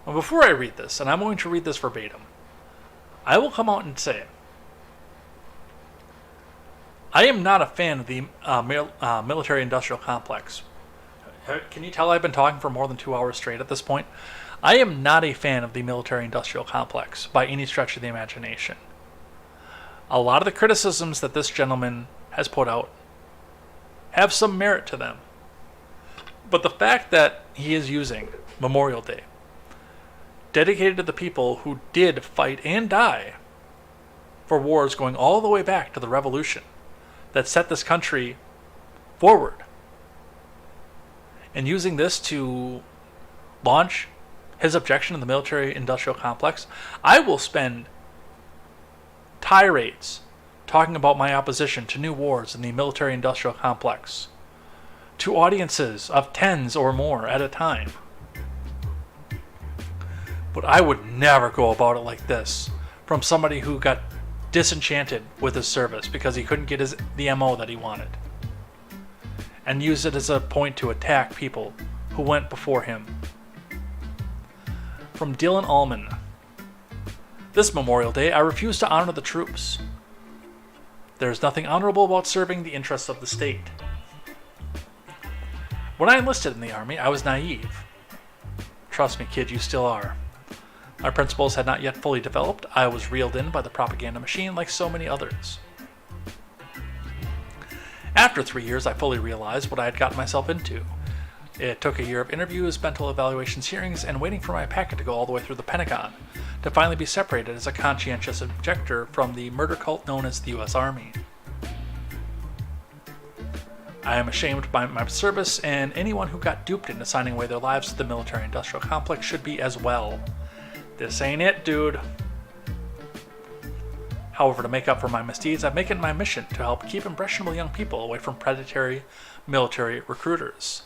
Well, before I read this, and I'm going to read this verbatim, I will come out and say, I am not a fan of the military-industrial complex. Can you tell I've been talking for more than 2 hours straight at this point? I am not a fan of the military-industrial complex by any stretch of the imagination. A lot of the criticisms that this gentleman has put out have some merit to them. But the fact that he is using Memorial Day, dedicated to the people who did fight and die for wars going all the way back to the Revolution that set this country forward, and using this to launch his objection to the military-industrial complex, I will spend tirades talking about my opposition to new wars in the military-industrial complex to audiences of tens or more at a time. But I would never go about it like this from somebody who got disenchanted with his service because he couldn't get the MO that he wanted, and use it as a point to attack people who went before him. From Dylan Allman. This Memorial Day, I refuse to honor the troops. There is nothing honorable about serving the interests of the state. When I enlisted in the Army, I was naive. Trust me, kid, you still are. My principles had not yet fully developed. I was reeled in by the propaganda machine like so many others. After 3 years, I fully realized what I had gotten myself into. It took a year of interviews, mental evaluations, hearings, and waiting for my packet to go all the way through the Pentagon to finally be separated as a conscientious objector from the murder cult known as the U.S. Army. I am ashamed by my service, and anyone who got duped into signing away their lives to the military-industrial complex should be as well. This ain't it, dude. However, to make up for my misdeeds, I've made it my mission to help keep impressionable young people away from predatory military recruiters.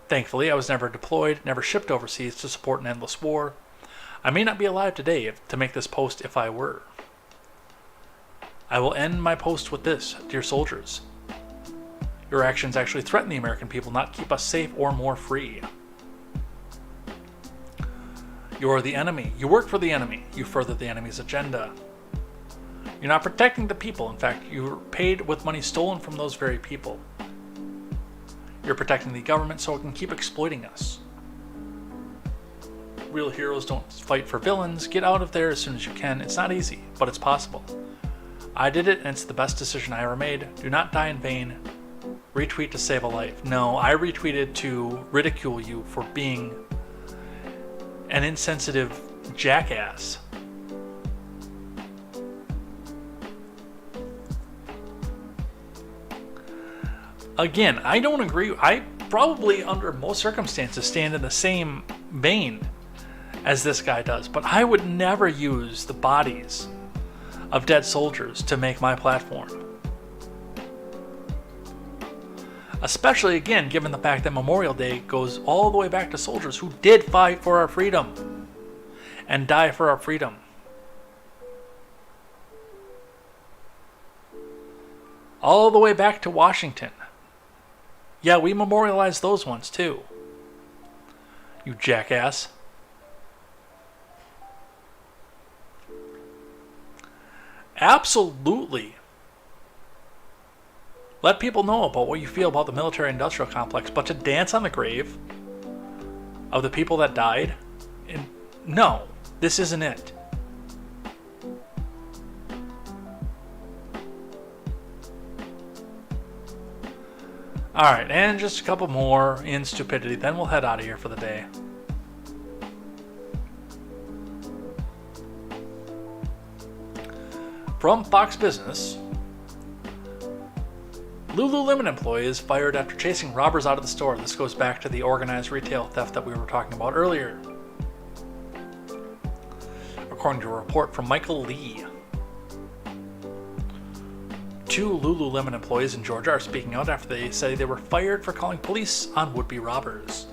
Thankfully, I was never deployed, never shipped overseas to support an endless war. I may not be alive today to make this post if I were. I will end my post with this, dear soldiers. Your actions actually threaten the American people, not keep us safe or more free. You are the enemy. You work for the enemy. You further the enemy's agenda. You're not protecting the people. In fact, you're paid with money stolen from those very people. You're protecting the government so it can keep exploiting us. Real heroes don't fight for villains. Get out of there as soon as you can. It's not easy, but it's possible. I did it, and it's the best decision I ever made. Do not die in vain. Retweet to save a life. No, I retweeted to ridicule you for being an insensitive jackass. Again, I don't agree. I probably, under most circumstances, stand in the same vein as this guy does, but I would never use the bodies of dead soldiers to make my platform. Especially, again, given the fact that Memorial Day goes all the way back to soldiers who did fight for our freedom and die for our freedom. All the way back to Washington. Yeah, we memorialize those ones too. You jackass. Absolutely. Let people know about what you feel about the military-industrial complex, but to dance on the grave of the people that died? No, this isn't it. Alright, and just a couple more in stupidity, then we'll head out of here for the day. From Fox Business, Lululemon employee is fired after chasing robbers out of the store. This goes back to the organized retail theft that we were talking about earlier. According to a report from Michael Lee, 2 Lululemon employees in Georgia are speaking out after they say they were fired for calling police on would-be robbers.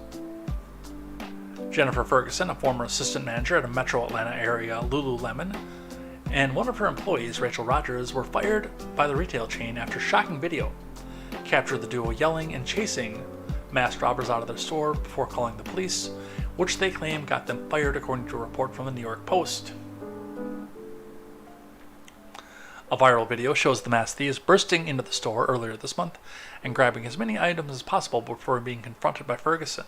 Jennifer Ferguson, a former assistant manager at a metro Atlanta area Lululemon, and one of her employees, Rachel Rogers, were fired by the retail chain after shocking video captured the duo yelling and chasing masked robbers out of their store before calling the police, which they claim got them fired, according to a report from the New York Post. A viral video shows the masked thieves bursting into the store earlier this month and grabbing as many items as possible before being confronted by Ferguson.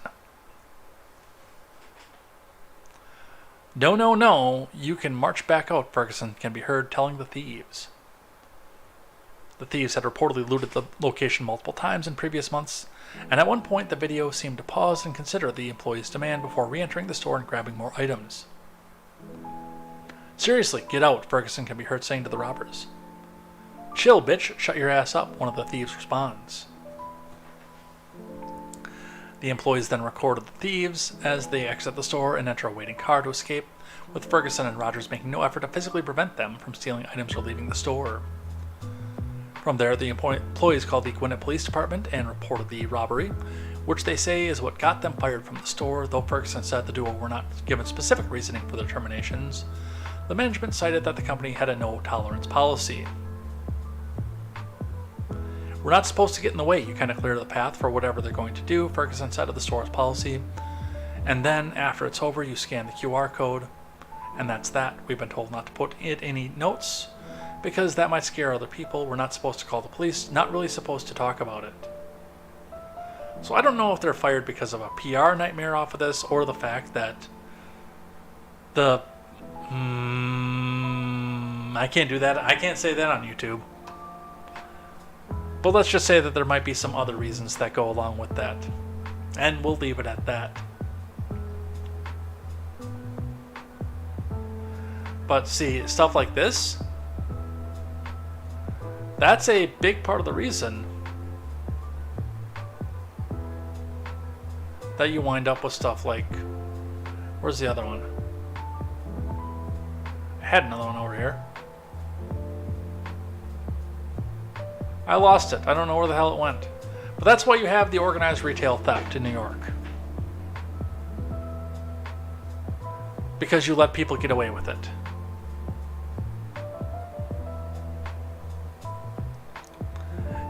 No, no, no, you can march back out, Ferguson can be heard telling the thieves. The thieves had reportedly looted the location multiple times in previous months, and at one point the video seemed to pause and consider the employee's demand before re-entering the store and grabbing more items. Seriously, get out, Ferguson can be heard saying to the robbers. Chill, bitch, shut your ass up, one of the thieves responds. The employees then recorded the thieves as they exit the store and enter a waiting car to escape, with Ferguson and Rogers making no effort to physically prevent them from stealing items or leaving the store. From there, the employees called the Gwinnett Police Department and reported the robbery, which they say is what got them fired from the store, though Ferguson said the duo were not given specific reasoning for their terminations. The management cited that the company had a no-tolerance policy. We're not supposed to get in the way, you kind of clear the path for whatever they're going to do, Ferguson said of the store's policy. And then, after it's over, you scan the QR code, and that's that. We've been told not to put in any notes, because that might scare other people. We're not supposed to call the police, not really supposed to talk about it. So I don't know if they're fired because of a PR nightmare off of this, or the fact that the... I can't do that. I can't say that on YouTube. But let's just say that there might be some other reasons that go along with that. And we'll leave it at that. But see, stuff like this, that's a big part of the reason that you wind up with stuff like... Where's the other one? I had another one over here. I lost it. I don't know where the hell it went. But that's why you have the organized retail theft in New York. Because you let people get away with it.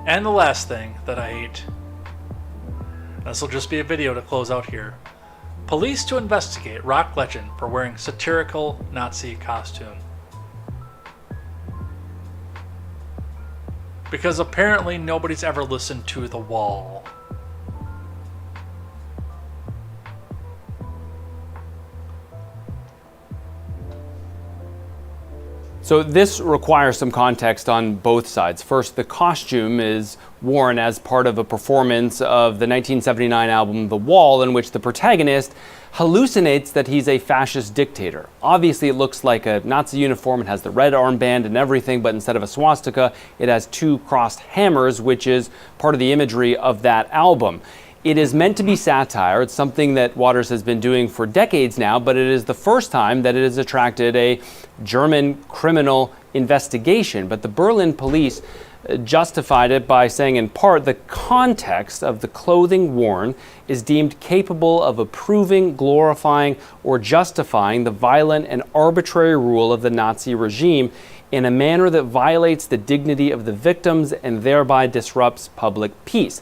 And the last thing that I hate, this will just be a video to close out here. Police to investigate rock legend for wearing satirical Nazi costume. Because apparently nobody's ever listened to The Wall. So this requires some context on both sides. First, the costume is worn as part of a performance of the 1979 album The Wall, in which the protagonist hallucinates that he's a fascist dictator. Obviously, it looks like a Nazi uniform. It has the red armband and everything, but instead of a swastika, it has two crossed hammers, which is part of the imagery of that album. It is meant to be satire. It's something that Waters has been doing for decades now, but it is the first time that it has attracted a German criminal investigation. But the Berlin police justified it by saying, in part, the context of the clothing worn is deemed capable of approving, glorifying, or justifying the violent and arbitrary rule of the Nazi regime in a manner that violates the dignity of the victims and thereby disrupts public peace.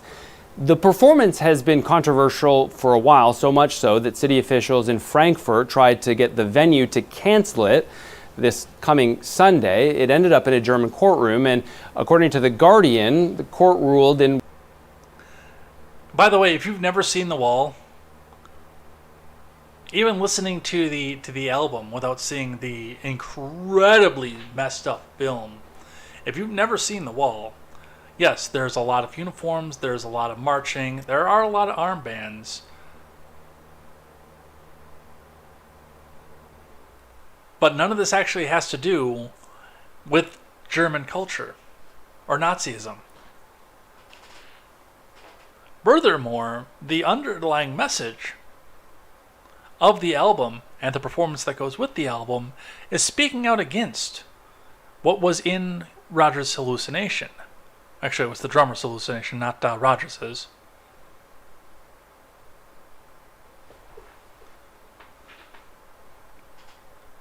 The performance has been controversial for a while, so much so that city officials in Frankfurt tried to get the venue to cancel it this coming Sunday. It ended up in a German courtroom, and according to The Guardian, the court ruled in... By the way, if you've never seen The Wall, even listening to the album without seeing the incredibly messed up film, if you've never seen The Wall, yes, there's a lot of uniforms, there's a lot of marching, there are a lot of armbands. But none of this actually has to do with German culture or Nazism. Furthermore, the underlying message of the album and the performance that goes with the album is speaking out against what was in Rogers' hallucination. Actually, it was the drummer's hallucination, not Rogers's.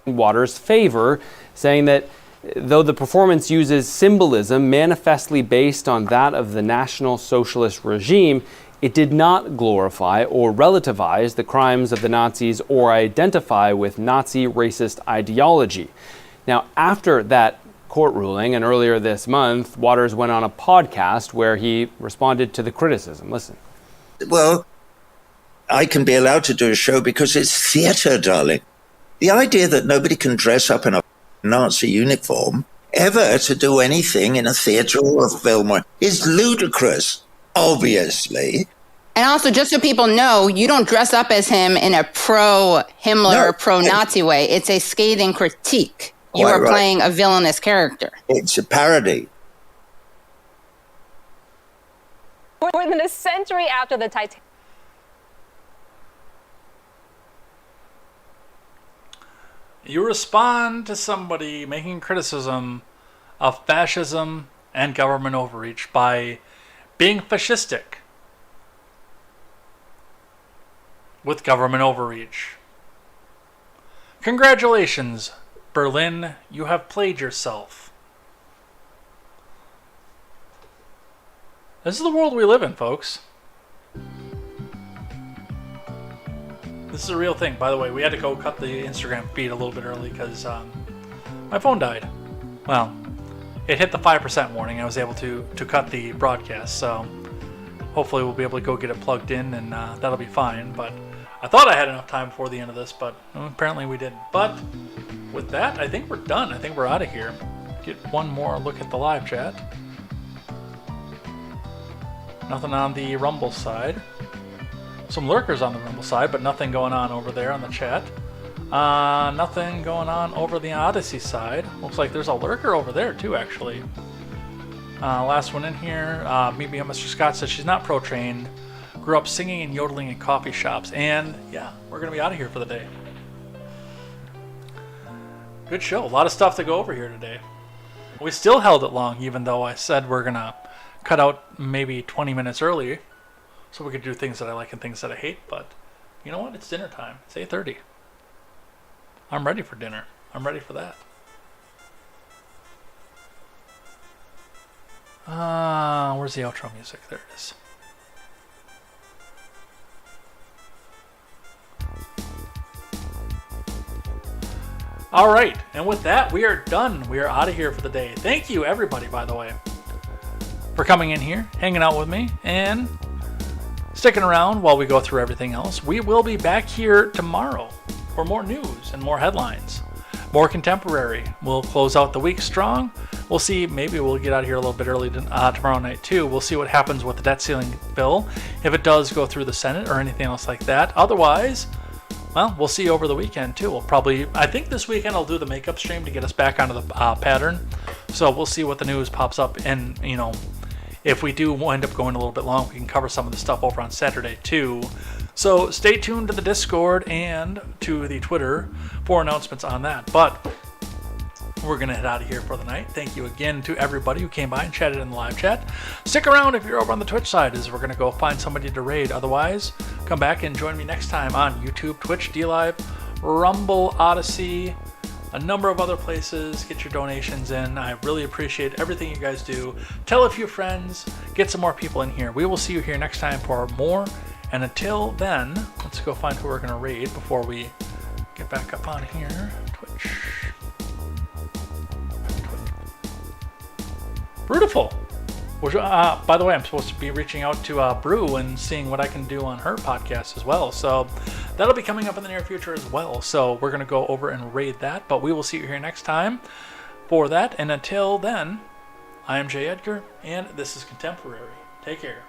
Waters' favor, saying that though the performance uses symbolism manifestly based on that of the National Socialist regime, it did not glorify or relativize the crimes of the Nazis or identify with Nazi racist ideology. Now, after that court ruling, and earlier this month, Waters went on a podcast where he responded to the criticism. Listen. Well, I can be allowed to do a show because it's theater, darling. The idea that nobody can dress up in a Nazi uniform ever to do anything in a theater or a film is ludicrous, obviously. And also, just so people know, you don't dress up as him in a pro-Himmler or pro-Nazi way. It's a scathing critique. You are playing a villainous character. It's a parody. More than a century after the Titanic. You respond to somebody making criticism of fascism and government overreach by being fascistic with government overreach. Congratulations, Berlin, you have played yourself. This is the world we live in, folks. This is a real thing. By the way, we had to go cut the Instagram feed a little bit early because my phone died. Well, it hit the 5% warning. I was able to cut the broadcast, so hopefully we'll be able to go get it plugged in, and that'll be fine. But I thought I had enough time before the end of this, but apparently we didn't. But with that, I think we're done. I think we're out of here. Get one more look at the live chat. Nothing on the Rumble side. Some lurkers on the Rumble side, but nothing going on over there on the chat. Nothing going on over the Odyssey side. Looks like there's a lurker over there too, actually. Last one in here. Maybe Mr. Scott says she's not pro-trained. Grew up singing and yodeling in coffee shops. And yeah, we're going to be out of here for the day. Good show. A lot of stuff to go over here today. We still held it long, even though I said we're going to cut out maybe 20 minutes early so we could do things that I like and things that I hate. But you know what? It's dinner time. It's 8:30. I'm ready for dinner. I'm ready for that. Where's the outro music? There it is. All right, and with that, we are done. We are out of here for the day. Thank you, everybody, by the way, for coming in here, hanging out with me, and sticking around while we go through everything else. We will be back here tomorrow for more news and more headlines. more contemporary. We'll close out the week strong. We'll see. Maybe we'll get out of here a little bit early tomorrow night too. We'll see what happens with the debt ceiling bill, if it does go through the Senate or anything else like that. Otherwise, well, we'll see over the weekend too. We'll probably, I think this weekend I'll do the makeup stream to get us back onto the pattern. So we'll see what the news pops up, and if we do wind up going a little bit long, we can cover some of the stuff over on Saturday too. So stay tuned to the Discord and to the Twitter for announcements on that. But we're going to head out of here for the night. Thank you again to everybody who came by and chatted in the live chat. Stick around if you're over on the Twitch side, as we're going to go find somebody to raid. Otherwise, come back and join me next time on YouTube, Twitch, DLive, Rumble, Odyssey, a number of other places. Get your donations in. I really appreciate everything you guys do. Tell a few friends. Get some more people in here. We will see you here next time for more. And until then, let's go find who we're going to raid before we get back up on here. Twitch. Brutiful. Which, by the way, I'm supposed to be reaching out to Brew and seeing what I can do on her podcast as well. So that'll be coming up in the near future as well. So we're going to go over and raid that. But we will see you here next time for that. And until then, I am Jay Edgar, and this is Contemporary. Take care.